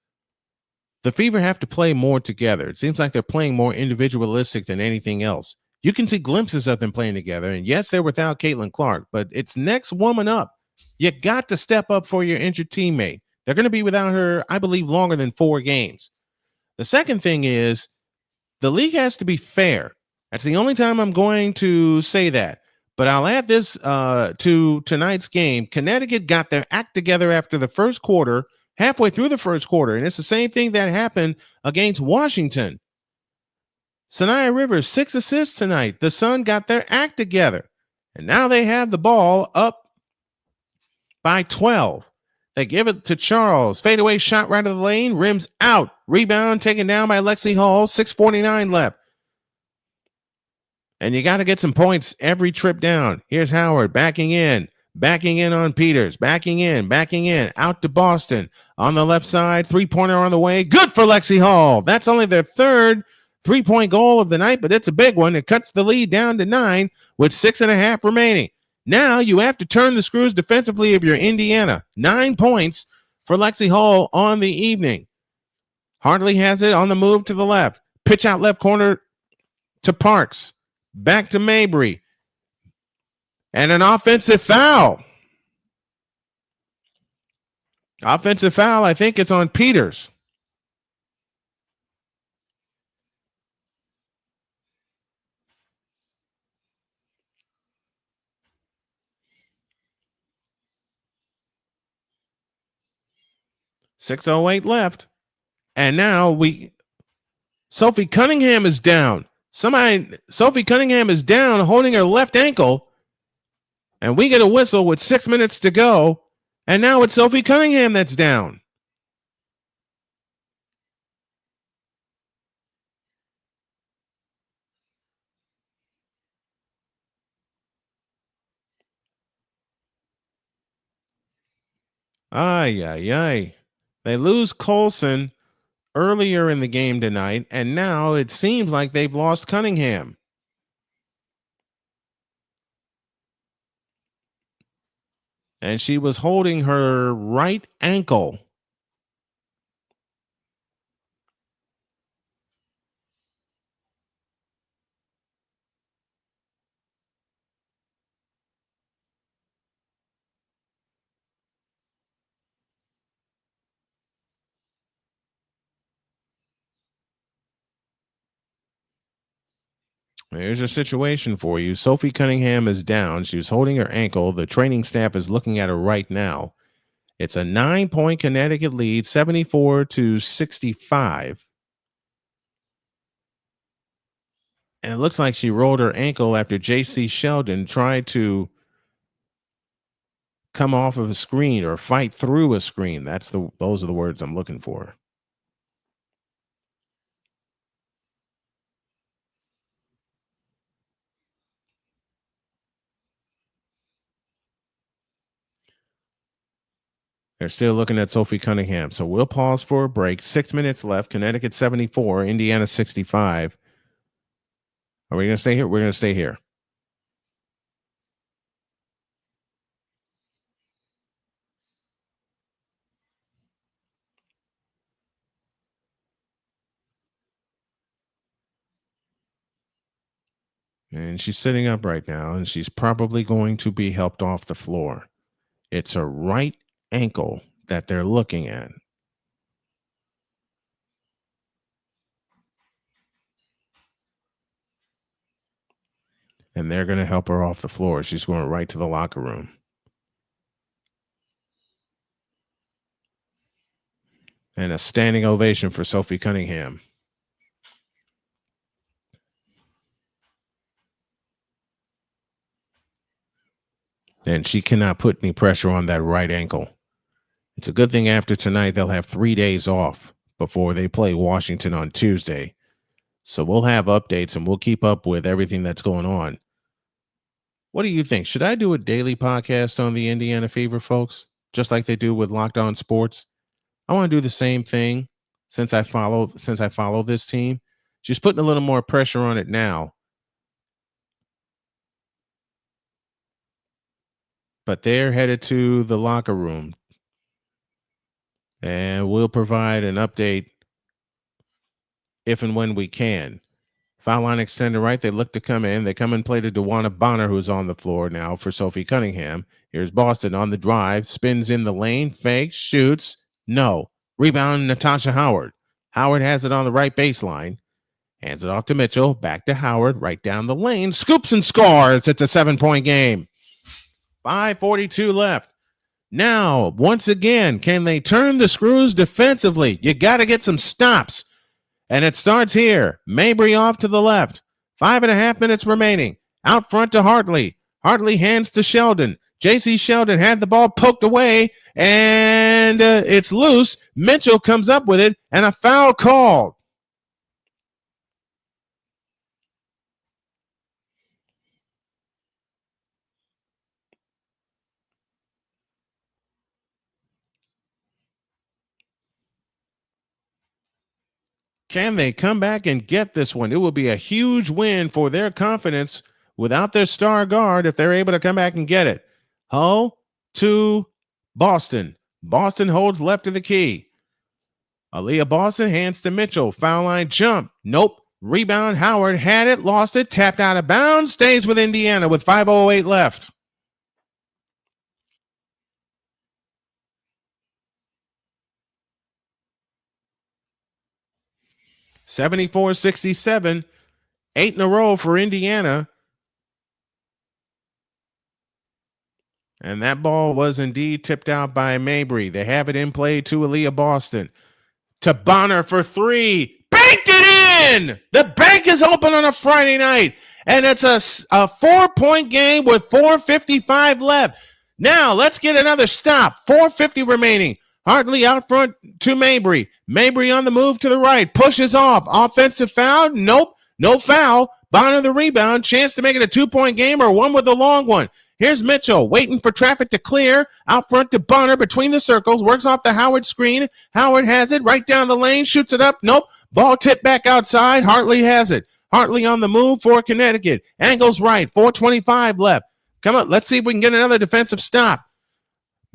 the Fever have to play more together. It seems like they're playing more individualistic than anything else. You can see glimpses of them playing together, and yes, they're without Caitlin Clark, but it's next woman up. You got to step up for your injured teammate. They're going to be without her, I believe, longer than 4 games. The second thing is the league has to be fair. That's the only time I'm going to say that. But I'll add this to tonight's game. Connecticut got their act together after the first quarter, halfway through the first quarter, and it's the same thing that happened against Washington. Sanaya Rivers, 6 assists tonight. The Sun got their act together, and now they have the ball up by 12. They give it to Charles. Fadeaway shot right of the lane, rims out. Rebound taken down by Lexi Hall, 6:49 left. And you got to get some points every trip down. Here's Howard backing in on Peters, backing in, out to Boston. On the left side, 3-pointer on the way. Good for Lexi Hall. That's only their third 3-point goal of the night, but it's a big one. It cuts the lead down to 9 with 6.5 remaining. Now you have to turn the screws defensively if you're Indiana. 9 points for Lexi Hall on the evening. Hartley has it on the move to the left. Pitch out left corner to Parks. Back to Mabrey. And an offensive foul. Offensive foul, I think it's on Peters. .608 left. And now Sophie Cunningham is down. Sophie Cunningham is down holding her left ankle. And we get a whistle with 6 minutes to go. And now it's Sophie Cunningham that's down. Ay. They lose Colson earlier in the game tonight, and now it seems like they've lost Cunningham. And she was holding her right ankle. Here's a situation for you. Sophie Cunningham is down. She was holding her ankle. The training staff is looking at her right now. It's a 9-point Connecticut lead, 74-65. And it looks like she rolled her ankle after J.C. Sheldon tried to come off of a screen or fight through a screen. Those are the words I'm looking for. They're still looking at Sophie Cunningham. So we'll pause for a break. 6 minutes left. Connecticut 74, Indiana 65. Are we going to stay here? We're going to stay here. And she's sitting up right now, and she's probably going to be helped off the floor. It's a right ankle that they're looking at. And they're going to help her off the floor. She's going right to the locker room. And a standing ovation for Sophie Cunningham. And she cannot put any pressure on that right ankle. It's a good thing after tonight they'll have 3 days off before they play Washington on Tuesday. So we'll have updates and we'll keep up with everything that's going on. What do you think? Should I do a daily podcast on the Indiana Fever, folks? Just like they do with Locked On Sports? I want to do the same thing since I follow this team. Just putting a little more pressure on it now. But they're headed to the locker room. And we'll provide an update if and when we can. Foul line extended right. They look to come in. They come and play to DeWanna Bonner, who's on the floor now for Sophie Cunningham. Here's Boston on the drive. Spins in the lane. Fakes. Shoots. No. Rebound, Natasha Howard. Howard has it on the right baseline. Hands it off to Mitchell. Back to Howard. Right down the lane. Scoops and scores. It's a 7-point game. 5:42 left. Now, once again, can they turn the screws defensively? You got to get some stops. And it starts here. Mabrey off to the left. 5.5 minutes remaining. Out front to Hartley. Hartley hands to Sheldon. J.C. Sheldon had the ball poked away, and it's loose. Mitchell comes up with it, and a foul called. Can they come back and get this one? It will be a huge win for their confidence without their star guard if they're able to come back and get it. Hull to Boston. Boston holds left of the key. Aaliyah Boston hands to Mitchell. Foul line jump. Nope. Rebound. Howard had it, lost it, tapped out of bounds, stays with Indiana with 5:08 left. (74-67), 8 in a row for Indiana. And that ball was indeed tipped out by Mabrey. They have it in play to Aaliyah Boston. To Bonner for 3. Banked it in! The bank is open on a Friday night. And it's a 4-point game with 4:55 left. Now, let's get another stop. 4:50 remaining. Hartley out front to Mabrey. Mabrey on the move to the right. Pushes off. Offensive foul? Nope. No foul. Bonner the rebound. Chance to make it a 2-point game or one with the long one. Here's Mitchell waiting for traffic to clear. Out front to Bonner between the circles. Works off the Howard screen. Howard has it right down the lane. Shoots it up. Nope. Ball tipped back outside. Hartley has it. Hartley on the move for Connecticut. Angles right. 4:25 left. Come on. Let's see if we can get another defensive stop.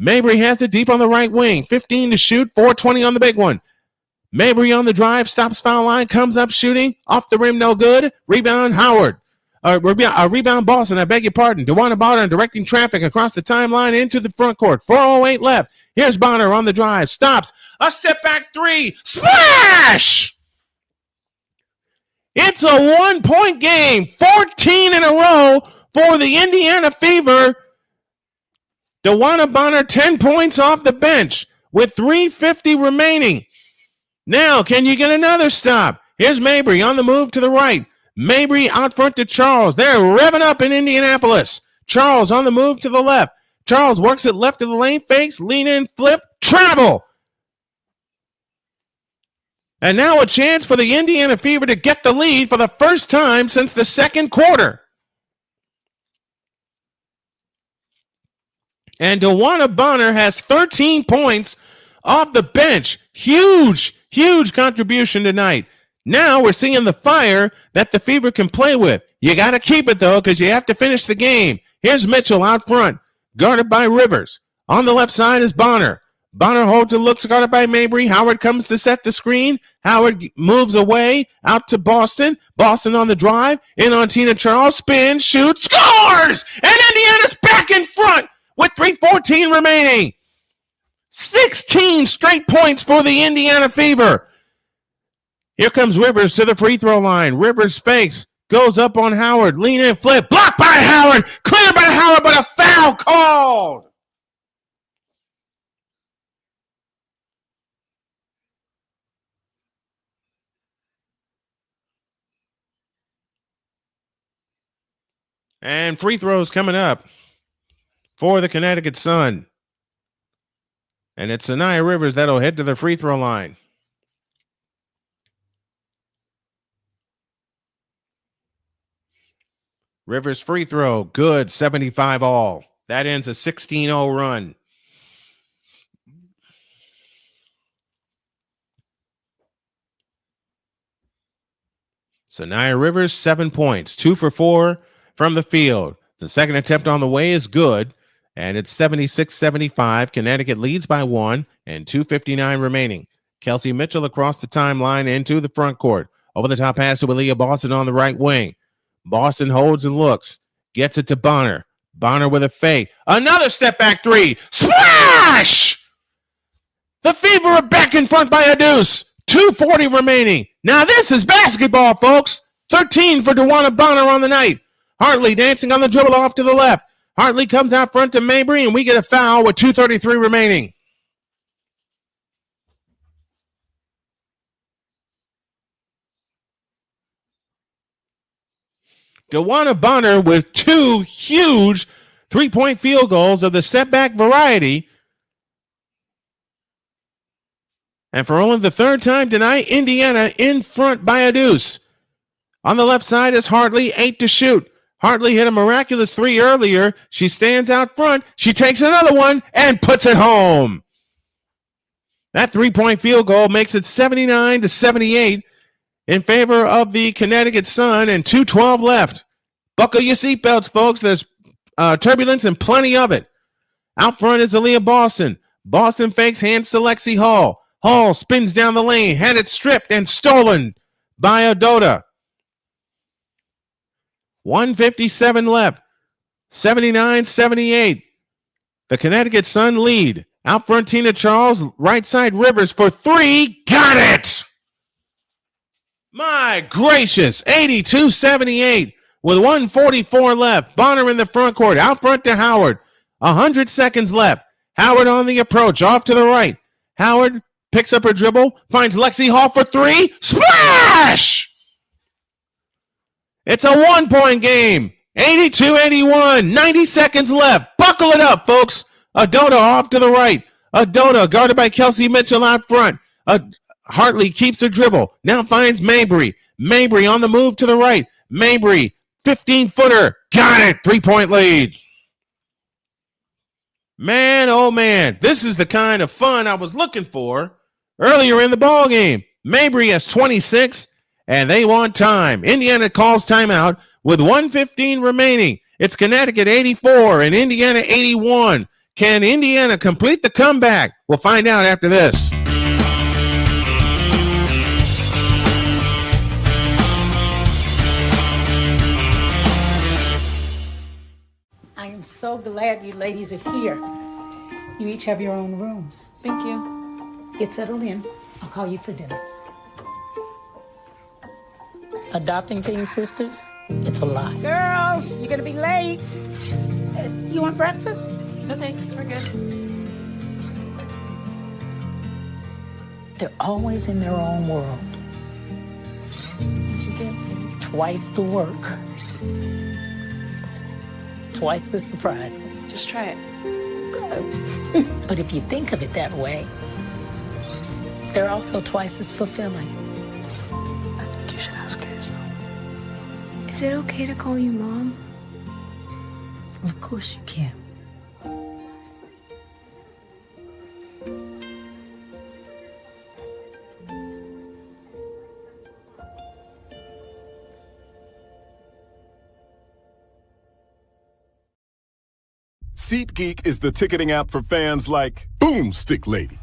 Mabrey has it deep on the right wing. 15 to shoot. 4:20 on the big one. Mabrey on the drive. Stops foul line. Comes up shooting. Off the rim. No good. Rebound Howard. Rebound Boston. I beg your pardon. DeWanna Bonner directing traffic across the timeline into the front court. 4:08 left. Here's Bonner on the drive. Stops. A step back 3. Splash! It's a 1-point game. 14 in a row for the Indiana Fever. DeWanna Bonner 10 points off the bench with 3:50 remaining. Now, can you get another stop? Here's Mabrey on the move to the right. Mabrey out front to Charles. They're revving up in Indianapolis. Charles on the move to the left. Charles works it left of the lane, fakes, lean in, flip, travel. And now a chance for the Indiana Fever to get the lead for the first time since the second quarter. And DeWanna Bonner has 13 points off the bench. Huge contribution tonight. Now we're seeing the fire that the Fever can play with. You got to keep it, though, because you have to finish the game. Here's Mitchell out front, guarded by Rivers. On the left side is Bonner. Bonner holds and looks, guarded by Mabrey. Howard comes to set the screen. Howard moves away out to Boston. Boston on the drive. In on Tina Charles. Spin, shoots, scores! And Indiana's back in front with 3:14 remaining. 16 straight points for the Indiana Fever. Here comes Rivers to the free throw line. Rivers fakes. Goes up on Howard. Lean in, flip. Blocked by Howard. Cleared by Howard, but a foul called. And free throws coming up for the Connecticut Sun. And it's Sanaya Rivers that'll head to the free throw line. Rivers free throw, good, 75 all. That ends a 16-0 run. Sanaya Rivers, 7 points, 2 for 4 from the field. The second attempt on the way is good, and it's 76-75. Connecticut leads by 1, and 2:59 remaining. Kelsey Mitchell across the timeline into the front court. Over the top pass to Aaliyah Boston on the right wing. Boston holds and looks. Gets it to Bonner. Bonner with a fake. Another step back three. Splash! The Fever are back in front by a deuce. 2:40 remaining. Now this is basketball, folks. 13 for DeWanna Bonner on the night. Hartley dancing on the dribble off to the left. Hartley comes out front to Mabrey, and we get a foul with 2:33 remaining. DeWanna Bonner with 2 huge three-point field goals of the step-back variety. And for only the third time tonight, Indiana in front by a deuce. On the left side is Hartley, 8 to shoot. Hartley hit a miraculous 3 earlier. She stands out front. She takes another one and puts it home. That three-point field goal makes it 79-78 in favor of the Connecticut Sun, and 2:12 left. Buckle your seatbelts, folks. There's turbulence and plenty of it. Out front is Aaliyah Boston. Boston fakes, hands to Lexi Hall. Hall spins down the lane, had it stripped and stolen by Odota. 1:57 left. 79-78. The Connecticut Sun lead. Out front, Tina Charles. Right side, Rivers for 3. Got it! My gracious, 82-78 with 1:44 left. Bonner in the front court, out front to Howard. 100 seconds left. Howard on the approach, off to the right. Howard picks up her dribble, finds Lexi Hall for 3. Splash! It's a 1-point game. 82-81, 90 seconds left. Buckle it up, folks. Odota off to the right. Odota guarded by Kelsey Mitchell out front. Hartley keeps the dribble. Now finds Mabrey. Mabrey on the move to the right. Mabrey, 15-footer. Got it. 3-point lead. Man, oh man, this is the kind of fun I was looking for earlier in the ball game. Mabrey has 26, and they want time. Indiana calls timeout with 1:15 remaining. It's Connecticut 84 and Indiana 81. Can Indiana complete the comeback? We'll find out after this. I am so glad you ladies are here. You each have your own rooms. Thank you. Get settled in. I'll call you for dinner. Adopting teen sisters, it's a lot. Girls, you're gonna be late. You want breakfast? No thanks, we're good. They're always in their own world. What'd you get, babe? Twice the work. Twice the surprises. Just try it. But if you think of it that way, they're also twice as fulfilling. I think you should ask her yourself. Is it okay to call you Mom? Of course you can. SeatGeek is the ticketing app for fans like Boomstick Lady.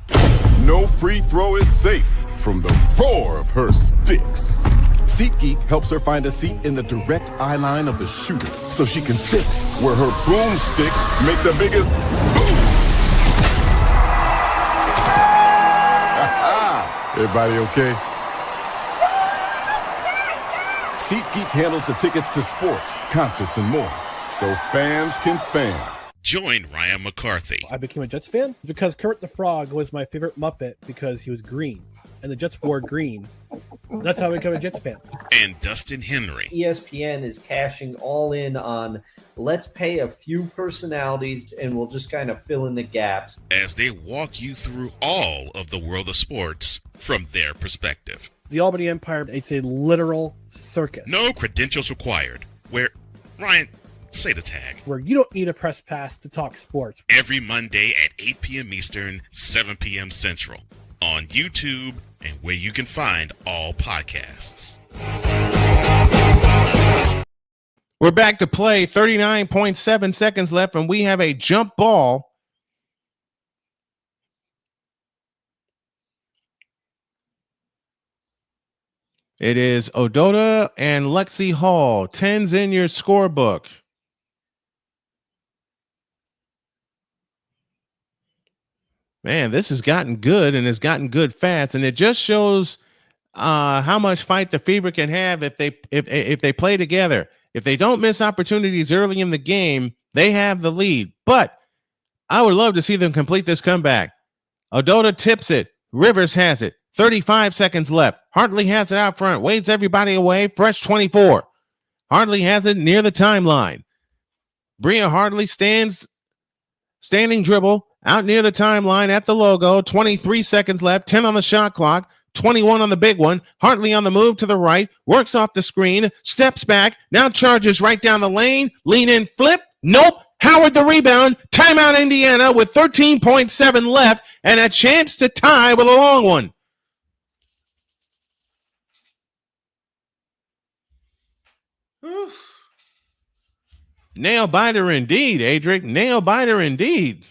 No free throw is safe from the roar of her sticks. SeatGeek helps her find a seat in the direct eye line of the shooter so she can sit where her boomsticks make the biggest boom. Everybody okay? SeatGeek handles the tickets to sports, concerts, and more, so fans can fan. Join Ryan McCarthy. I became a Jets fan because Kurt the Frog was my favorite Muppet because he was green, and the Jets wore green. That's how I became a Jets fan. And Dustin Henry. ESPN is cashing all in on let's pay a few personalities and we'll just kind of fill in the gaps. As they walk you through all of the world of sports from their perspective. The Albany Empire, it's a literal circus. No credentials required. Where, Ryan, say the tag. Where you don't need a press pass to talk sports. Every Monday at 8 p.m. Eastern, 7 p.m. Central. On YouTube and where you can find all podcasts. We're back to play. 39.7 seconds left, and we have a jump ball. It is Odota and Lexi Hall. 10's in your scorebook. Man, this has gotten good, and it's gotten good fast, and it just shows how much fight the Fever can have if they play together. If they don't miss opportunities early in the game, they have the lead. But I would love to see them complete this comeback. Odota tips it. Rivers has it. 35 seconds left. Hartley has it out front. Wades everybody away. Fresh 24. Hartley has it near the timeline. Bria Hartley standing dribble out near the timeline at the logo. 23 seconds left. 10 on the shot clock. 21 on the big one. Hartley on the move to the right. Works off the screen. Steps back. Now charges right down the lane. Lean in flip. Nope. Howard the rebound. Timeout Indiana with 13.7 left and a chance to tie with a long one. Nail biter indeed, Adric. Nail biter indeed.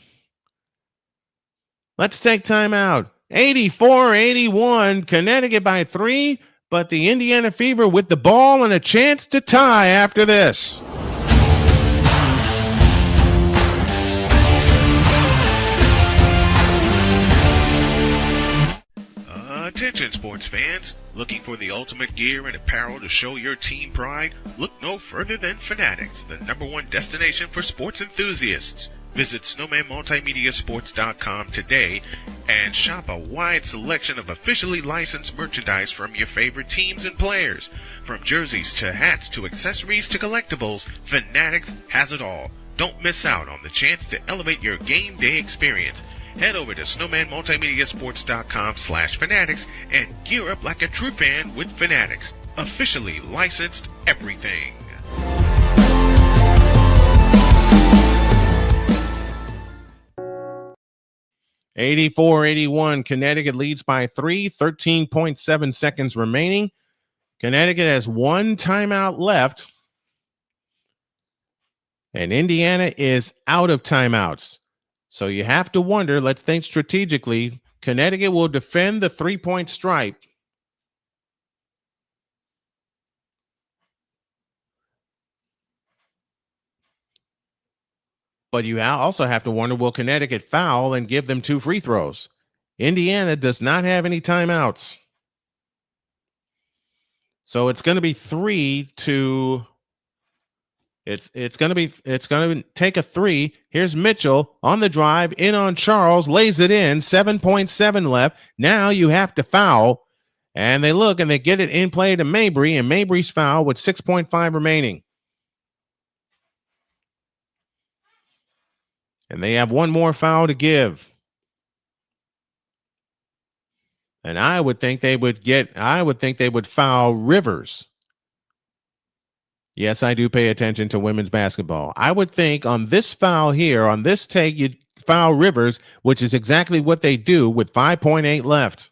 Let's take time out. 84-81, Connecticut by 3, but the Indiana Fever with the ball and a chance to tie after this. Attention sports fans, looking for the ultimate gear and apparel to show your team pride? Look no further than Fanatics, the #1 destination for sports enthusiasts. Visit snowmanmultimediasports.com today and shop a wide selection of officially licensed merchandise from your favorite teams and players. From jerseys to hats to accessories to collectibles, Fanatics has it all. Don't miss out on the chance to elevate your game day experience. Head over to snowmanmultimediasports.com/fanatics and gear up like a true fan with Fanatics. Officially licensed everything. (84-81), Connecticut leads by 3, 13.7 seconds remaining. Connecticut has one timeout left, and Indiana is out of timeouts. So you have to wonder, let's think strategically. Connecticut will defend the three-point stripe. But you also have to wonder, will Connecticut foul and give them 2 free throws? Indiana does not have any timeouts. So it's going to be 3 to... It's going to take a 3. Here's Mitchell on the drive, in on Charles, lays it in, 7.7 left. Now you have to foul, and they look and they get it in play to Mabrey, and Mabrey's foul with 6.5 remaining. And they have one more foul to give. And I would think they would foul Rivers. Yes, I do pay attention to women's basketball. I would think on this foul here, on this take, you'd foul Rivers, which is exactly what they do with 5.8 left.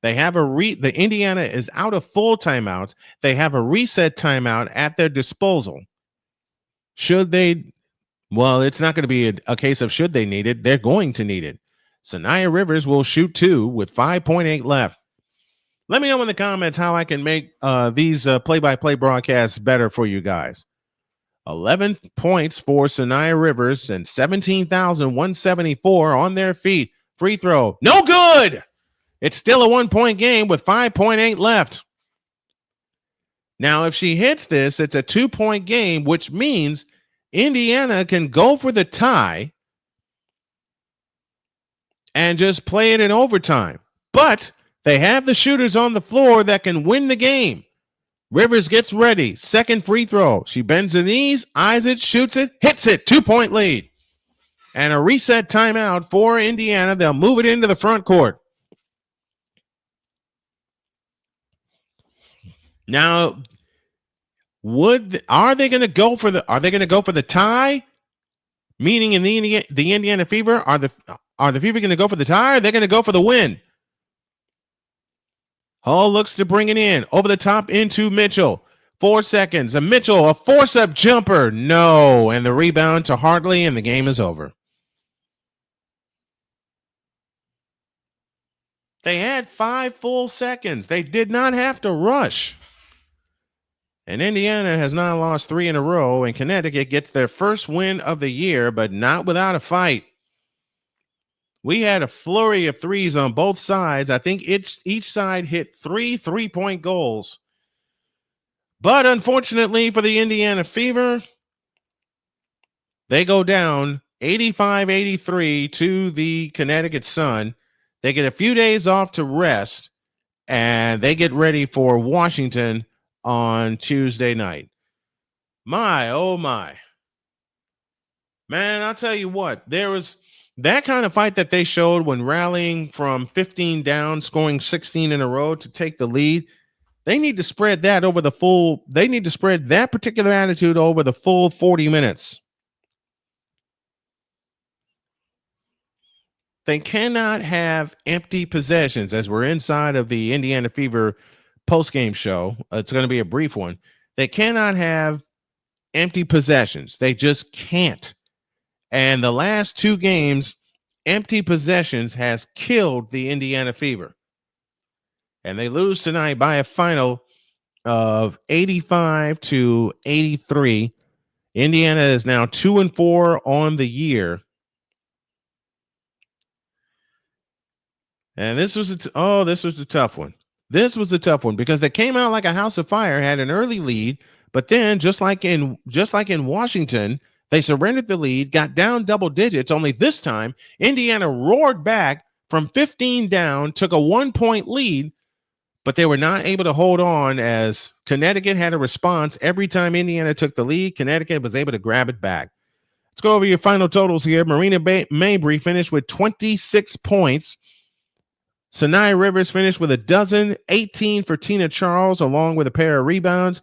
They have the Indiana is out of full timeouts. They have a reset timeout at their disposal. Should they? Well, it's not going to be a case of should they need it. They're going to need it. Sanaya Rivers will shoot 2 with 5.8 left. Let me know in the comments how I can make these play-by-play broadcasts better for you guys. 11 points for Sanaya Rivers and 17,174 on their feet. Free throw, no good. It's still a 1-point game with 5.8 left. Now, if she hits this, it's a 2-point game, which means Indiana can go for the tie and just play it in overtime. But they have the shooters on the floor that can win the game. Rivers gets ready. Second free throw. She bends the knees, eyes it, shoots it, hits it. 2-point lead. And a reset timeout for Indiana. They'll move it into the front court. Now, are they going to go for the tie? Meaning in the Indiana Fever, are the Fever going to go for the tie, or are they going to go for the win? Hull looks to bring it in. Over the top into Mitchell. 4 seconds. Mitchell, a force-up jumper. No. And the rebound to Hartley, and the game is over. They had 5 full seconds. They did not have to rush. And Indiana has now lost 3 in a row, and Connecticut gets their first win of the year, but not without a fight. We had a flurry of threes on both sides. I think each side hit 3 3-point goals. But unfortunately for the Indiana Fever, they go down 85-83 to the Connecticut Sun. They get a few days off to rest, and they get ready for Washington on Tuesday night. My, oh my. Man, I'll tell you what, there was that kind of fight that they showed when rallying from 15 down, scoring 16 in a row to take the lead. They need to spread that over they need to spread that particular attitude over the full 40 minutes. They cannot have empty possessions, as we're inside of the Indiana Fever postgame show. It's going to be a brief one. They cannot have empty possessions. They just can't. And the last 2 games, empty possessions has killed the Indiana Fever. And they lose tonight by a final of 85-83. Indiana is now 2-4 on the year. And this was a tough one. This was a tough one because they came out like a house of fire, had an early lead, but then just like in Washington, they surrendered the lead, got down double digits, only this time Indiana roared back from 15 down, took a 1-point lead, but they were not able to hold on as Connecticut had a response. Every time Indiana took the lead, Connecticut was able to grab it back. Let's go over your final totals here. Marina Mabrey finished with 26 points. Sanaya Rivers finished with a dozen, 18 for Tina Charles, along with a pair of rebounds.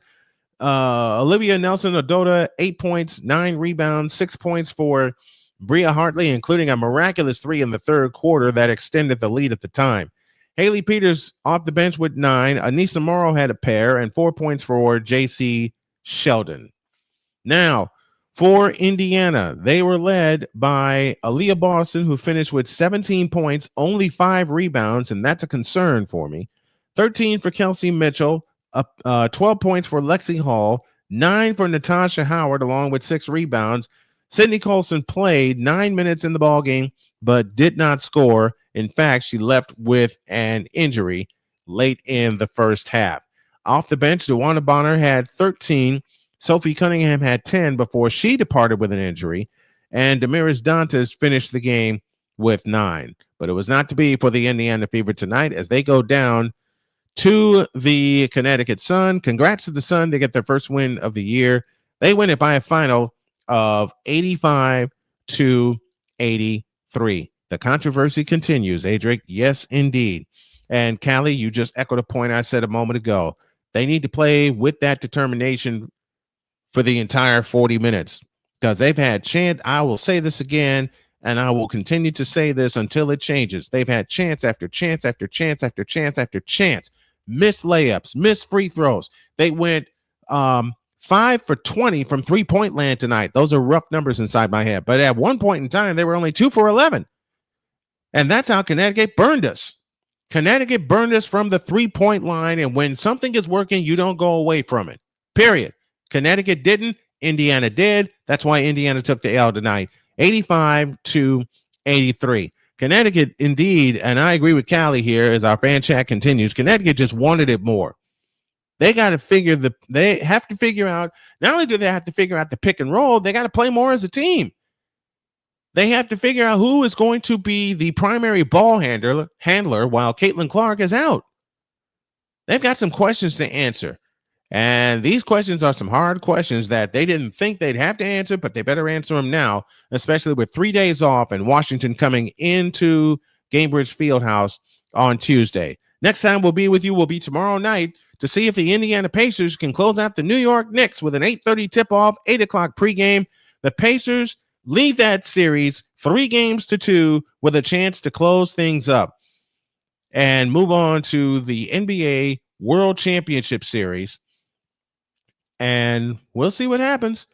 Olivia Nelson-Ododa, 8 points, 9 rebounds, 6 points for Bria Hartley, including a miraculous 3 in the third quarter that extended the lead at the time. Haley Peters off the bench with 9. Anissa Morrow had a pair, and 4 points for J.C. Sheldon. Now, for Indiana, they were led by Aaliyah Boston, who finished with 17 points, only 5 rebounds, and that's a concern for me. 13 for Kelsey Mitchell, 12 points for Lexi Hall, 9 for Natasha Howard, along with 6 rebounds. Sydney Colson played 9 minutes in the ballgame, but did not score. In fact, she left with an injury late in the first half. Off the bench, DeWanda Bonner had 13. Sophie Cunningham had 10 before she departed with an injury. And Damaris Dantas finished the game with 9. But it was not to be for the Indiana Fever tonight as they go down to the Connecticut Sun. Congrats to the Sun. They get their first win of the year. They win it by a final of 85-83. The controversy continues, Adric. Yes, indeed. And Callie, you just echoed a point I said a moment ago. They need to play with that determination for the entire 40 minutes because they've had chance. I will say this again, and I will continue to say this until it changes. They've had chance after chance after chance after chance after chance. Missed layups, missed free throws. They went 5 for 20 from three-point land tonight. Those are rough numbers inside my head. But at one point in time, they were only 2 for 11. And that's how Connecticut burned us. Connecticut burned us from the 3-point line, and when something is working, you don't go away from it. Period. Connecticut didn't. Indiana did. That's why Indiana took the L tonight, 85-83. Connecticut, indeed, and I agree with Callie here as our fan chat continues. Connecticut just wanted it more. They got to they have to figure out, not only do they have to figure out the pick and roll, they got to play more as a team. They have to figure out who is going to be the primary ball handler while Caitlin Clark is out. They've got some questions to answer. And these questions are some hard questions that they didn't think they'd have to answer, but they better answer them now, especially with 3 days off and Washington coming into Gainbridge Fieldhouse on Tuesday. Next time we'll be with you will be tomorrow night to see if the Indiana Pacers can close out the New York Knicks with an 8:30 tip-off, 8 o'clock pregame. The Pacers lead that series 3-2 with a chance to close things up and move on to the NBA World Championship Series. And we'll see what happens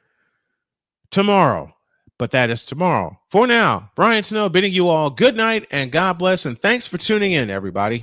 tomorrow. But that is tomorrow. For now, Brian Snow bidding you all good night and God bless. And thanks for tuning in, everybody.